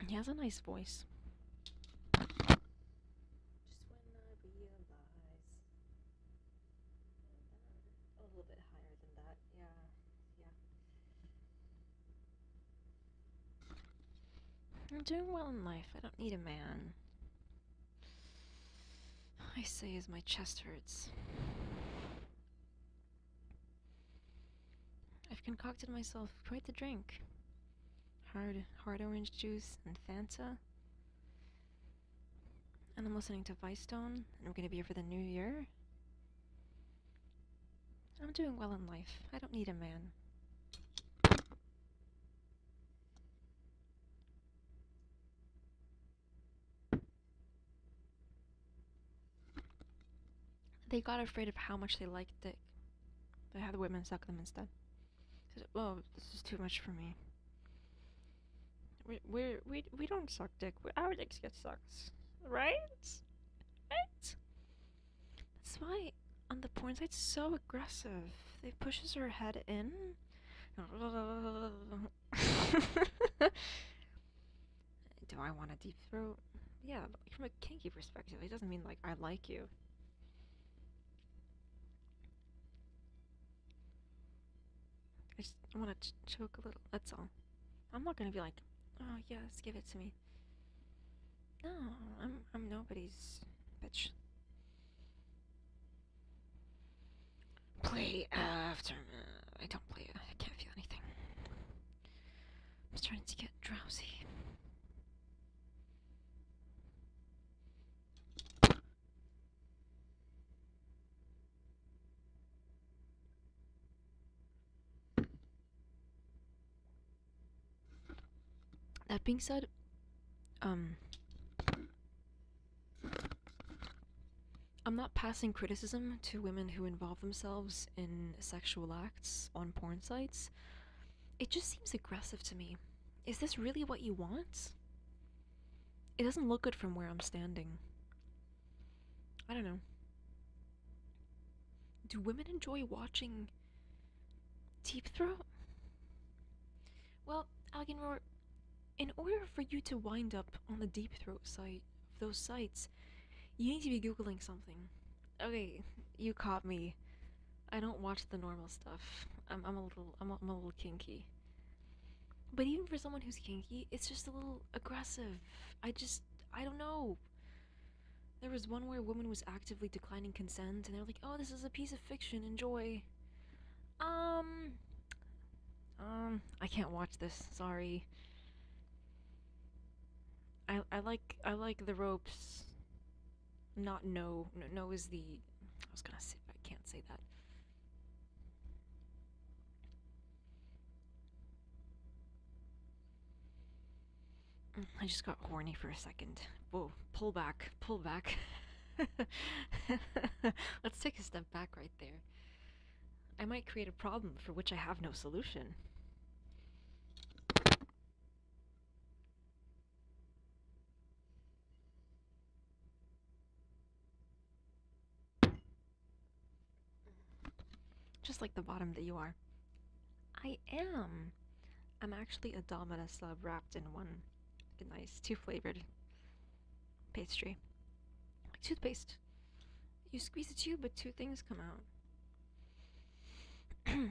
B: He has a nice voice. Just when I realize. A little bit higher than that, yeah. I'm doing well in life. I don't need a man. I say as my chest hurts. I've concocted myself quite the drink. Hard orange juice and Fanta. And I'm listening to Vicestone, and I'm gonna be here for the new year. I'm doing well in life. I don't need a man. They got afraid of how much they liked dick. They had the women suck them instead. Said, "Oh, this is too much for me. We don't suck dick. Our dicks get sucked, right? Right? That's why on the porn site's so aggressive. They pushes her head in. Do I want a deep throat? Yeah, but from a kinky perspective, it doesn't mean like I like you. I just want to choke a little. That's all. I'm not gonna be like, oh yes, give it to me. No, I'm nobody's bitch. Play after. I don't play it. I can't feel anything. I'm starting to get drowsy. That being said, I'm not passing criticism to women who involve themselves in sexual acts on porn sites. It just seems aggressive to me. Is this really what you want? It doesn't look good from where I'm standing. I don't know. Do women enjoy watching Deep Throat? Well, Alginroar, in order for you to wind up on the Deep Throat site, those sites, you need to be googling something. Okay, you caught me. I don't watch the normal stuff. I'm a little kinky. But even for someone who's kinky, it's just a little aggressive. I don't know. There was one where a woman was actively declining consent, and they're like, "Oh, this is a piece of fiction. Enjoy." Um, I can't watch this. Sorry. I like the ropes. Not no. No, no is the. I was gonna say. I can't say that. I just got horny for a second. Whoa, pull back, pull back. Let's take a step back right there. I might create a problem for which I have no solution. Just like the bottom that you are. I am. I'm actually a Domina sub wrapped in one nice two flavored pastry. Like toothpaste. You squeeze a tube, but two things come out. this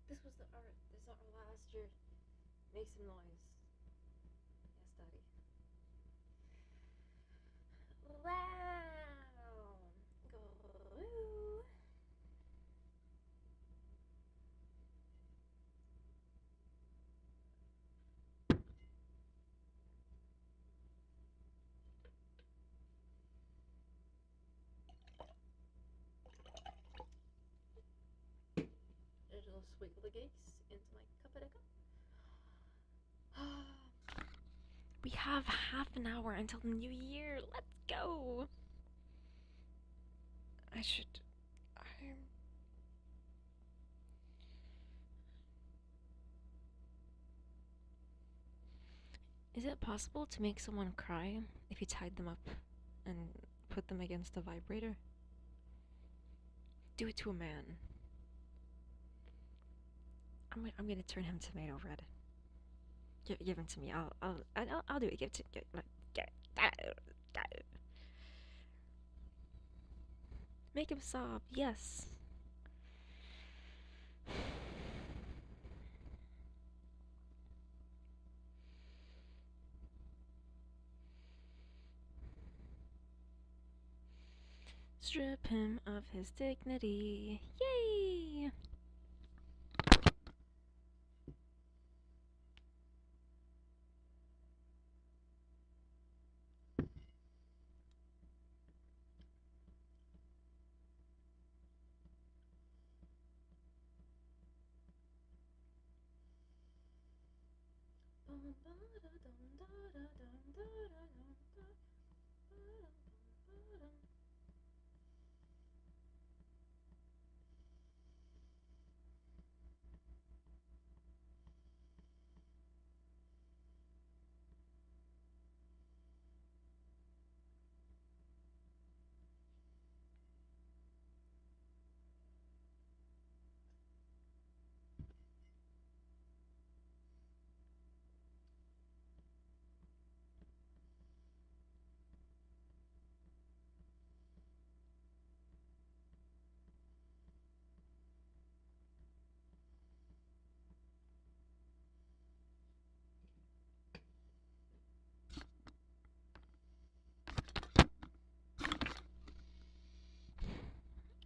B: this was the art. This art last year. Make some noise. Yes, daddy. Wow. Go. Little swiggly into my cup of cup. We have half an hour until the new year. Let's go. I should. I'm. Is it possible to make someone cry if you tied them up and put them against a vibrator? Do it to a man. I'm gonna turn him tomato red. Give him to me. I'll do it. Give it to. Make him sob. Yes. Strip him of his dignity. Yay!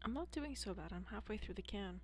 B: I'm not doing so bad. I'm halfway through the can.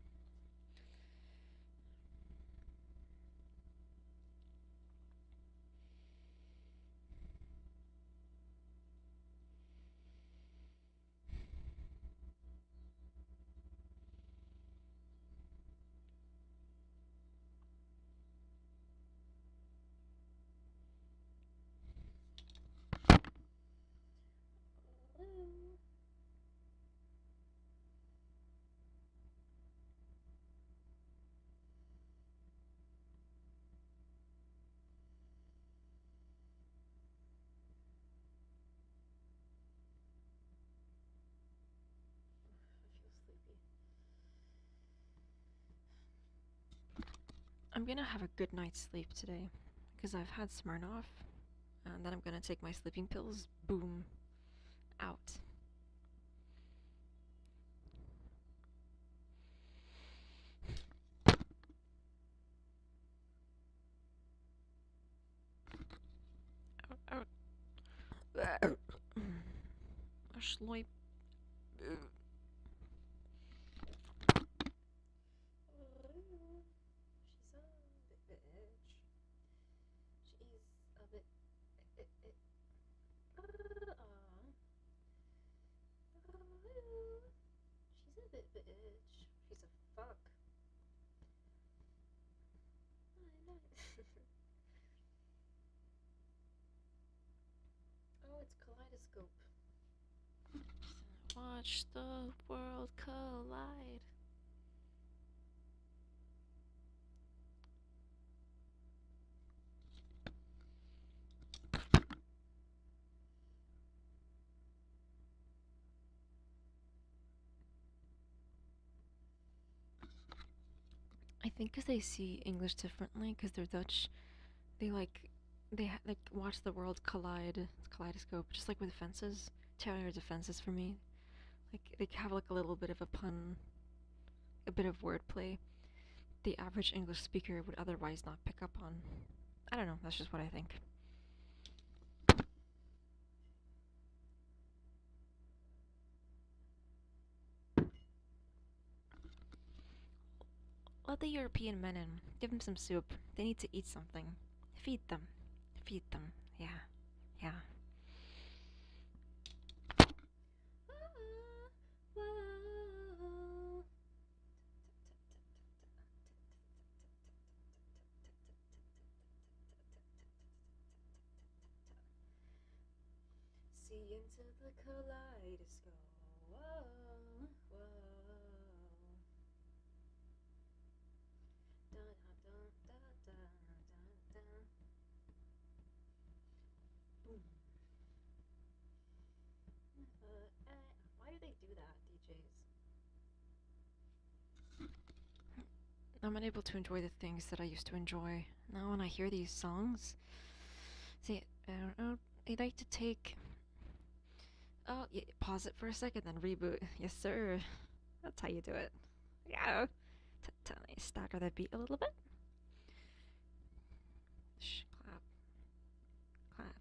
B: I'm gonna have a good night's sleep today because I've had Smirnoff, and then I'm gonna take my sleeping pills. Boom, out. Out, out. Sleep. Oh, it's Kaleidoscope. Watch the world collide. I think because they see English differently, because they're Dutch, they like watch the world collide. It's kaleidoscope, just like with fences. Tower defenses for me. Like they have like a little bit of a pun, a bit of wordplay. The average English speaker would otherwise not pick up on. I don't know. That's just what I think. Let the European men in. Give them some soup. They need to eat something. Feed them. Feed them. Yeah. Yeah. See into the kaleidoscope. Whoa, whoa. Da, da, da, da, da, da. Boom. Why do they do that, DJs? I'm unable to enjoy the things that I used to enjoy. Now when I hear these songs, see, I don't know, I like to take... Oh, yeah, pause it for a second, then reboot. Yes, sir. That's how you do it. Yeah. Stagger the beat a little bit. Shh, clap. Clap.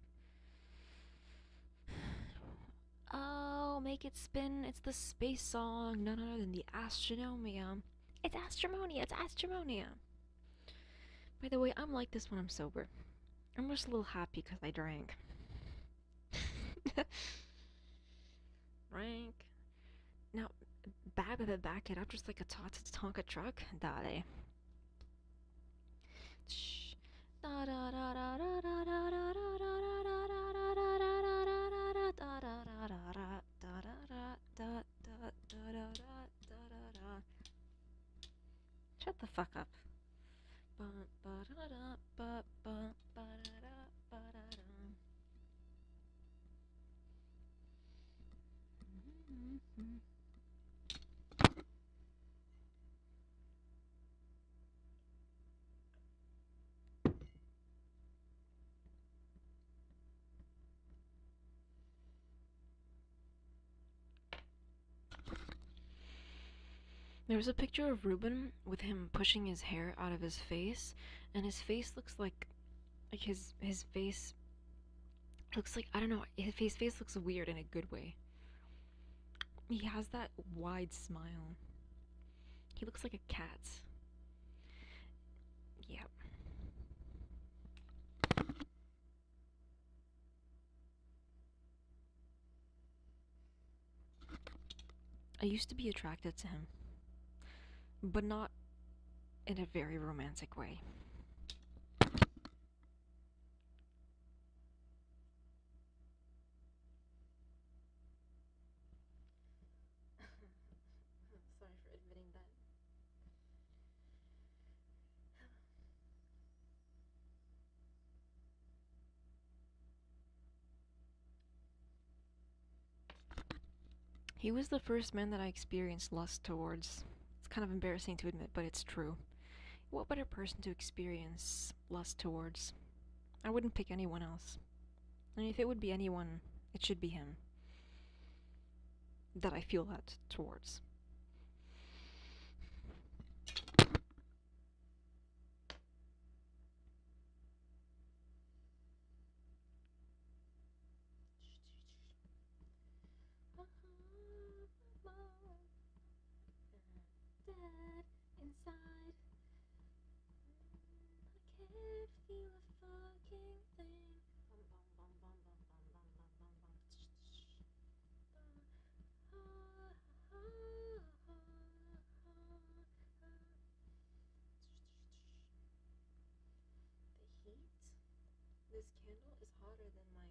B: Oh, make it spin. It's the space song. None other than the Astronomia. It's Astromonia. It's Astromonia. By the way, I'm like this when I'm sober. I'm just a little happy because I drank. Drank. Now, back it up just like a Tonka truck. Dale. Shh. Da da da da da da da da da Shut the fuck up. There's a picture of Ruben with him pushing his hair out of his face, and his face looks like his face looks like, I don't know, his face looks weird in a good way. He has that wide smile. He looks like a cat. Yep. I used to be attracted to him, but not in a very romantic way. Sorry for admitting that. He was the first man that I experienced lust towards. It's kind of embarrassing to admit, but it's true. What better person to experience lust towards? I wouldn't pick anyone else. And if it would be anyone, it should be him. That I feel that towards. Dead inside. I can't feel a fucking thing. Bum bum bum bum bum bum bum bum bum bum. The heat. This candle is hotter than my.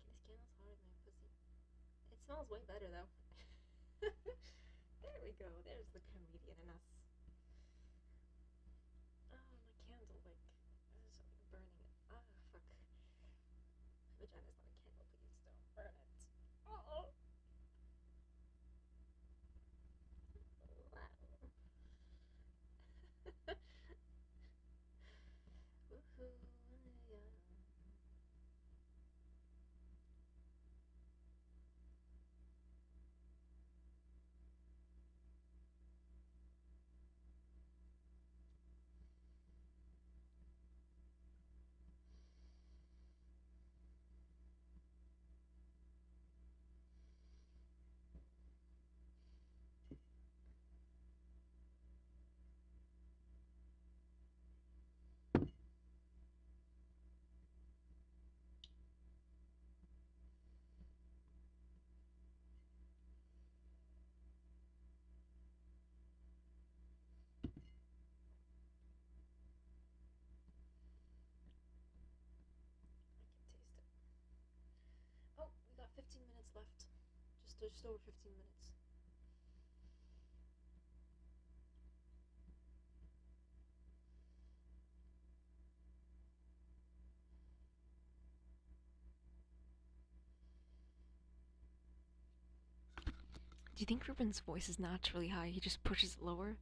B: This candle's hotter than my pussy. It smells way better though. There we go. There's the comedian in us. Oh, my candle wick. This is like burning. Ah, fuck. My vagina's not a candle. Please don't burn it. Oh. Wow. Woohoo. Yeah. I can taste it. Oh, we got 15 minutes left. Just over 15 minutes. Do you think Ruben's voice is naturally high? He just pushes it lower,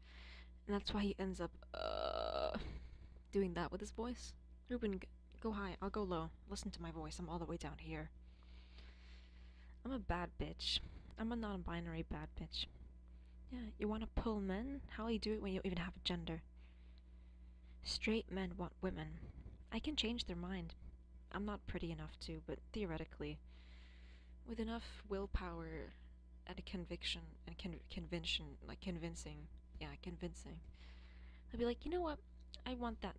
B: and that's why he ends up doing that with his voice. Ruben, go high. I'll go low. Listen to my voice. I'm all the way down here. I'm a bad bitch. I'm a non-binary bad bitch. Yeah, you want to pull men? How will you do it when you don't even have a gender? Straight men want women. I can change their mind. I'm not pretty enough to, but theoretically, with enough willpower and a conviction and convincing, convincing. I'd be like, you know what? I want that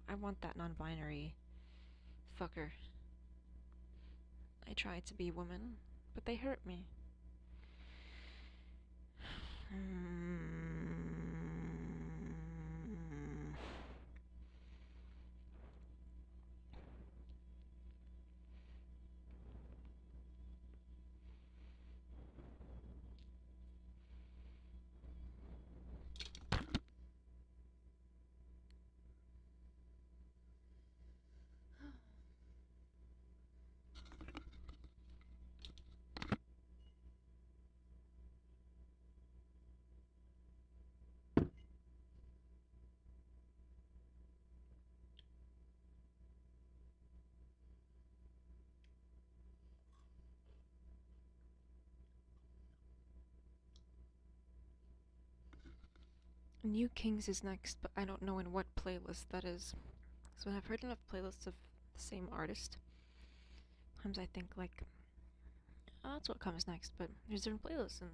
B: I want that non-binary fucker. I tried to be a woman, but they hurt me. New Kings is next, but I don't know in what playlist that is. So I've heard enough playlists of the same artist. Sometimes I think like, oh, that's what comes next, but there's different playlists and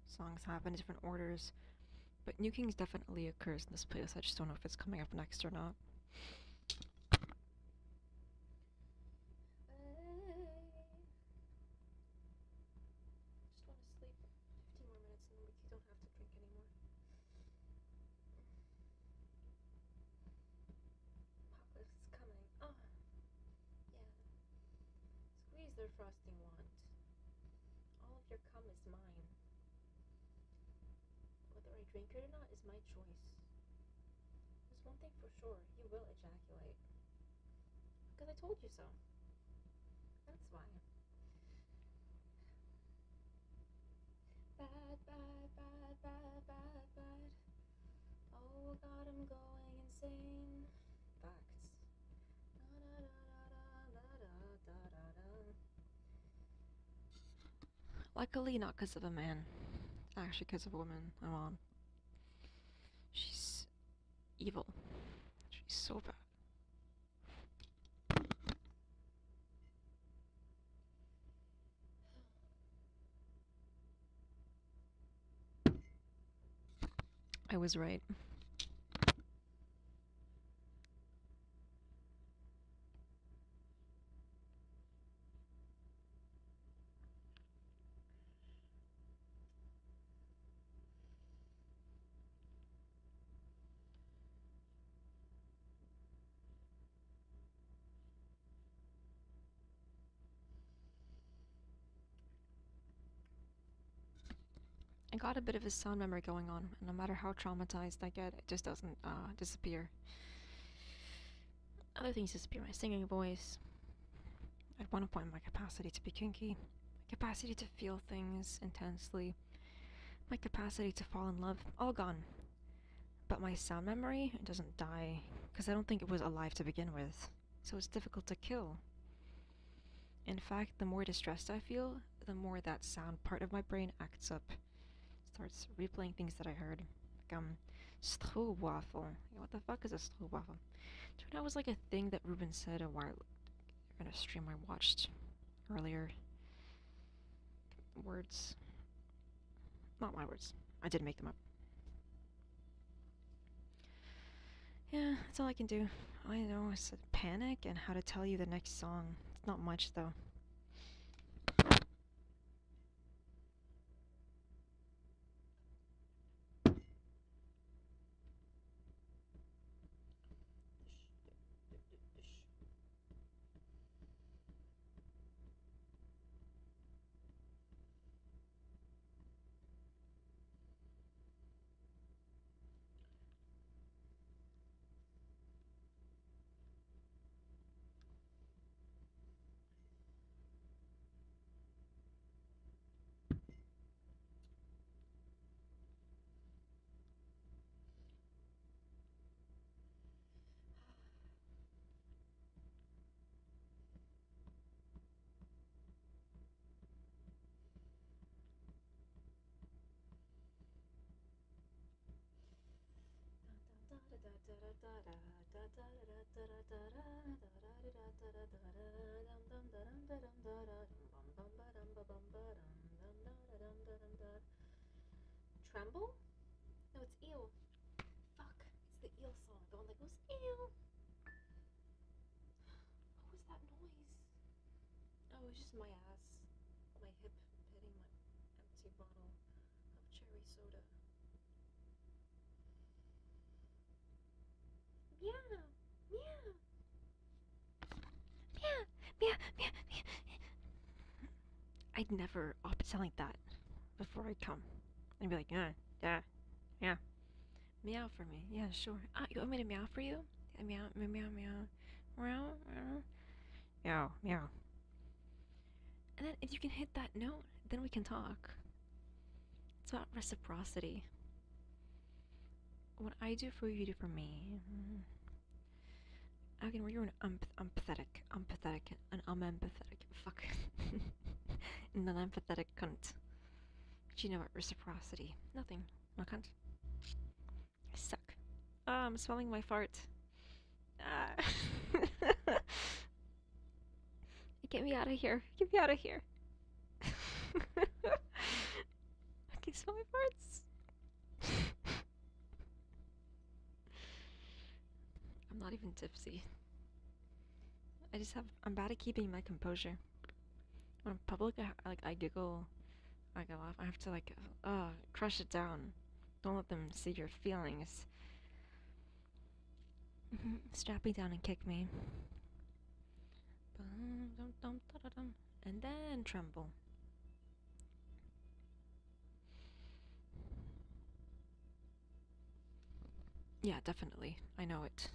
B: songs happen in different orders. But New Kings definitely occurs in this playlist. I just don't know if it's coming up next or not. Just want to sleep 15 more minutes and then we don't have to drink anymore. Apocalypse is coming. Oh, yeah. Squeeze their frosting wand. All of your cum is mine. Whether I drink it or not is my choice. There's one thing for sure, you will ejaculate. Because I told you so. That's why. Bad, bad, bad, bad, bad, bad. Oh, going insane. Facts. Luckily, not because of a man. Actually, because of a woman. My mom. She's evil. She's so bad. I was right. I got a bit of a sound memory going on, and no matter how traumatized I get, it just doesn't disappear. Other things disappear: my singing voice. At one point, my capacity to be kinky, my capacity to feel things intensely, my capacity to fall in love, all gone. But my sound memory, it doesn't die, because I don't think it was alive to begin with, so it's difficult to kill. In fact, the more distressed I feel, the more that sound part of my brain acts up. Starts replaying things that I heard. Like, stroopwafel. What the fuck is a stroopwafel? Turned out it was like a thing that Ruben said a while in a stream I watched earlier. Words. Not my words. I did make them up. Yeah, that's all I can do. All I know is panic and how to tell you the next song. It's not much, though. Tremble? No, it's eel. Fuck, it's the eel song. The one that goes eel. What was that noise? Oh, it was just my ass. My hip hitting my empty bottle of cherry soda. Meow, meow. Meow, meow, meow, meow. I'd never opt something like that before I come. I'd be like, yeah, yeah, yeah. Meow for me. Yeah, sure. You want me to meow for you? Yeah, meow, meow, meow, meow. Meow, meow. Meow, meow. And then if you can hit that note, then we can talk. It's about reciprocity. What I do for you, you do for me. Again, where you're an empathetic, an empathetic, fuck, an empathetic cunt. What you know about reciprocity? Nothing. No cunt. I suck. I'm smelling my fart. Get me out of here. Get me out of here. I can smell my farts. I'm not even tipsy. I'm bad at keeping my composure. When I'm public, I giggle, I go off. I have to crush it down. Don't let them see your feelings. Strap me down and kick me. And then tremble. Yeah, definitely. I know it.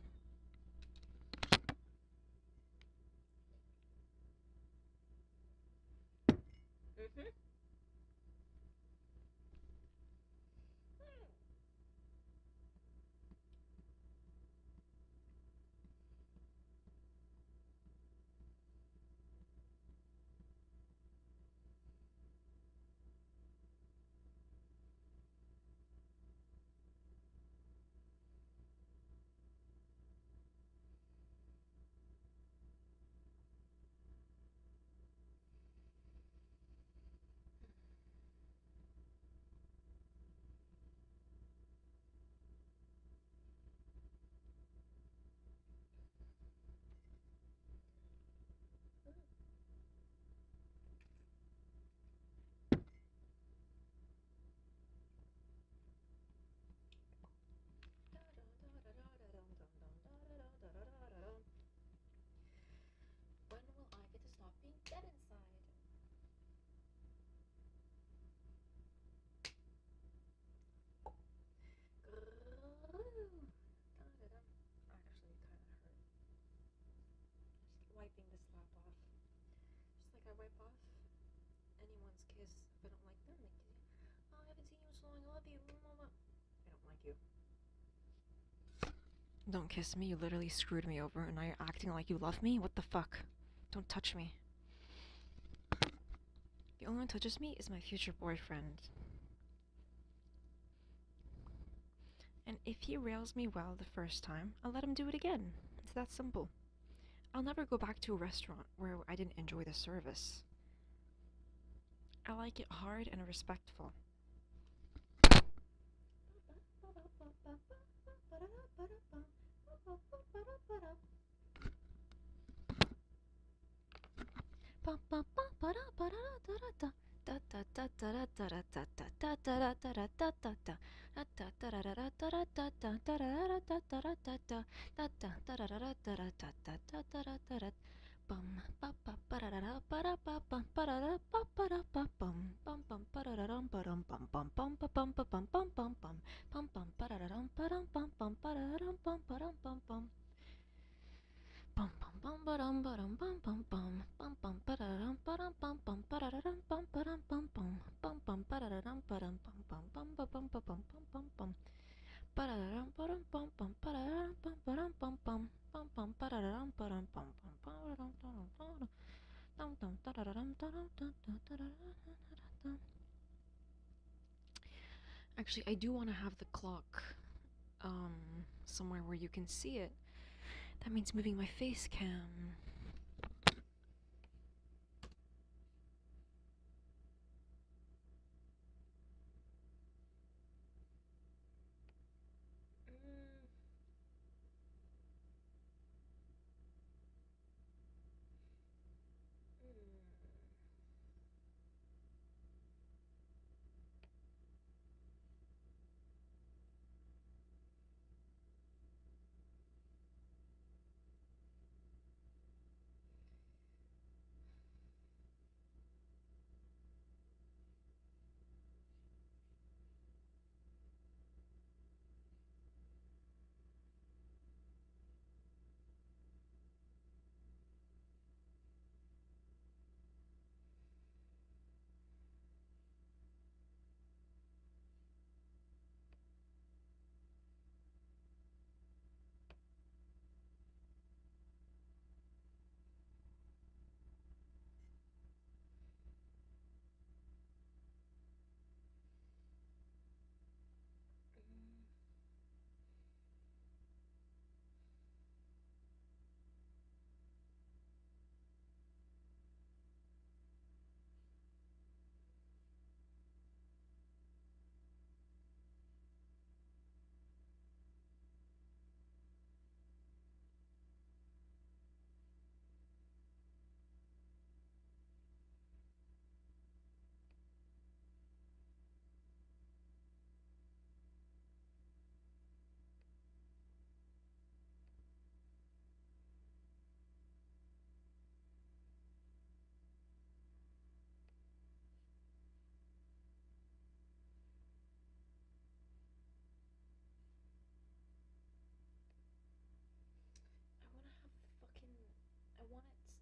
B: also, I love you. I don't like you. Don't kiss me, you literally screwed me over, and now you're acting like you love me? What the fuck? Don't touch me. The only one who touches me is my future boyfriend. And if he rails me well the first time, I'll let him do it again. It's that simple. I'll never go back to a restaurant where I didn't enjoy the service. I like it hard and respectful. Actually, I do want to have the clock somewhere where you can see it. That means moving my face cam.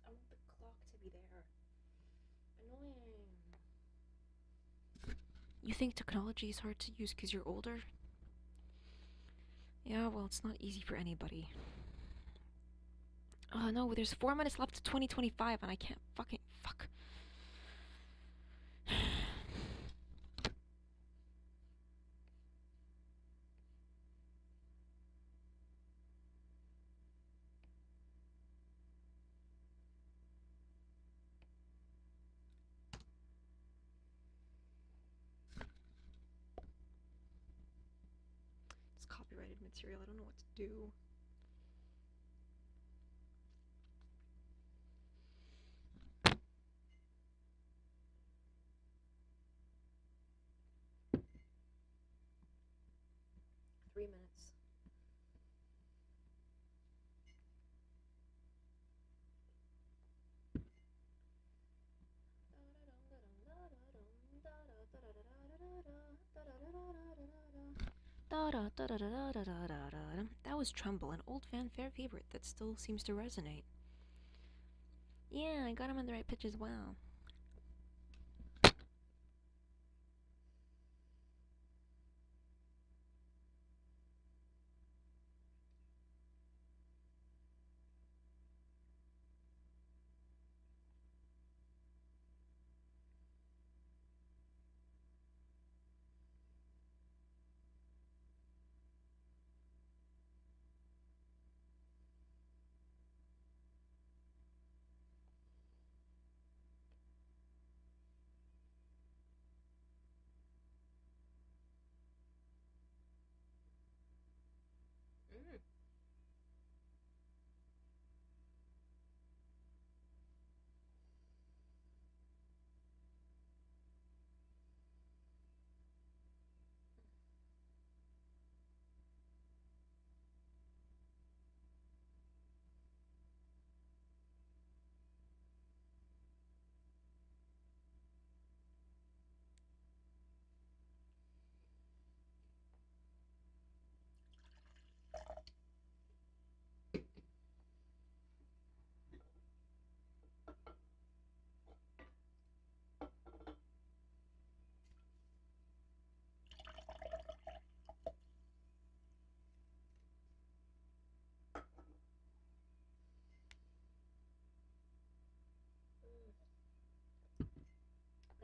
B: I want the clock to be there. Annoying. You think technology is hard to use because you're older? Yeah, well, it's not easy for anybody. Oh no, there's 4 minutes left to 2025 and I can't fucking fuck. It's copyrighted material, I don't know what to do. Three minutes. That was Tremble, an old fanfare favorite that still seems to resonate. Yeah, I got him in the right pitch as well.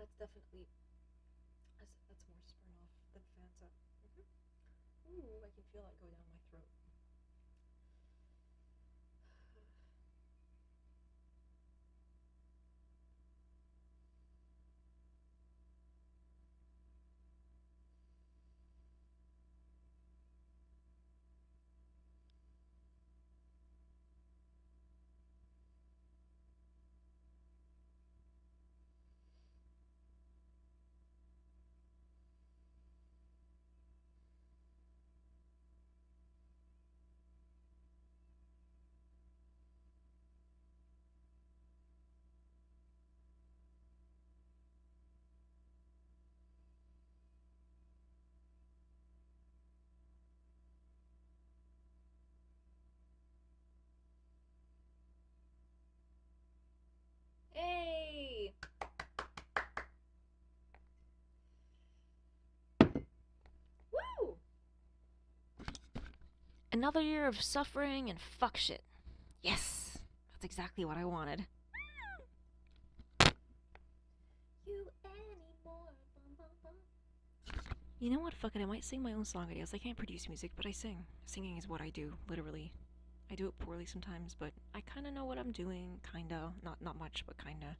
B: that's definitely that's more Smirnoff than Fanta. Ooh, I can feel that go down my throat. Hey! Woo! Another year of suffering and fuck shit. Yes! That's exactly what I wanted. You anymore. You know what? Fuck it. I might sing my own song ideas. I can't produce music, but I sing. Singing is what I do, literally. I do it poorly sometimes, but I kind of know what I'm doing. Kinda. Not much, but kinda.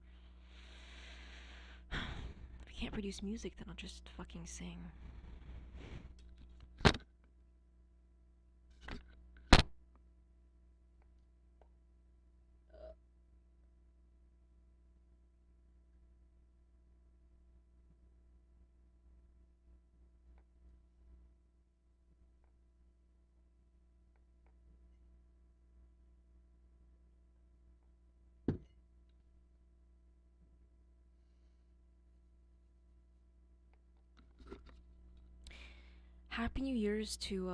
B: If I can't produce music, then I'll just fucking sing. Happy New Year's to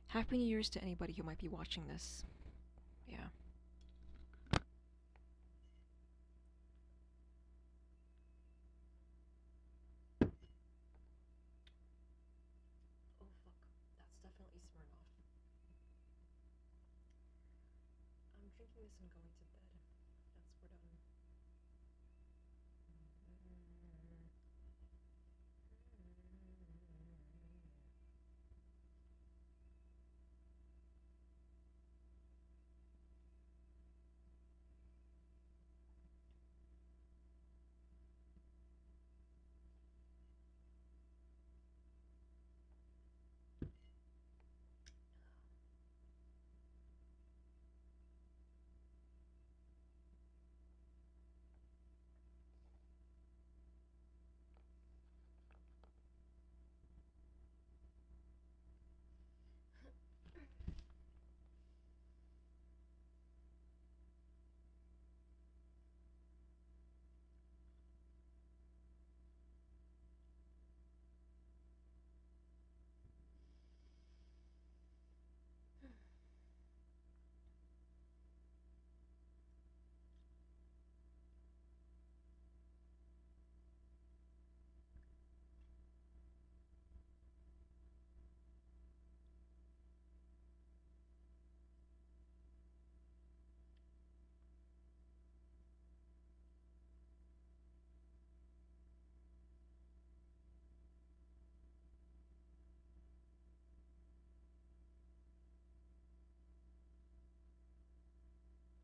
B: Happy New Year's to anybody who might be watching this. Yeah. Oh fuck. That's definitely Smirnoff. I'm drinking this and going to bed. That's we're done.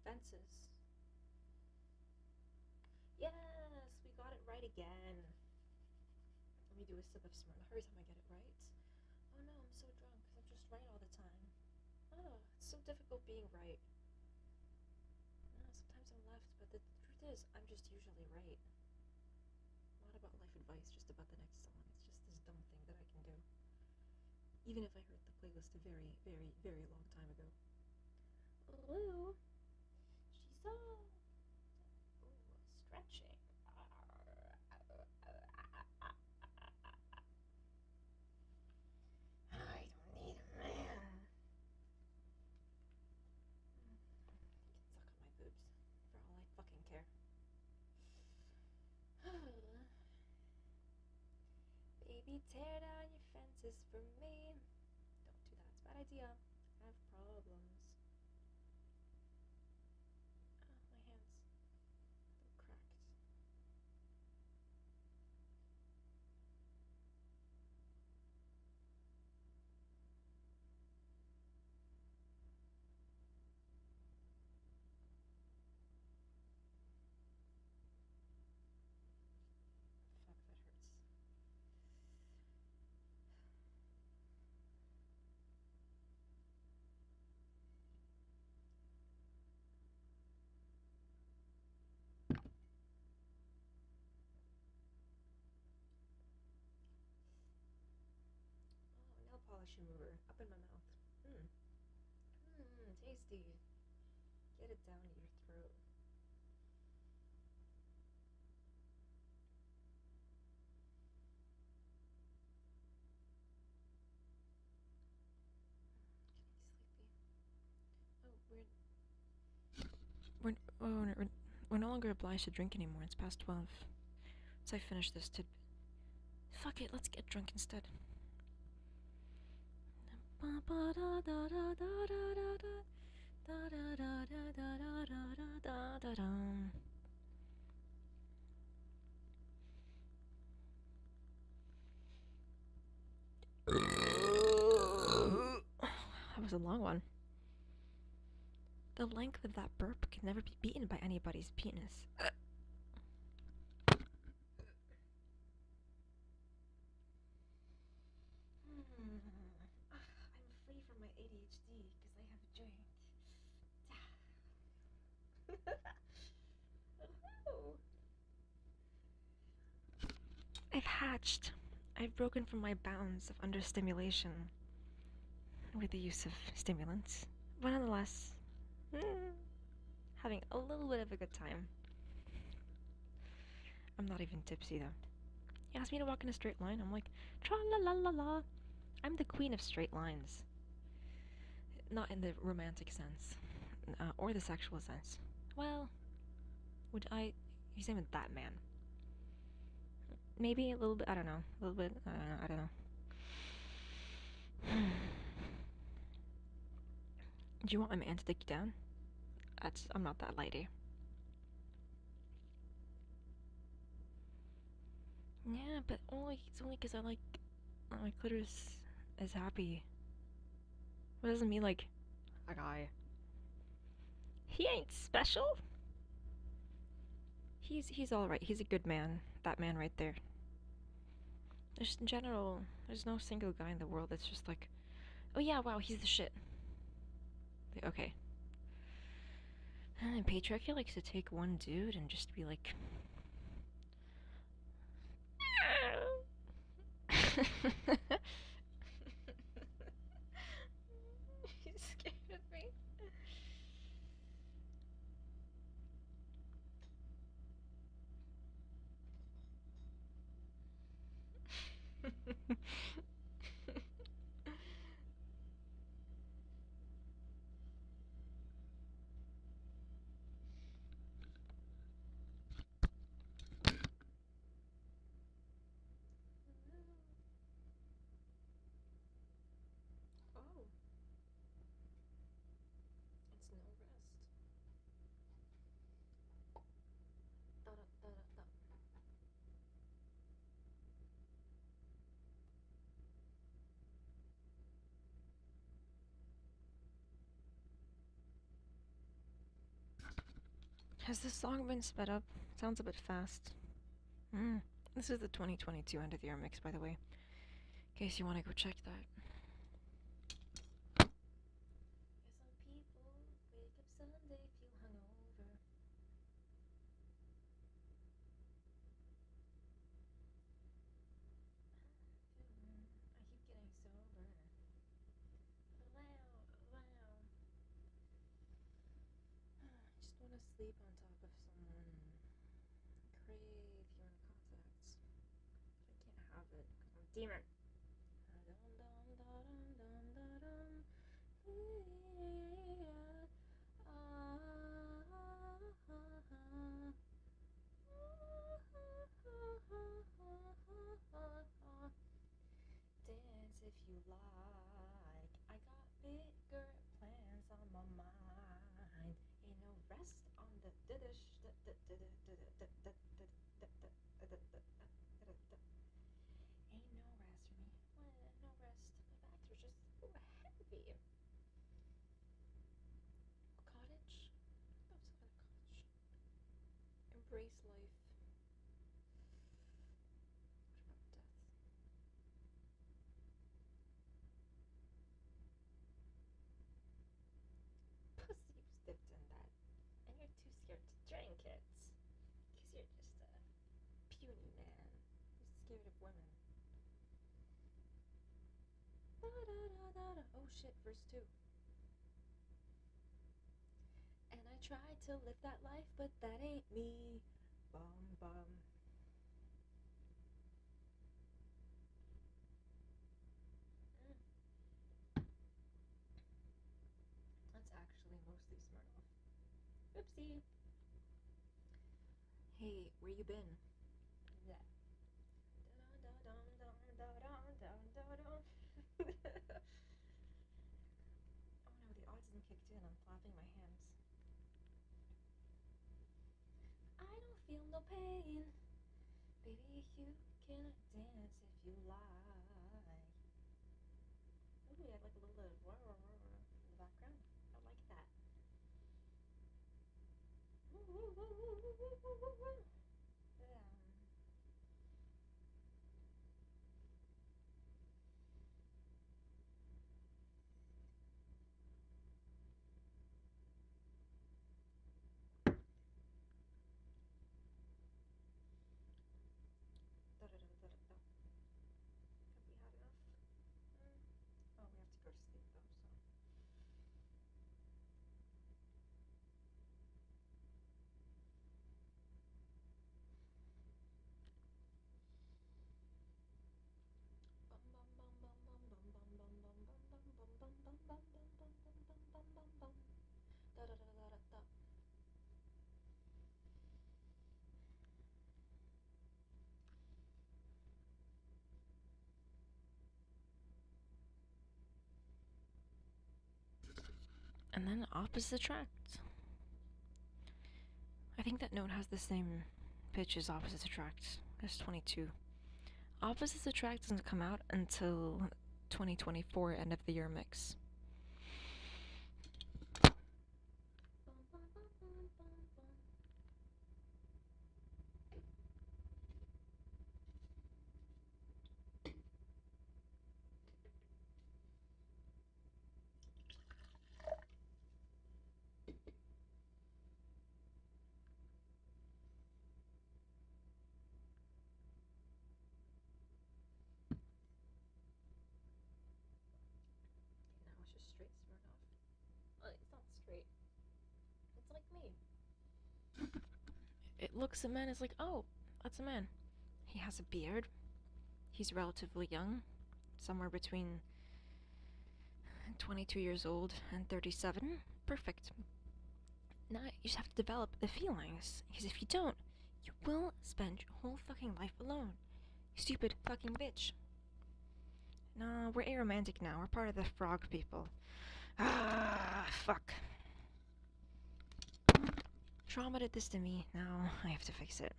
B: Fences. Yes, we got it right again. Let me do a sip of Smirnoff. Every time I get it right. Oh no, I'm so drunk because I'm just right all the time. Oh, it's so difficult being right. Sometimes I'm left, but the truth is, I'm just usually right. Not about life advice, just about the next song. It's just this dumb thing that I can do. Even if I heard the playlist a very, very, very long time ago. Ooh, she's all stretching. I don't need a man. You can suck on my boobs, for all I fucking care. Baby, tear down your fences for me. Don't do that, it's a bad idea. I have problems. splash remover up in my mouth. Tasty. Get it down your throat. Getting sleepy. We're no longer obliged to drink anymore. It's past 12. So I finish this tidbit. Fuck it, let's get drunk instead. That was a long one. The length of that burp can never be beaten by anybody's penis. I'm free from my ADHD because I have a joint. I've hatched. I've broken from my bounds of understimulation with the use of stimulants. But nonetheless, having a little bit of a good time. I'm not even tipsy though. He asked me to walk in a straight line. I'm like, tra la la la la. I'm the queen of straight lines. Not in the romantic sense, or the sexual sense. Well, he's even that man. Maybe a little bit, I don't know. A little bit, I don't know. Do you want my man to take you down? I'm not that lady. Yeah, but it's only because I like my clitoris is happy. What doesn't mean like a guy? He ain't special. He's all right. He's a good man. That man right there. Just in general, there's no single guy in the world that's just like, oh yeah, wow, he's the shit. Okay. And patriarchy likes to take one dude and just be like, you scared of me. Oh, it's no rest. Da, da, da, da, da. Has this song been sped up? Sounds a bit fast. This is the 2022 end of the year mix, by the way. In case you want to go check that. Some people wake up Sunday, feel hungover. I keep getting sober. Wow, wow. I just want to sleep on top of someone. Crave human contacts. I can't have it because I'm a demon. Dance if you like. I got bigger plans on my mind. Ain't no rest on the ain't no rest for me. No rest. My backs were just so heavy. Cottage? That's not a cottage. Embrace life. What about death? Pussy, you dipped in that. And you're too scared to drink it. Because you're just a puny man who's scared of women. da. Oh shit, verse 2. And I tried to live that life, but that ain't me. Bum bum. That's actually mostly Smirnoff. Oopsie. Hey, where you been? Yeah. Oh no, the autism kicked in. I'm flapping my hands. I don't feel no pain. Baby, you can dance if you like. Ooh, we had like a little bit of in the background. I like that. Have we had enough? Oh, we have to go to sleep though, so. And then opposite attract. I think that note has the same pitch as opposites attract. That's 22. Opposites attract doesn't come out until 2024 end of the year mix. Now it's just straight Smirnoff. Well, it's not straight. It's like me. It looks at men, it's like, oh, that's a man. He has a beard. He's relatively young, somewhere between 22 years old and 37. Perfect. Now you just have to develop the feelings, because if you don't, you will spend your whole fucking life alone. You stupid fucking bitch. Nah, we're aromantic now. We're part of the frog people. Ah, fuck. Trauma did this to me. Now I have to fix it.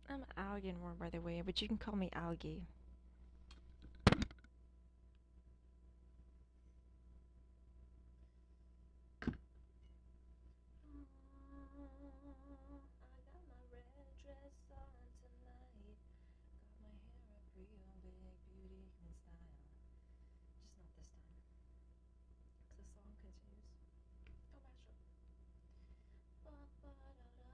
B: I'm Algenmore, by the way, but you can call me Algie. I got my red dress on tonight. Got my hair up real big, beauty and style. Just not this time. Because the song continues. Oh, mashup. There is no way out.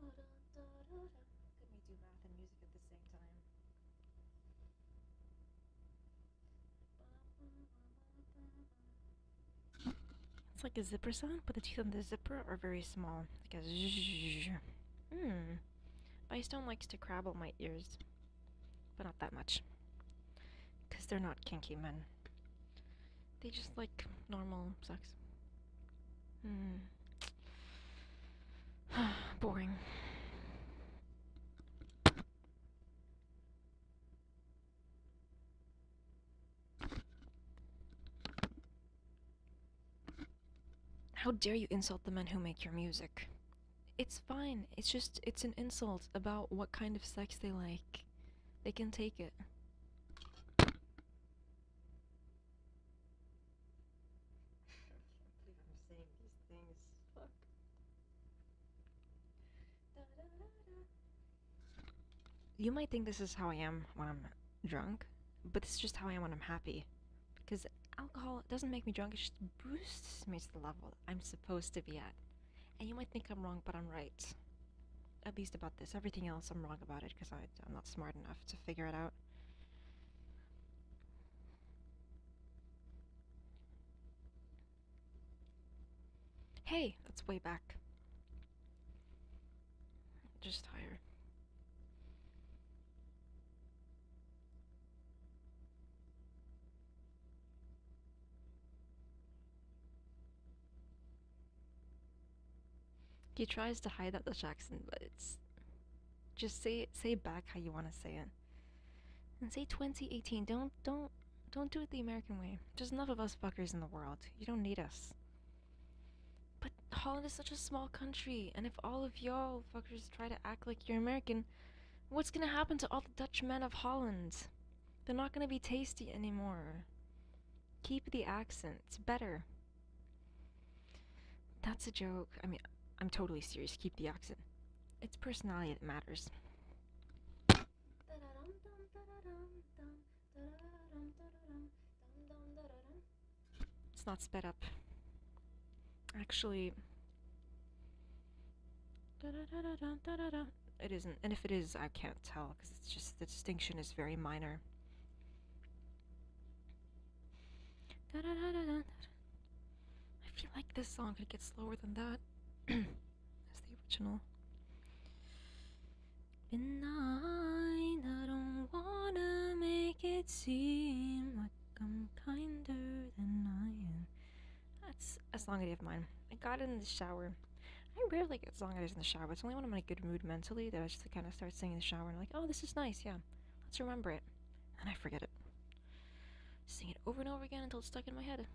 B: But that was 4 years ago. Could we do math and music at the same time? It's like a zipper sound, but the teeth on the zipper are very small. Like a zzzz. Bystone likes to crabble my ears, but not that much. Because they're not kinky men. They just like normal sex. Boring. How dare you insult the men who make your music? It's fine. It's an insult about what kind of sex they like. They can take it. I can't believe I'm saying these things. Fuck. You might think this is how I am when I'm drunk, but this is just how I am when I'm happy. Because alcohol doesn't make me drunk, it just boosts me to the level I'm supposed to be at. And you might think I'm wrong, but I'm right. At least about this. Everything else I'm wrong about it because I'm not smart enough to figure it out. Hey, that's way back. Just higher. He tries to hide that Dutch accent, but it's just say back how you want to say it. And say 2018. Don't do it the American way. There's enough of us fuckers in the world. You don't need us. But Holland is such a small country, and if all of y'all fuckers try to act like you're American, what's gonna happen to all the Dutch men of Holland? They're not gonna be tasty anymore. Keep the accent. It's better. That's a joke. I mean, I'm totally serious. Keep the accent. It's personality that matters. It's not sped up. Actually, it isn't. And if it is, I can't tell because it's just the distinction is very minor. I feel like this song could get slower than that as the original. Benign, I don't wanna make it seem like I'm kinder than I am. That's a song idea of mine. I got it in the shower. I rarely get song ideas in the shower. It's only when I'm in a good mood mentally that I just kind of start singing in the shower and like, oh, this is nice, yeah. Let's remember it. And I forget it. Sing it over and over again until it's stuck in my head. Not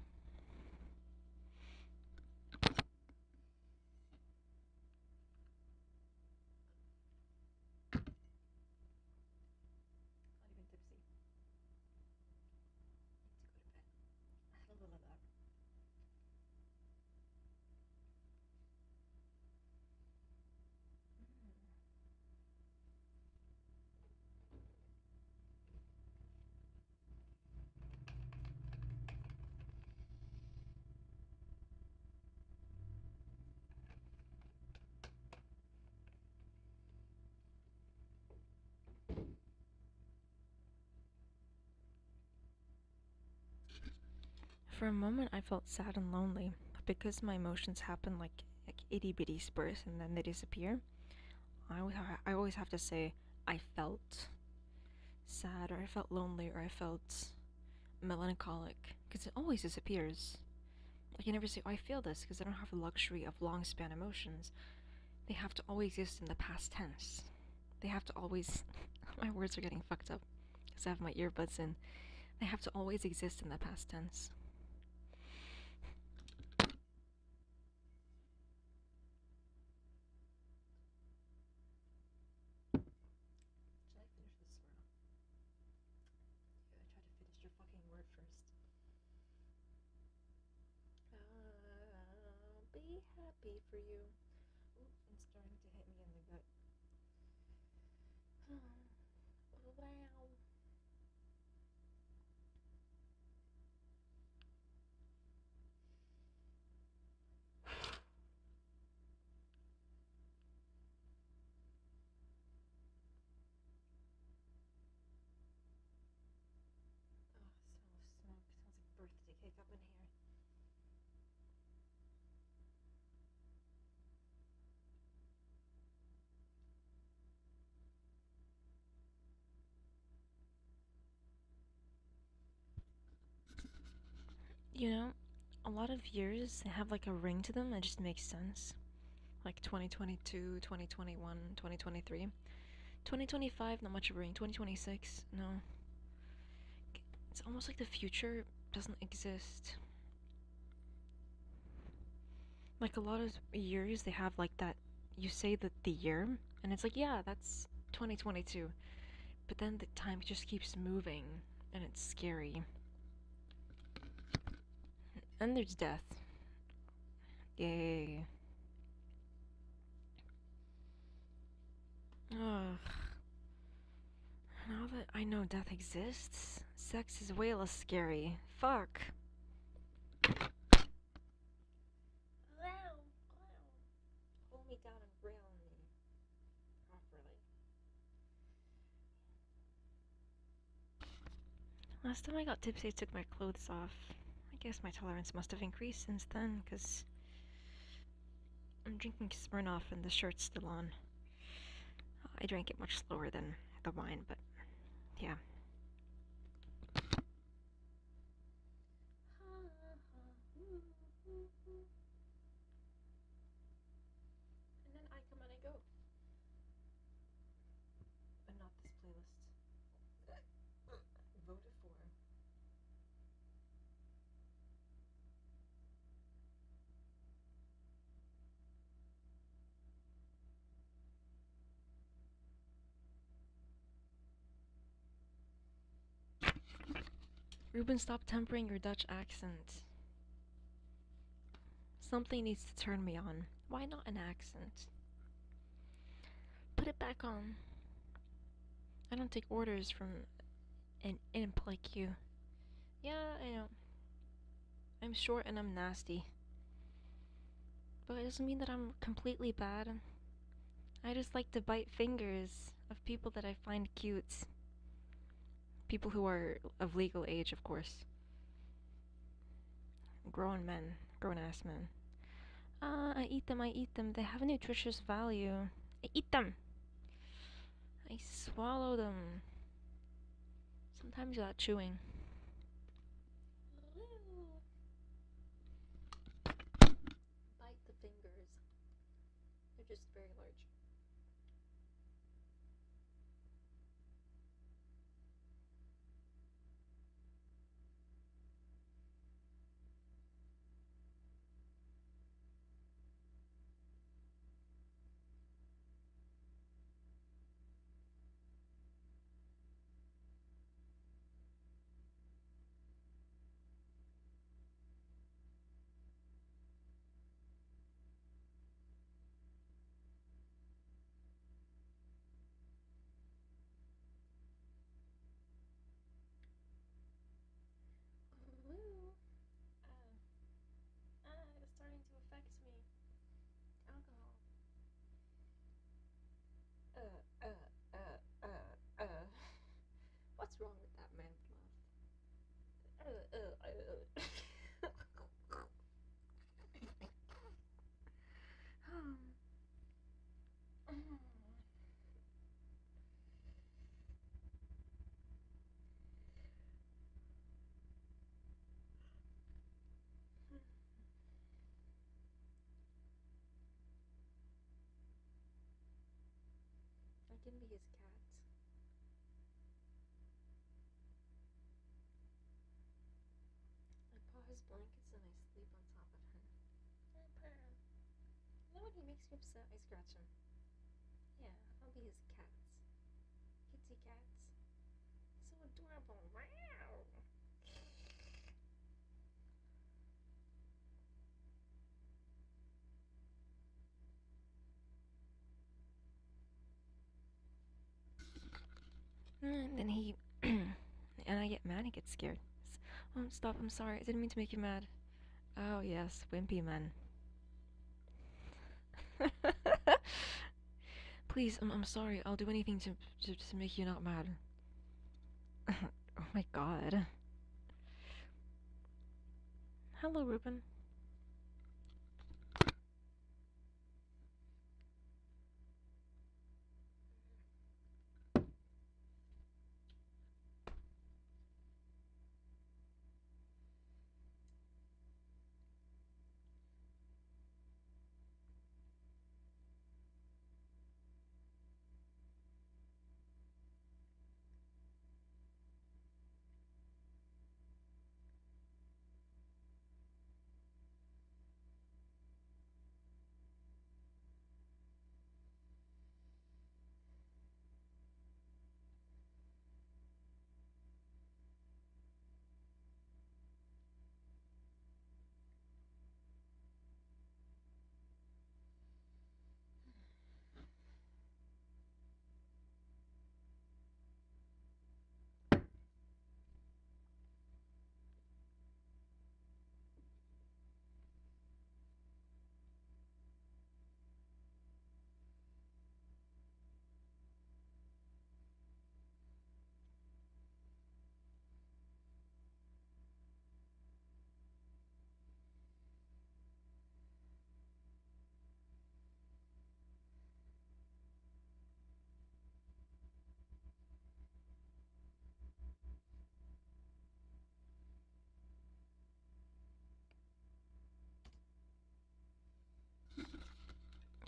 B: even tipsy. Need to go to bed. I had a little of that. For a moment, I felt sad and lonely, but because my emotions happen like itty bitty spurs and then they disappear, I always have to say I felt sad or I felt lonely or I felt melancholic because it always disappears. I can never say, oh, I feel this because I don't have the luxury of long span emotions. They have to always exist in the past tense. They have to always. My words are getting fucked up because I have my earbuds in. They have to always exist in the past tense. Should I finish this or not? Yeah, I try to finish your fucking word first. Be happy for you. Ooh, it's starting to hit me in the gut. Wow. Oh, smell of smoke. Smells like birthday cake up in here. You know, a lot of years have like a ring to them that just makes sense. Like 2022, 2021, 2023. 2025, not much of a ring. 2026, no. It's almost like the future doesn't exist. Like a lot of years, they have like that. You say that the year, and it's like, yeah, that's 2022. But then the time just keeps moving, and it's scary. And there's death. Yay. Ugh. Now that I know death exists, sex is way less scary. Fuck. Hold me down and rail me. Last time I got tipsy, I took my clothes off. I guess my tolerance must have increased since then, because I'm drinking Smirnoff and the shirt's still on. I drank it much slower than the wine, but yeah. And then I come and I go. But not this playlist. Voted for. Ruben, stop tempering your Dutch accent. Something needs to turn me on. Why not an accent? Put it back on. I don't take orders from an imp like you. Yeah, I know. I'm short and I'm nasty. But it doesn't mean that I'm completely bad. I just like to bite fingers of people that I find cute. People who are of legal age, of course. Grown men. Grown ass men. I eat them, I eat them. They have a nutritious value. I eat them! I swallow them. Sometimes without chewing. Bite the fingers. They're just very large. Ooh. It's starting to affect me. Alcohol. What's wrong with that man's mouth? I can be his cat. I paw his blankets and I sleep on top of him. I purr him. You know when he makes me upset, I scratch him. Yeah, I'll be his cat. Kitty cat. So adorable. Wow. And then he and I get mad and get scared. Oh, stop, I'm sorry. I didn't mean to make you mad. Oh, yes, wimpy men. Please, I'm sorry. I'll do anything to make you not mad. Oh my god. Hello, Ruben.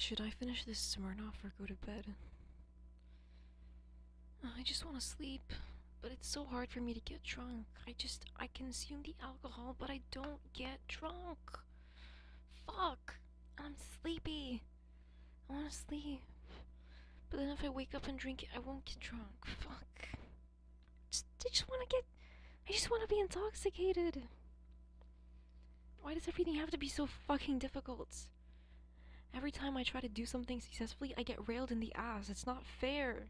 B: Should I finish this Smirnoff or go to bed? I just want to sleep, but it's so hard for me to get drunk. I consume the alcohol, but I don't get drunk. Fuck. I'm sleepy. I want to sleep. But then if I wake up and drink it, I won't get drunk. Fuck. I just want to get. I just want to be intoxicated. Why does everything have to be so fucking difficult? Every time I try to do something successfully, I get railed in the ass. It's not fair.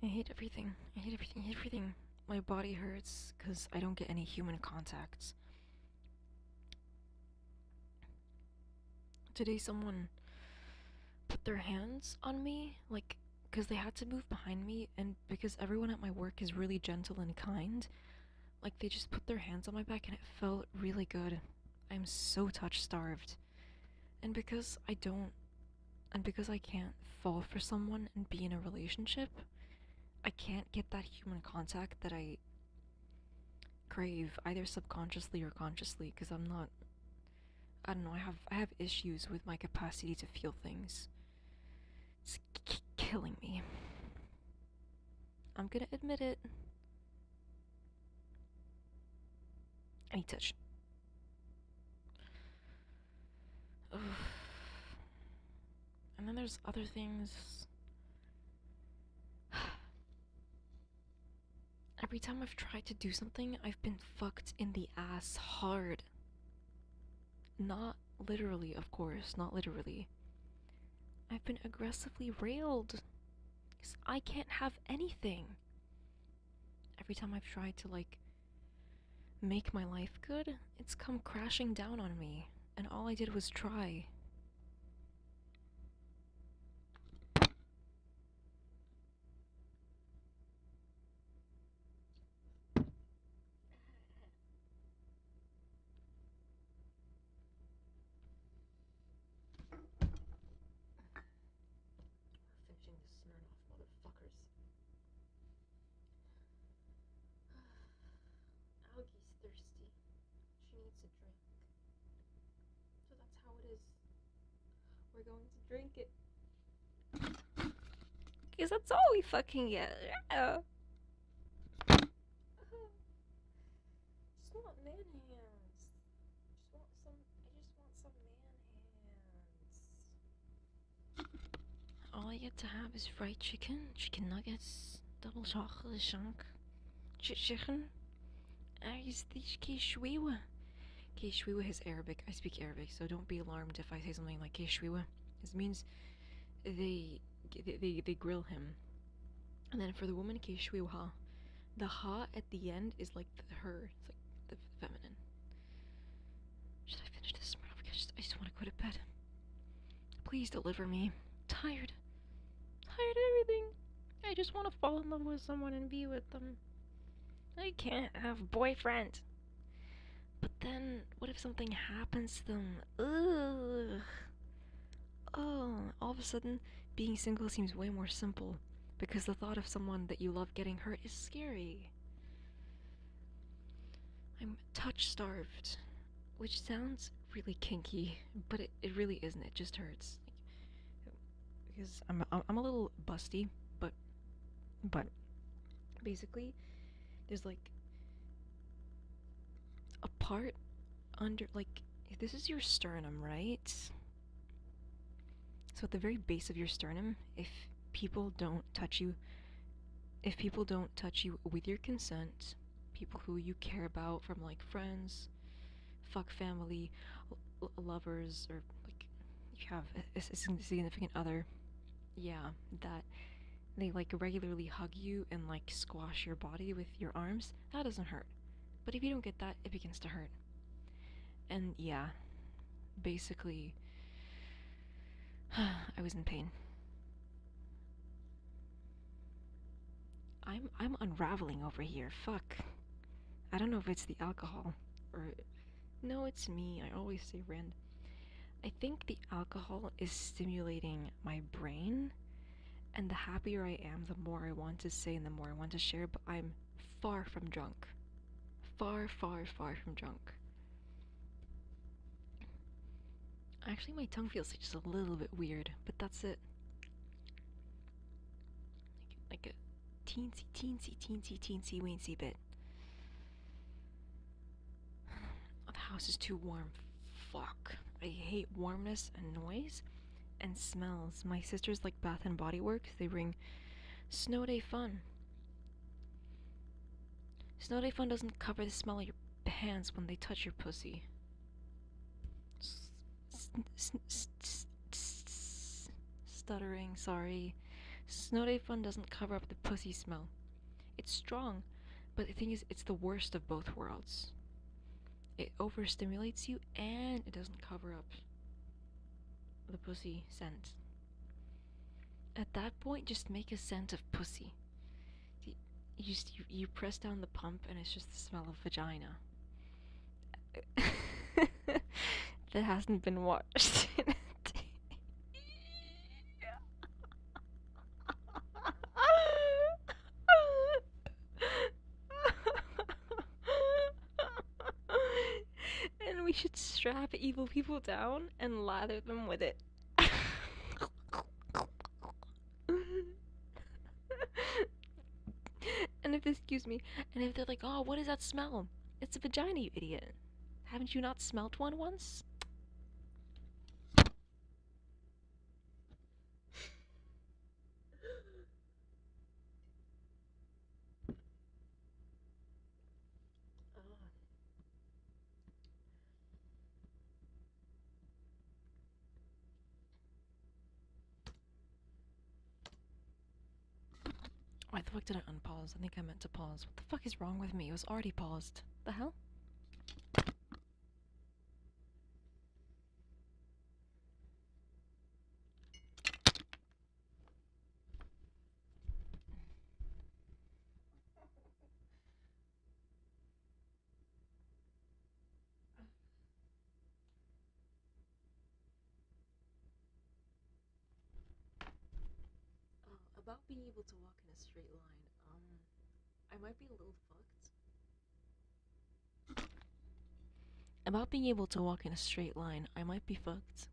B: I hate everything. I hate everything. I hate everything. I hate everything. My body hurts because I don't get any human contacts. Today, someone put their hands on me, like, because they had to move behind me, and because everyone at my work is really gentle and kind, like, they just put their hands on my back, and it felt really good. I'm so touch starved. And because I don't, and because I can't fall for someone and be in a relationship, I can't get that human contact that I crave, either subconsciously or consciously, because I'm not. I don't know. I have issues with my capacity to feel things. It's killing me. I'm gonna admit it. I need touch. Ugh. And then there's other things. Every time I've tried to do something, I've been fucked in the ass hard. Not literally, of course, not literally. I've been aggressively railed. Because I can't have anything. Every time I've tried to, like, make my life good, it's come crashing down on me. And all I did was try. We're finishing this Smirnoff, motherfuckers. Augie's thirsty. She needs a drink. So that's how it is. We're going to drink it. Because that's all we fucking get. Yeah. Just want man hands. I just want some man hands. All I get to have is fried chicken, chicken nuggets, double chocolate chunk, chicken. Is this keshwiwa? Keshwiwa is Arabic. I speak Arabic, so don't be alarmed if I say something like keshwiwa. This means they grill him. And then for the woman, keshwiwa, the ha at the end is like her. It's like the feminine. Should I finish this? I just want to go to bed. Please deliver me. Tired. Tired of everything. I just want to fall in love with someone and be with them. I can't have boyfriend. But then, what if something happens to them? Ugh. Oh, all of a sudden, being single seems way more simple. Because the thought of someone that you love getting hurt is scary. I'm touch starved. Which sounds really kinky, but it really isn't. It just hurts. Because I'm a little busty, but basically, there's like a part under, like, this is your sternum, right? So at the very base of your sternum, if people don't touch you, if people don't touch you with your consent, people who you care about from like friends, fuck family, lovers, or like you have a significant other, yeah, that they like regularly hug you and like squash your body with your arms, that doesn't hurt. But if you don't get that, it begins to hurt. And yeah, basically, I was in pain. I'm unraveling over here. Fuck. I don't know if it's the alcohol or no, it's me. I always say rand. I think the alcohol is stimulating my brain, and the happier I am, the more I want to say and the more I want to share, but I'm far from drunk. Far, far, far from drunk. Actually, my tongue feels just a little bit weird, but that's it. Like a teensy, teensy, teensy, teensy, weensy bit. The house is too warm. Fuck. I hate warmness and noise and smells. My sisters like Bath and Body Works. They bring Snow Day Fun. Snow Day Fun doesn't cover the smell of your pants when they touch your pussy. Stuttering, sorry. Snow Day Fun doesn't cover up the pussy smell. It's strong, but the thing is, it's the worst of both worlds. It overstimulates you and it doesn't cover up the pussy scent. At that point, just make a scent of pussy. You press down the pump and it's just the smell of vagina. That hasn't been washed in a day. And we should strap evil people down and lather them with it. And if excuse me, and if they're like, "Oh, what is that smell?" It's a vagina, you idiot. Haven't you not smelt one once? Why the fuck did I unpause? I think I meant to pause. What the fuck is wrong with me? It was already paused. The hell? About being able to walk in a straight line, I might be a little fucked. About being able to walk in a straight line, I might be fucked.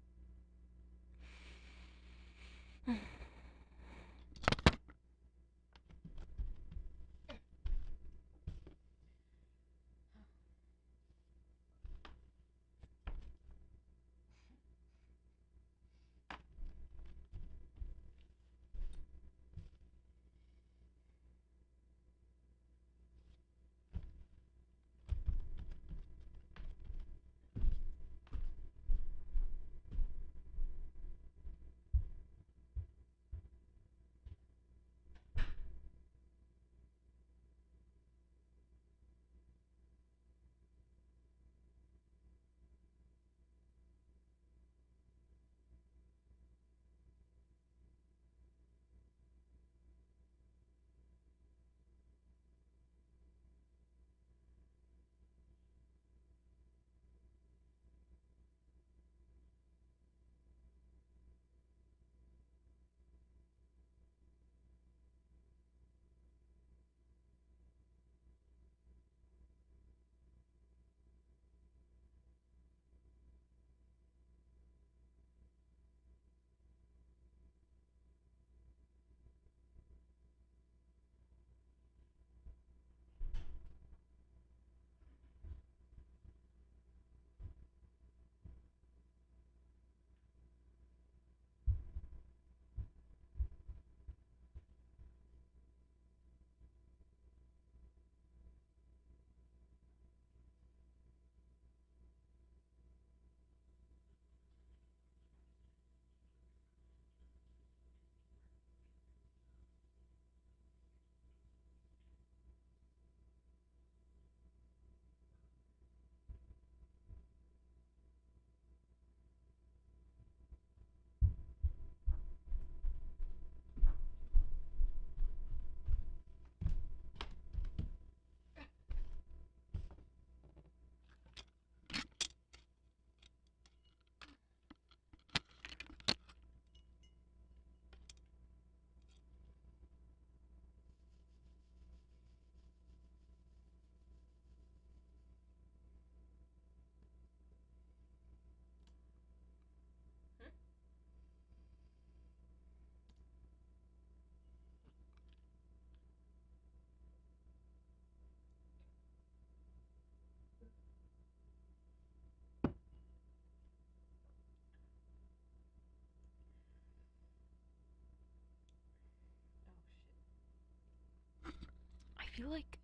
B: feel like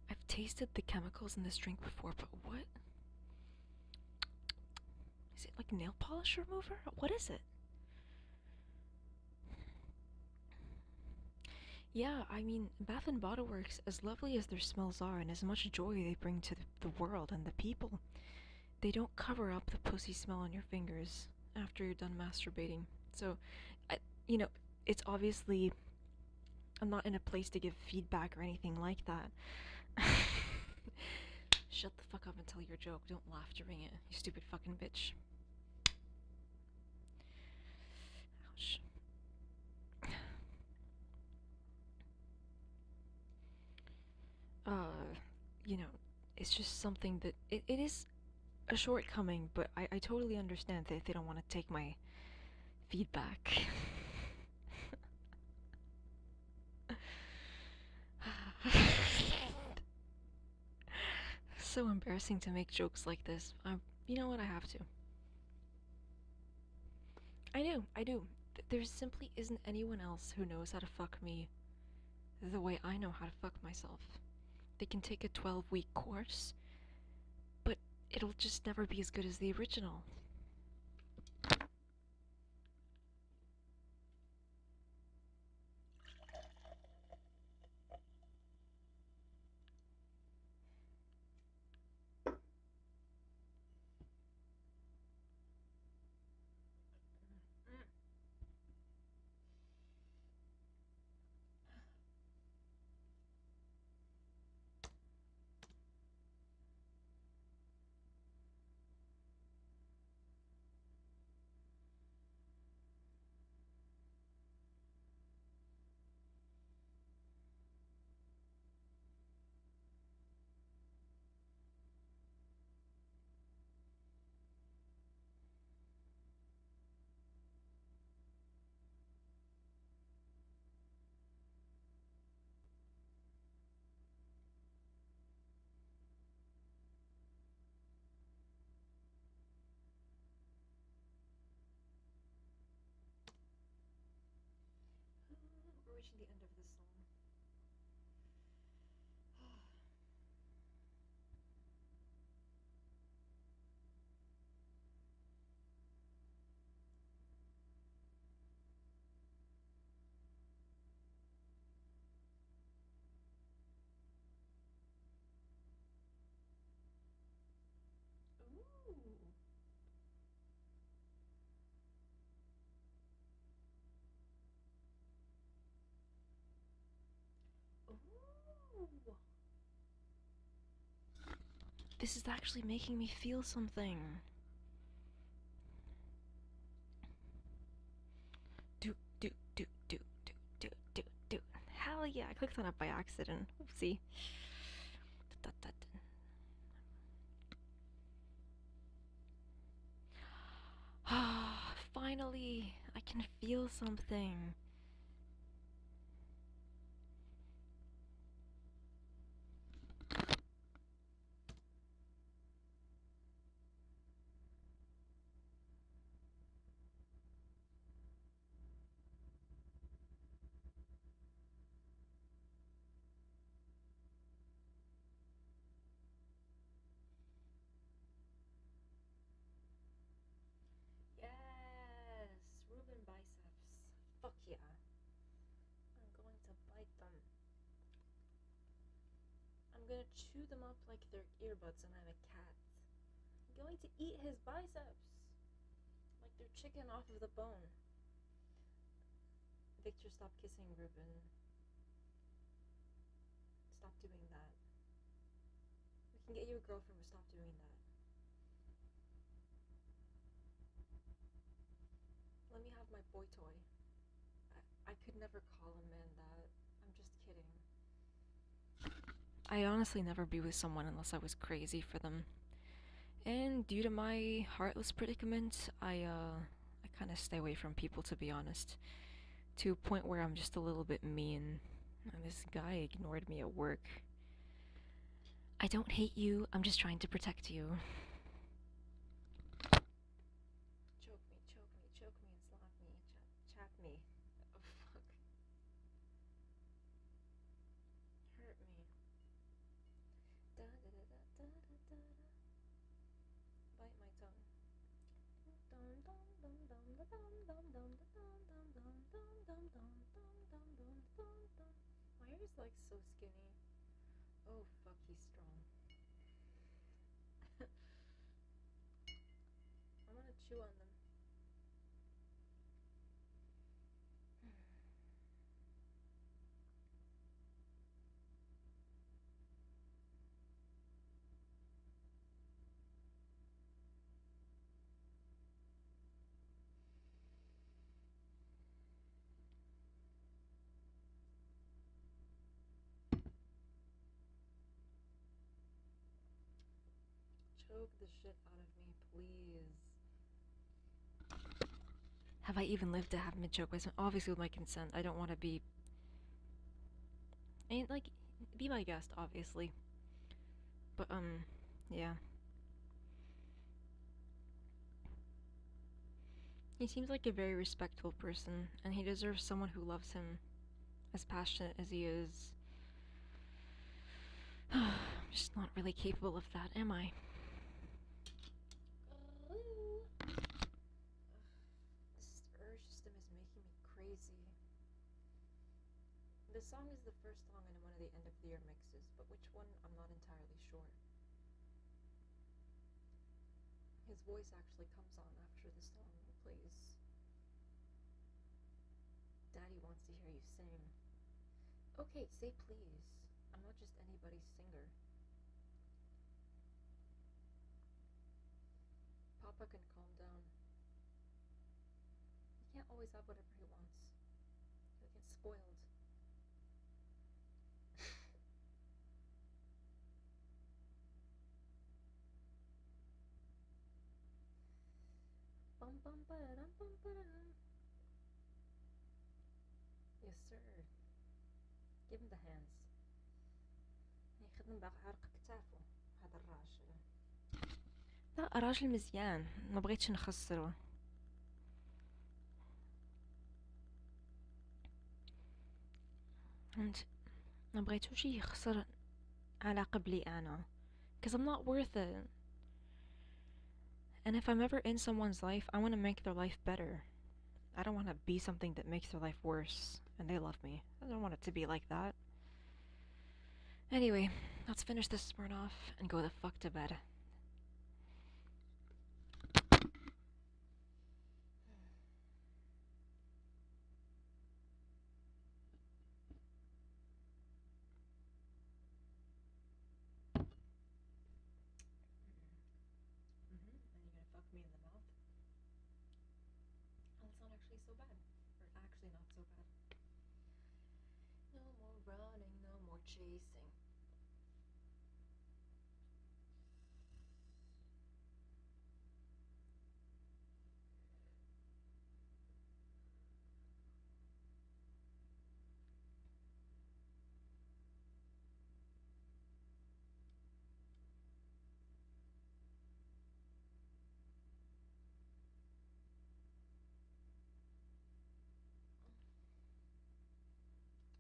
B: I've tasted the chemicals in this drink before, but what? Is it like nail polish remover? What is it? Yeah, I mean, Bath and Body Works, as lovely as their smells are and as much joy they bring to the world and the people, they don't cover up the pussy smell on your fingers after you're done masturbating. So, I, you know, it's obviously. I'm not in a place to give feedback or anything like that. Shut the fuck up and tell your joke. Don't laugh during it, you stupid fucking bitch. Ouch. Uh, you know, it's just something that it is a shortcoming, but I totally understand that they don't want to take my feedback. So embarrassing to make jokes like this. You know what? I have to. I do. There simply isn't anyone else who knows how to fuck me the way I know how to fuck myself. They can take a 12-week course, but it'll just never be as good as the original. We're reaching the end of this song. Ooh. Ooh. This is actually making me feel something. Do, do, do, do, do, do, do, do. Hell yeah, I clicked on it by accident. Oopsie. Ah, finally, I can feel something. Yes, Reuben biceps. Fuck yeah. I'm going to bite them. I'm gonna chew them up like they're earbuds and I'm a cat. I'm going to eat his biceps like they're chicken off of the bone. Victor, stop kissing Reuben. Stop doing that. We can get you a girlfriend, but stop doing that. Let me have my boy toy. I could never call a man that. I'm just kidding. I honestly never be with someone unless I was crazy for them. And due to my heartless predicament, I kind of stay away from people, to be honest. To a point where I'm just a little bit mean. And this guy ignored me at work. I don't hate you, I'm just trying to protect you. Choke me, choke me, choke me, and slap me, chap me. Oh fuck. Hurt me. dum dum dum dum dum dum dum. My hair is like so skinny. Oh fuck, he's strong. I'm gonna chew on them. Choke the shit out of me, please. Have I even lived to have him choke myself? Obviously with my consent. I don't want to be... I mean, like, be my guest, obviously. But, yeah. He seems like a very respectful person, and he deserves someone who loves him as passionate as he is. I'm just not really capable of that, am I? This urge system is making me crazy. The song is the first song in one of the end of the year mixes, but which one, I'm not entirely sure. His voice actually comes on after the song plays. Daddy wants to hear you sing. Okay, say please. I'm not just anybody's singer. Papa can calm down. He can't always have whatever he wants. He'll get spoiled. Bum bum ba-dum bum ba-dum. Yes, sir. Give him the hands. يخدم باقي عرق كتافه هذا الراجل. لا راجل مزيان ما بغيتش نخسره. and ما بغيتوش يخسر علاقة بلي أنا because I'm not worth it. And if I'm ever in someone's life, I want to make their life better. I don't want to be something that makes their life worse. And they love me. I don't want it to be like that. Anyway, let's finish this Smirnoff and go the fuck to bed. And you're gonna fuck me in the mouth? Oh, it's not actually so bad. Or actually not so bad. No more running, no more chasing.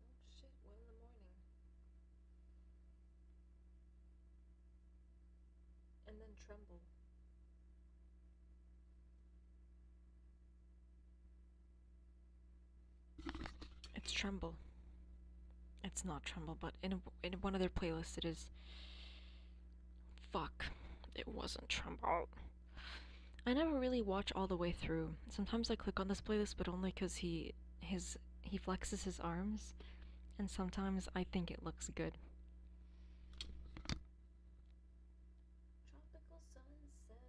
B: Oh shit, 1 in the morning. And then tremble. It's Tremble. It's not Tremble, but in one of their playlists it is. Fuck. It wasn't Tremble. I never really watch all the way through. Sometimes I click on this playlist, but only because he flexes his arms, and sometimes I think it looks good. Tropical sunset.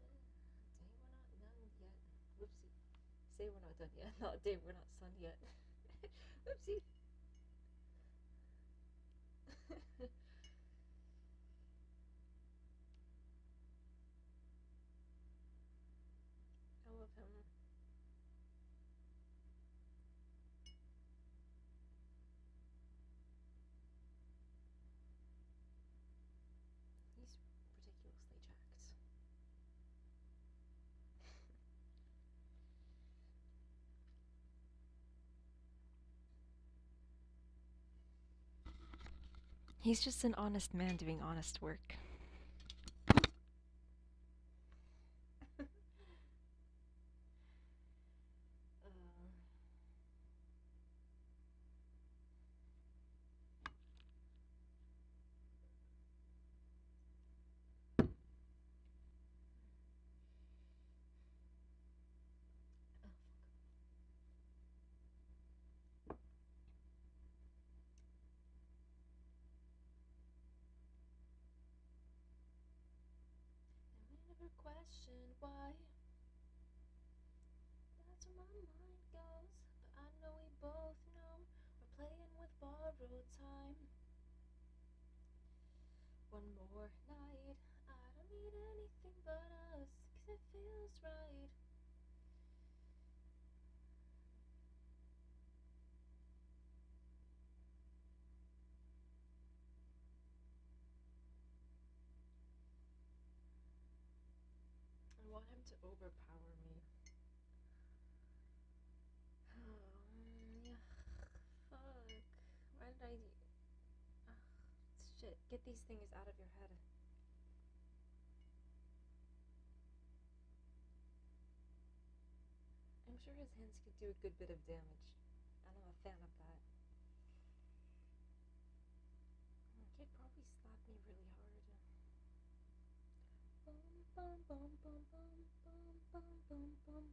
B: Day we're not done yet. Whoopsie. Say we're not done yet. Not day we're not sun yet. Whoopsie. I love him. He's ridiculously jacked. He's just an honest man doing honest work. why. That's where my mind goes. But I know we both know we're playing with borrowed time. One more night, I don't need anything but us, 'cause it feels right. I want him to overpower me. Yeah. Fuck. Why did I... Ugh, shit. Get these things out of your head. I'm sure his hands could do a good bit of damage, and I'm a fan of that. He'd probably slap me really hard. Bum, bum, bum, bum, bum, bum, bum, bum, bum.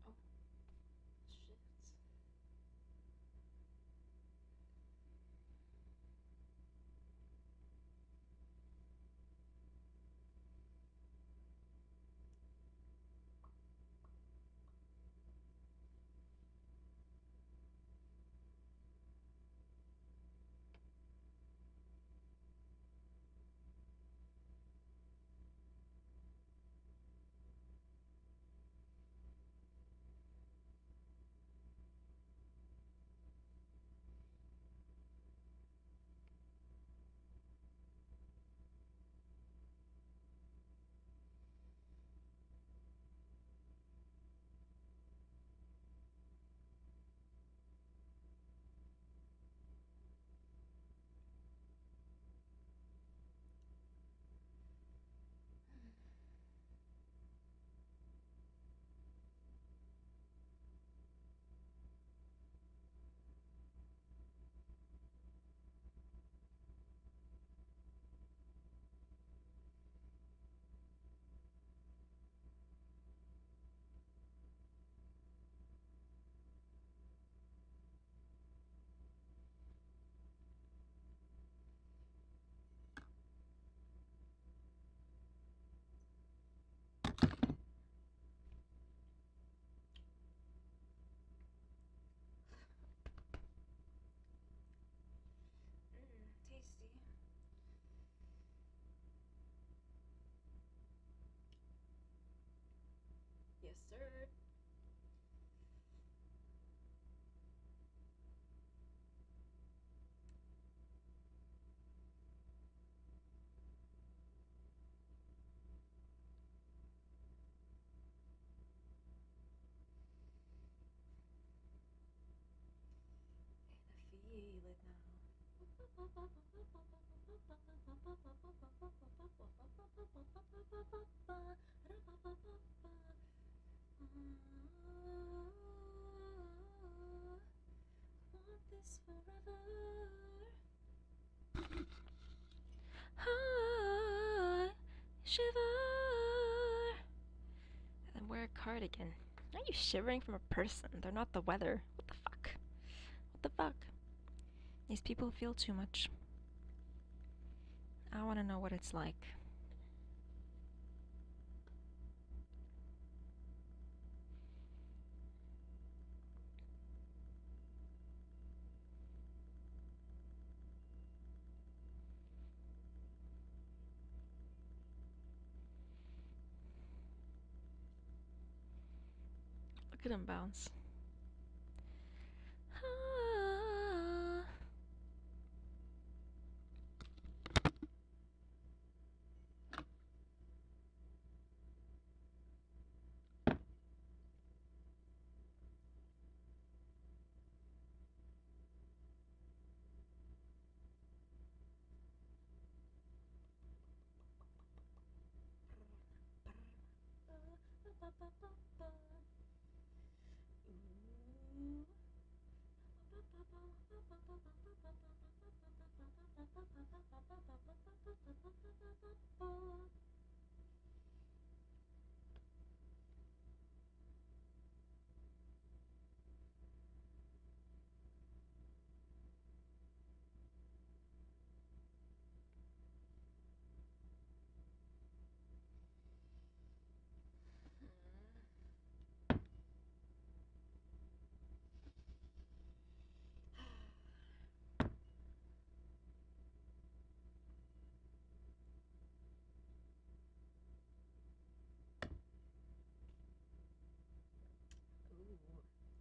B: Oh, shit. Tasty. Yes, sir. And I feel it now. Want this forever. I shiver. And wear a cardigan. Are you shivering from a person? They're not the weather. What the fuck? What the fuck? These people feel too much. I want to know what it's like. Look at him bounce.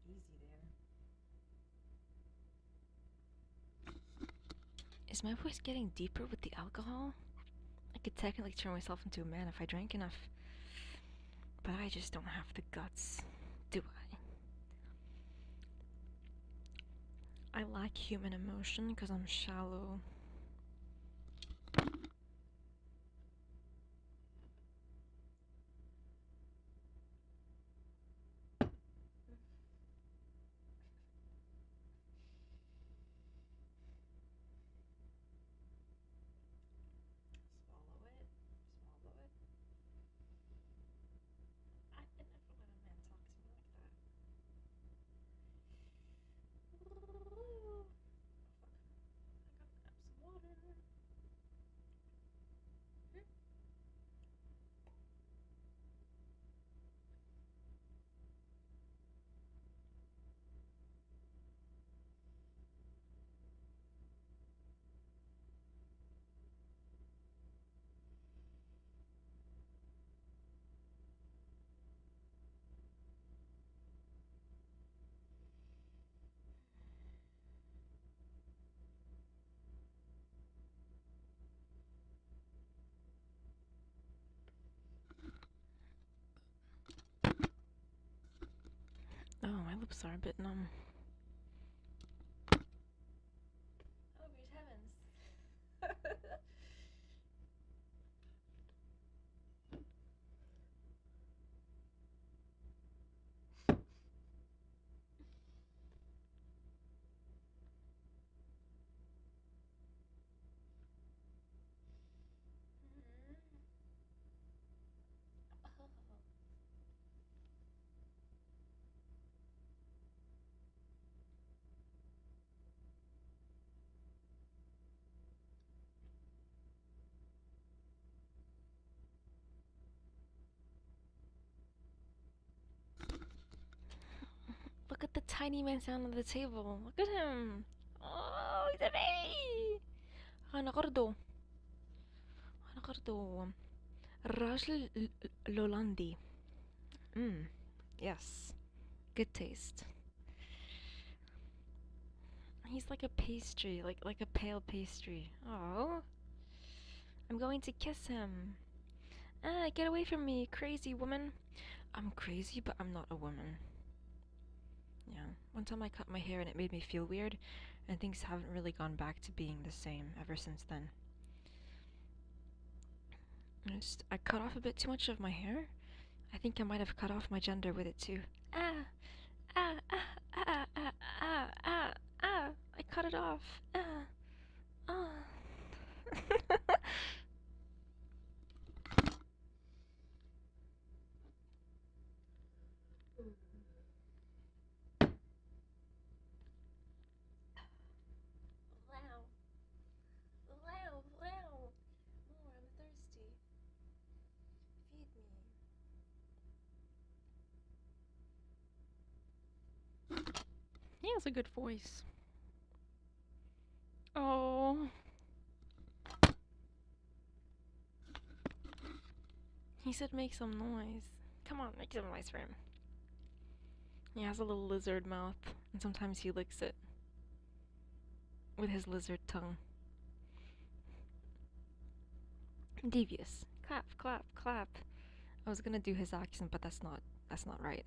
B: Easy there. Is my voice getting deeper with the alcohol? I could technically turn myself into a man if I drank enough. But I just don't have the guts, do I? I lack human emotion because I'm shallow. Swallow it. Swallow it. I can never let a man talk to me like that. Oh, fuck. I gotta grab some water. Oh, my lips are a bit numb. Oh, great heavens. Look at the tiny man down on the table. Look at him. Oh, he's a baby. أنا غرضه. أنا غرضه. الراجل الهولندي. Yes. Good taste. He's like a pastry, like a pale pastry. Oh. I'm going to kiss him. Ah, get away from me, crazy woman. I'm crazy, but I'm not a woman. Yeah. One time I cut my hair and it made me feel weird, and things haven't really gone back to being the same ever since then. I cut off a bit too much of my hair. I think I might have cut off my gender with it too. Ah! Ah! Ah! Ah! Ah! Ah! Ah! Ah! I cut it off. Ah! Ah! Wow. Wow, wow. More, I'm thirsty. Feed me. He has a good voice. Oh. He said make some noise. Come on, make some noise for him. He has a little lizard mouth, and sometimes he licks it with his lizard tongue. Devious. Clap, clap, clap. I was gonna do his accent, but that's not right.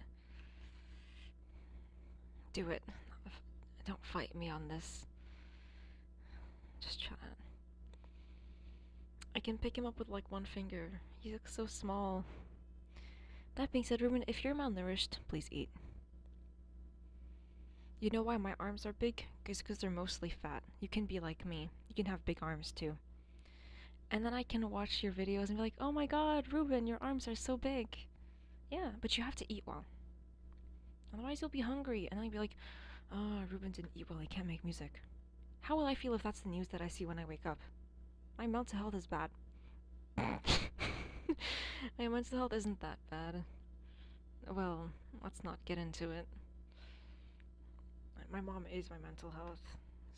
B: Do it. Don't fight me on this. Just try it. I can pick him up with like one finger. He looks so small. That being said, Ruben, if you're malnourished, please eat. You know why my arms are big? It's because they're mostly fat. You can be like me. You can have big arms too. And then I can watch your videos and be like, oh my god, Ruben, your arms are so big. Yeah, but you have to eat well. Otherwise, you'll be hungry, and then you'll be like, oh, Ruben didn't eat well, he can't make music. How will I feel if that's the news that I see when I wake up? My mental health is bad. My mental health isn't that bad. Well, let's not get into it. My mom is my mental health.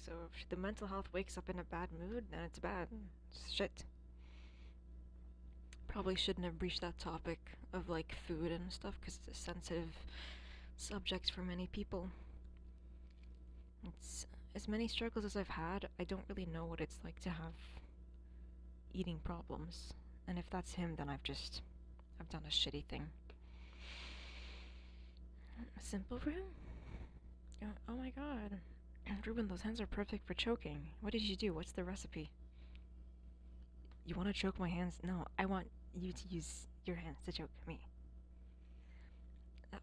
B: So if the mental health wakes up in a bad mood, then it's bad. It's shit. Probably shouldn't have breached that topic of like food and stuff because it's a sensitive subject for many people. It's as many struggles as I've had, I don't really know what it's like to have eating problems. And if that's him, then I've done a shitty thing. A simple room? Oh my god. Ruben, those hands are perfect for choking. What did you do? What's the recipe? You want to choke my hands? No, I want you to use your hands to choke me.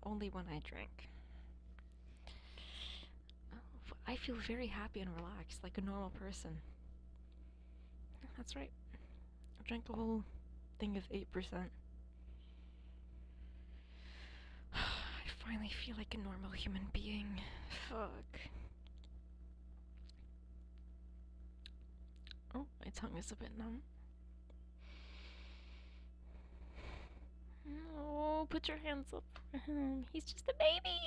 B: Only when I drink. Oh, I feel very happy and relaxed, like a normal person. That's right. I drank a whole thing of 8%. I finally feel like a normal human being. Fuck. Oh, my tongue is a bit numb. No, put your hands up for him. He's just a baby.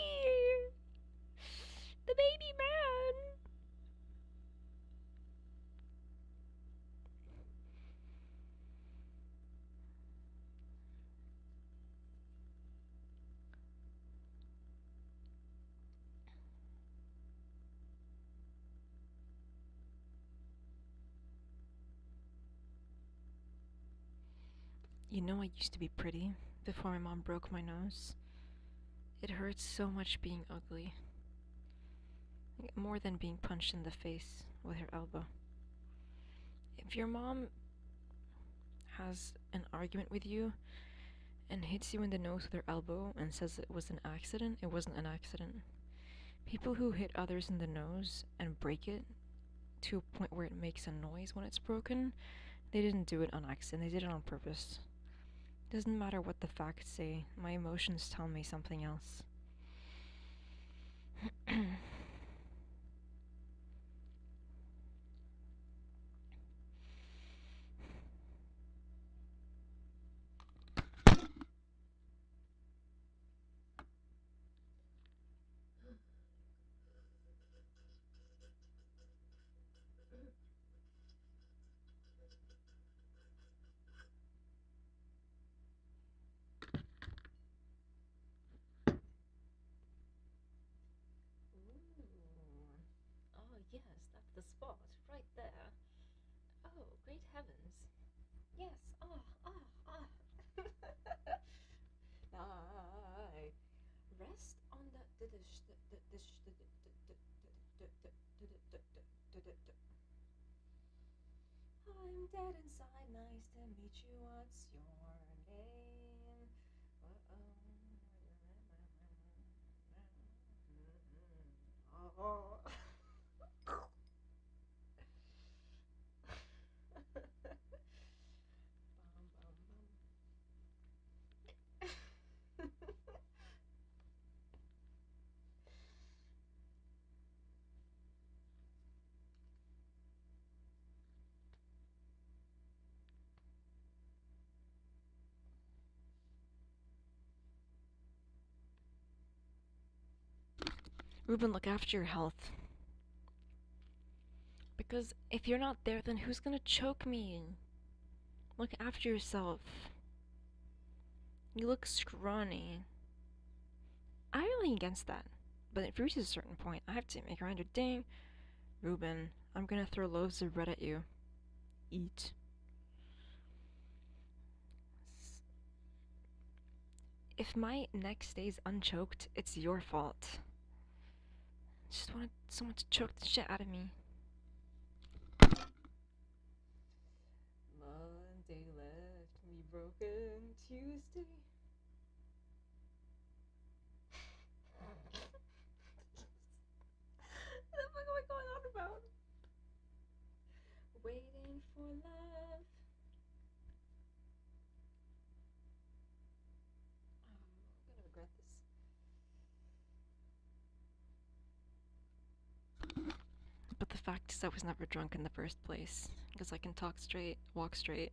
B: The baby man. You know, I used to be pretty before my mom broke my nose. It hurts so much being ugly. More than being punched in the face with her elbow. If your mom has an argument with you and hits you in the nose with her elbow and says it was an accident, it wasn't an accident. People who hit others in the nose and break it to a point where it makes a noise when it's broken, they didn't do it on accident, they did it on purpose. Doesn't matter what the facts say, my emotions tell me something else. Oh, yes, that's the spot, right there. Oh, great heavens. Yes, I rest on I'm dead inside, nice to meet you, what's your name? Oh. Ruben, look after your health. Because if you're not there, then who's gonna choke me? Look after yourself. You look scrawny. I'm really against that. But it reaches a certain point, I have to make a reminder. Dang, Ruben, I'm gonna throw loaves of bread at you. Eat. If my neck stays unchoked, it's your fault. I just wanted someone to choke the shit out of me. Monday left me broken. Tuesday. for love. I'm gonna regret this. But the fact is, I was never drunk in the first place. Because I can talk straight, walk straight,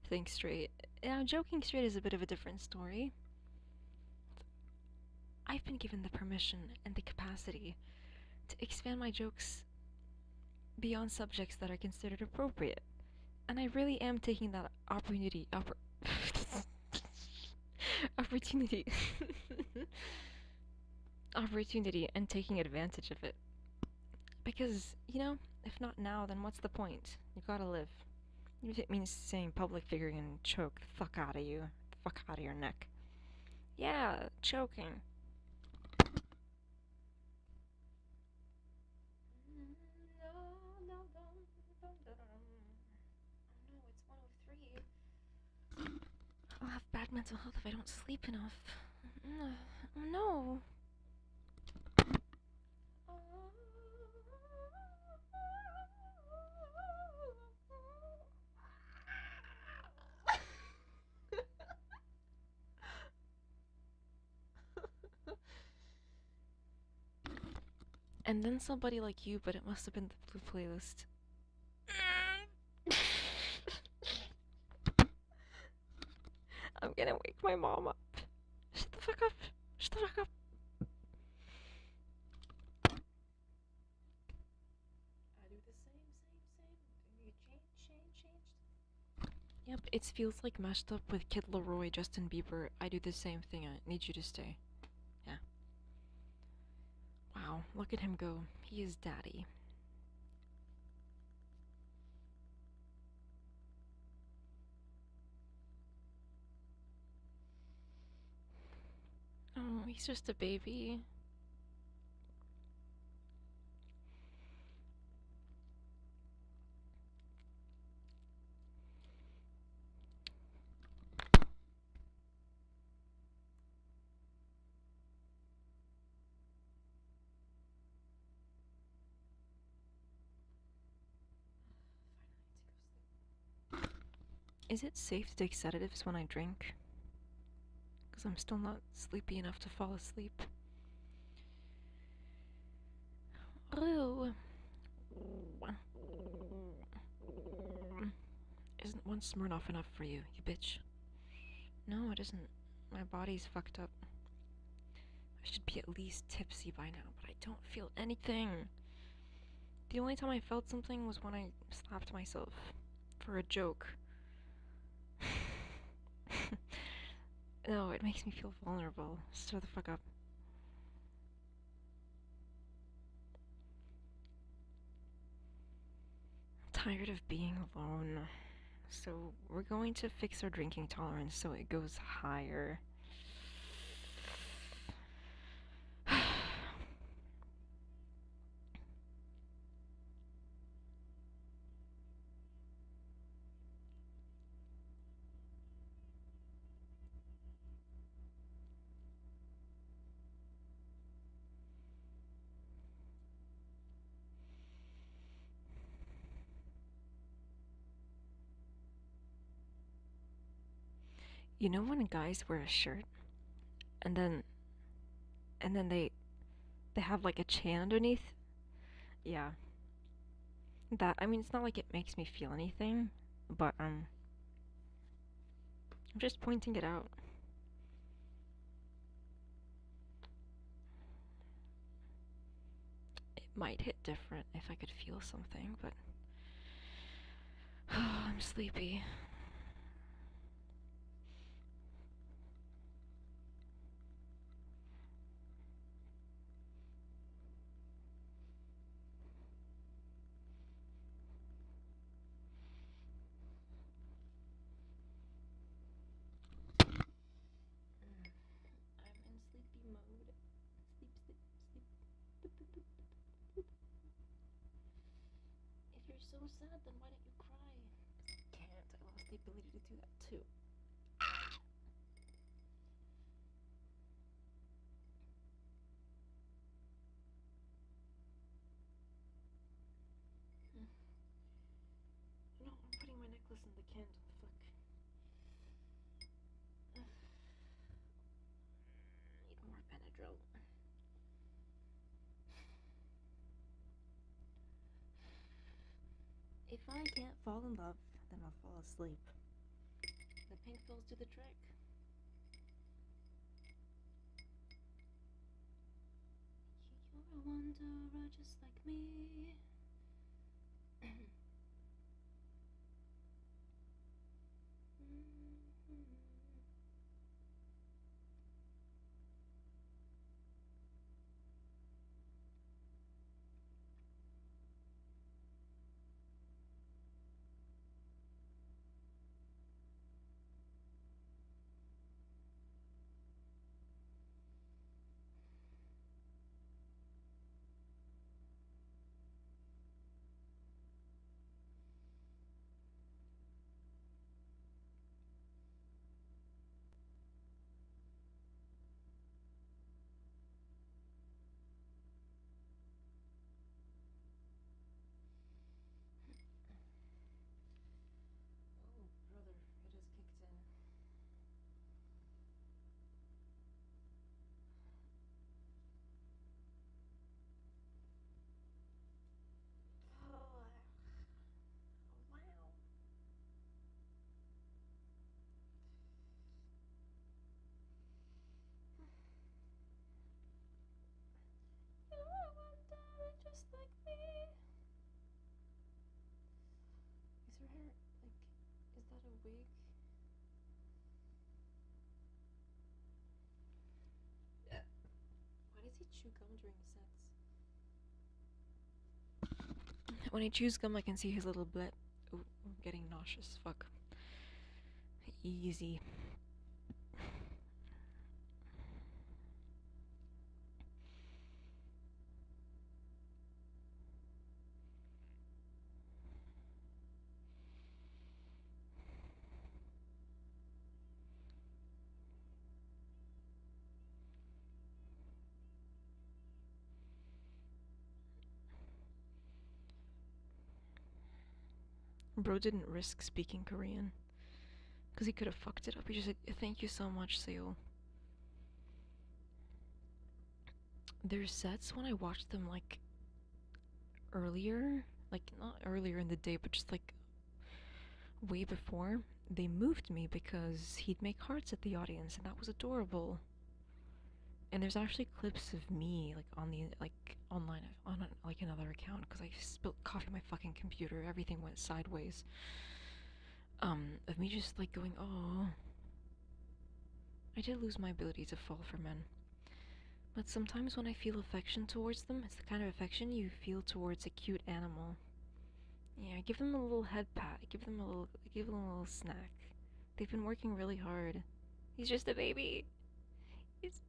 B: think straight. Now, joking straight is a bit of a different story. I've been given the permission and the capacity to expand my jokes beyond subjects that are considered appropriate. And I really am taking that opportunity. Opportunity. Opportunity and taking advantage of it. Because, you know, if not now, then what's the point? You gotta live. Even if it means saying public figure and choke the fuck out of you. The fuck out of your neck. Yeah, choking. I'll have bad mental health if I don't sleep enough. Oh no. And then somebody like you, but it must have been the blue playlist. I'm gonna wake my mom up. Shut the fuck up. Shut the fuck up. I do the same. Change. Yep, it feels like mashed up with Kid Laroi, Justin Bieber. I do the same thing. I need you to stay. Yeah. Wow, look at him go. He is daddy. Oh, he's just a baby. Is it safe to take sedatives when I drink? Because I'm still not sleepy enough to fall asleep. Ooh. Isn't one Smirnoff enough for you, you bitch? No, it isn't. My body's fucked up. I should be at least tipsy by now, but I don't feel anything. The only time I felt something was when I slapped myself for a joke. No, it makes me feel vulnerable. Shut the fuck up. I'm tired of being alone. So we're going to fix our drinking tolerance so it goes higher. You know when guys wear a shirt and then they have like a chain underneath? Yeah. That, I mean, it's not like it makes me feel anything, but I'm just pointing it out. It might hit different if I could feel something, but I'm sleepy. I'm in sleepy mode. Sleep. If you're so sad, then why don't you cry? Can't. I lost the ability to do that too. No, listen, the candle, fuck. Need more Benadryl. If I can't fall in love, then I'll fall asleep. The pink pills do the trick. You're a wanderer just like me. Oh, brother, it has kicked in. Oh, wow. You're a wanderer just like me. Is her hair, like, is that a wig? Why does he chew gum during sets? When he chews gum, I can see his little blit. Ooh, I'm getting nauseous. Fuck. Easy. Bro didn't risk speaking Korean. Because he could have fucked it up. He just said, thank you so much, Seo. There's sets when I watched them, like, earlier. Like, not earlier in the day, but just, like, way before. They moved me because he'd make hearts at the audience, and that was adorable. And there's actually clips of me, like, on the, like, online, on, like, another account, because I spilled coffee on my fucking computer. Everything went sideways. Of me just, like, going, oh. I did lose my ability to fall for men. But sometimes when I feel affection towards them, it's the kind of affection you feel towards a cute animal. Yeah, give them a little head pat, give them a little snack. They've been working really hard. He's just a baby. He's...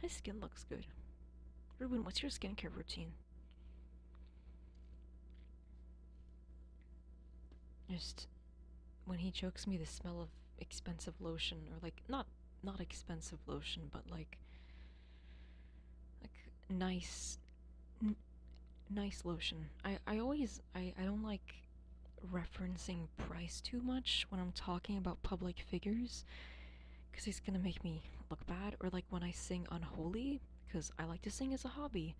B: His skin looks good. Ruben, what's your skincare routine? Just when he chokes me, the smell of expensive lotion, or like not expensive lotion, but like nice nice lotion. I always I don't like referencing price too much when I'm talking about public figures, because it's gonna make me look bad. Or like when I sing Unholy, because I like to sing as a hobby,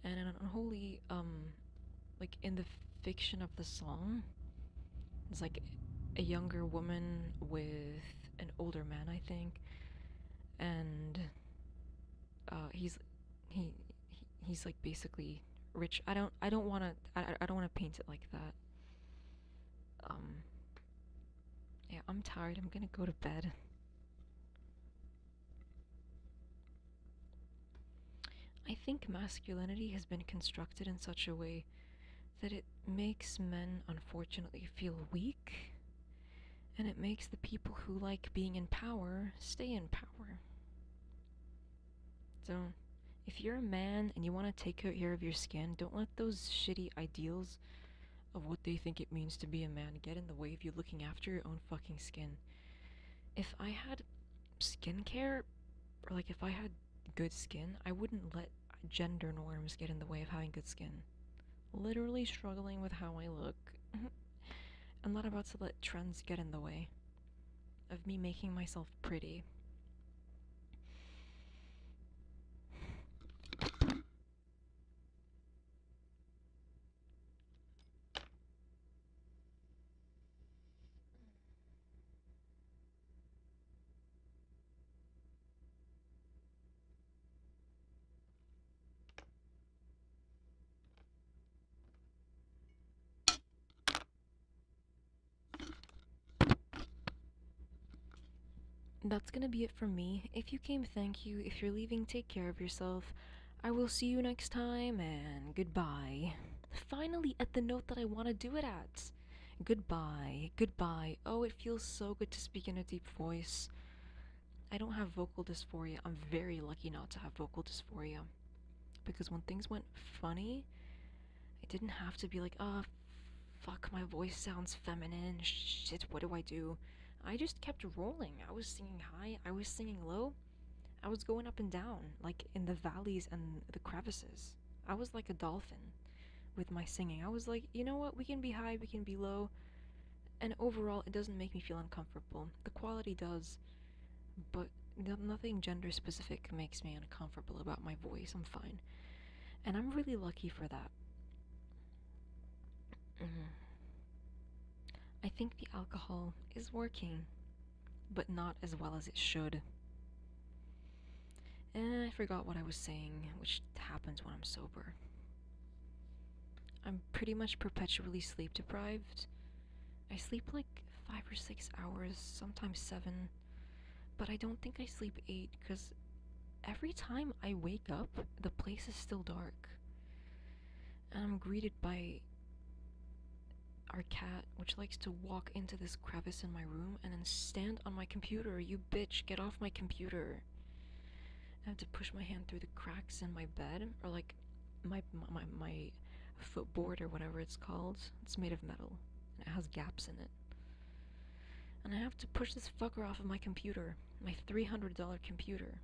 B: and in Unholy, like in the fiction of the song, it's like a younger woman with an older man, I think, and he's he he's like basically rich. I don't want to I don't want to paint it like that. Yeah, I'm tired. I'm gonna go to bed. I think masculinity has been constructed in such a way that it makes men unfortunately feel weak, and it makes the people who like being in power stay in power. So, if you're a man and you want to take care of your skin, don't let those shitty ideals of what they think it means to be a man get in the way of you looking after your own fucking skin. If I had skincare, or like if I had good skin, I wouldn't let gender norms get in the way of having good skin. Literally struggling with how I look. I'm not about to let trends get in the way of me making myself pretty. That's gonna be it from me. If you came, thank you. If you're leaving, take care of yourself. I will see you next time, and goodbye. Finally, at the note that I want to do it at. Goodbye, goodbye. Oh, it feels so good to speak in a deep voice. I don't have vocal dysphoria. I'm very lucky not to have vocal dysphoria. Because when things went funny, I didn't have to be like, oh, fuck, my voice sounds feminine. Shit, what do I do? I just kept rolling. I was singing high, I was singing low, I was going up and down, like in the valleys and the crevices. I was like a dolphin with my singing. I was like, you know what? We can be high, we can be low, and overall, it doesn't make me feel uncomfortable. The quality does, but nothing gender specific makes me uncomfortable about my voice. I'm fine. And I'm really lucky for that. I think the alcohol is working, but not as well as it should. And I forgot what I was saying, which happens when I'm sober. I'm pretty much perpetually sleep deprived. I sleep like 5 or 6 hours, sometimes 7, but I don't think I sleep 8 because every time I wake up, the place is still dark. And I'm greeted by our cat, which likes to walk into this crevice in my room and then stand on my computer. You bitch, get off my computer. I have to push my hand through the cracks in my bed, or like my footboard or whatever it's called. It's made of metal and it has gaps in it. And I have to push this fucker off of my computer, my $300 computer.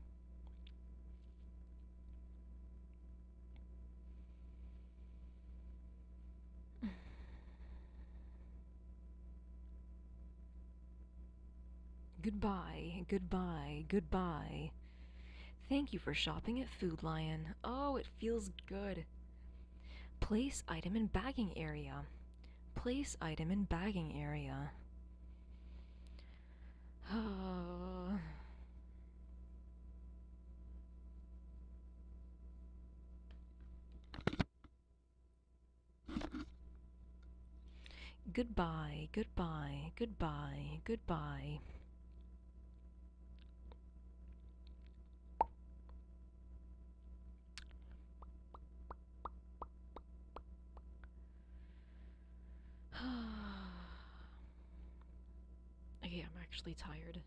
B: Goodbye, goodbye, goodbye. Thank you for shopping at Food Lion. Oh, it feels good. Place item in bagging area. Place item in bagging area. Goodbye, goodbye, goodbye, goodbye. Okay, I'm actually tired.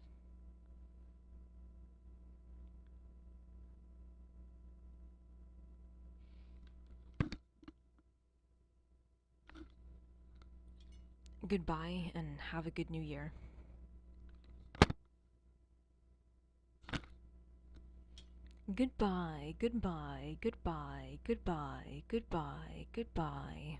B: Goodbye and have a good new year. Goodbye, goodbye, goodbye, goodbye, goodbye, goodbye.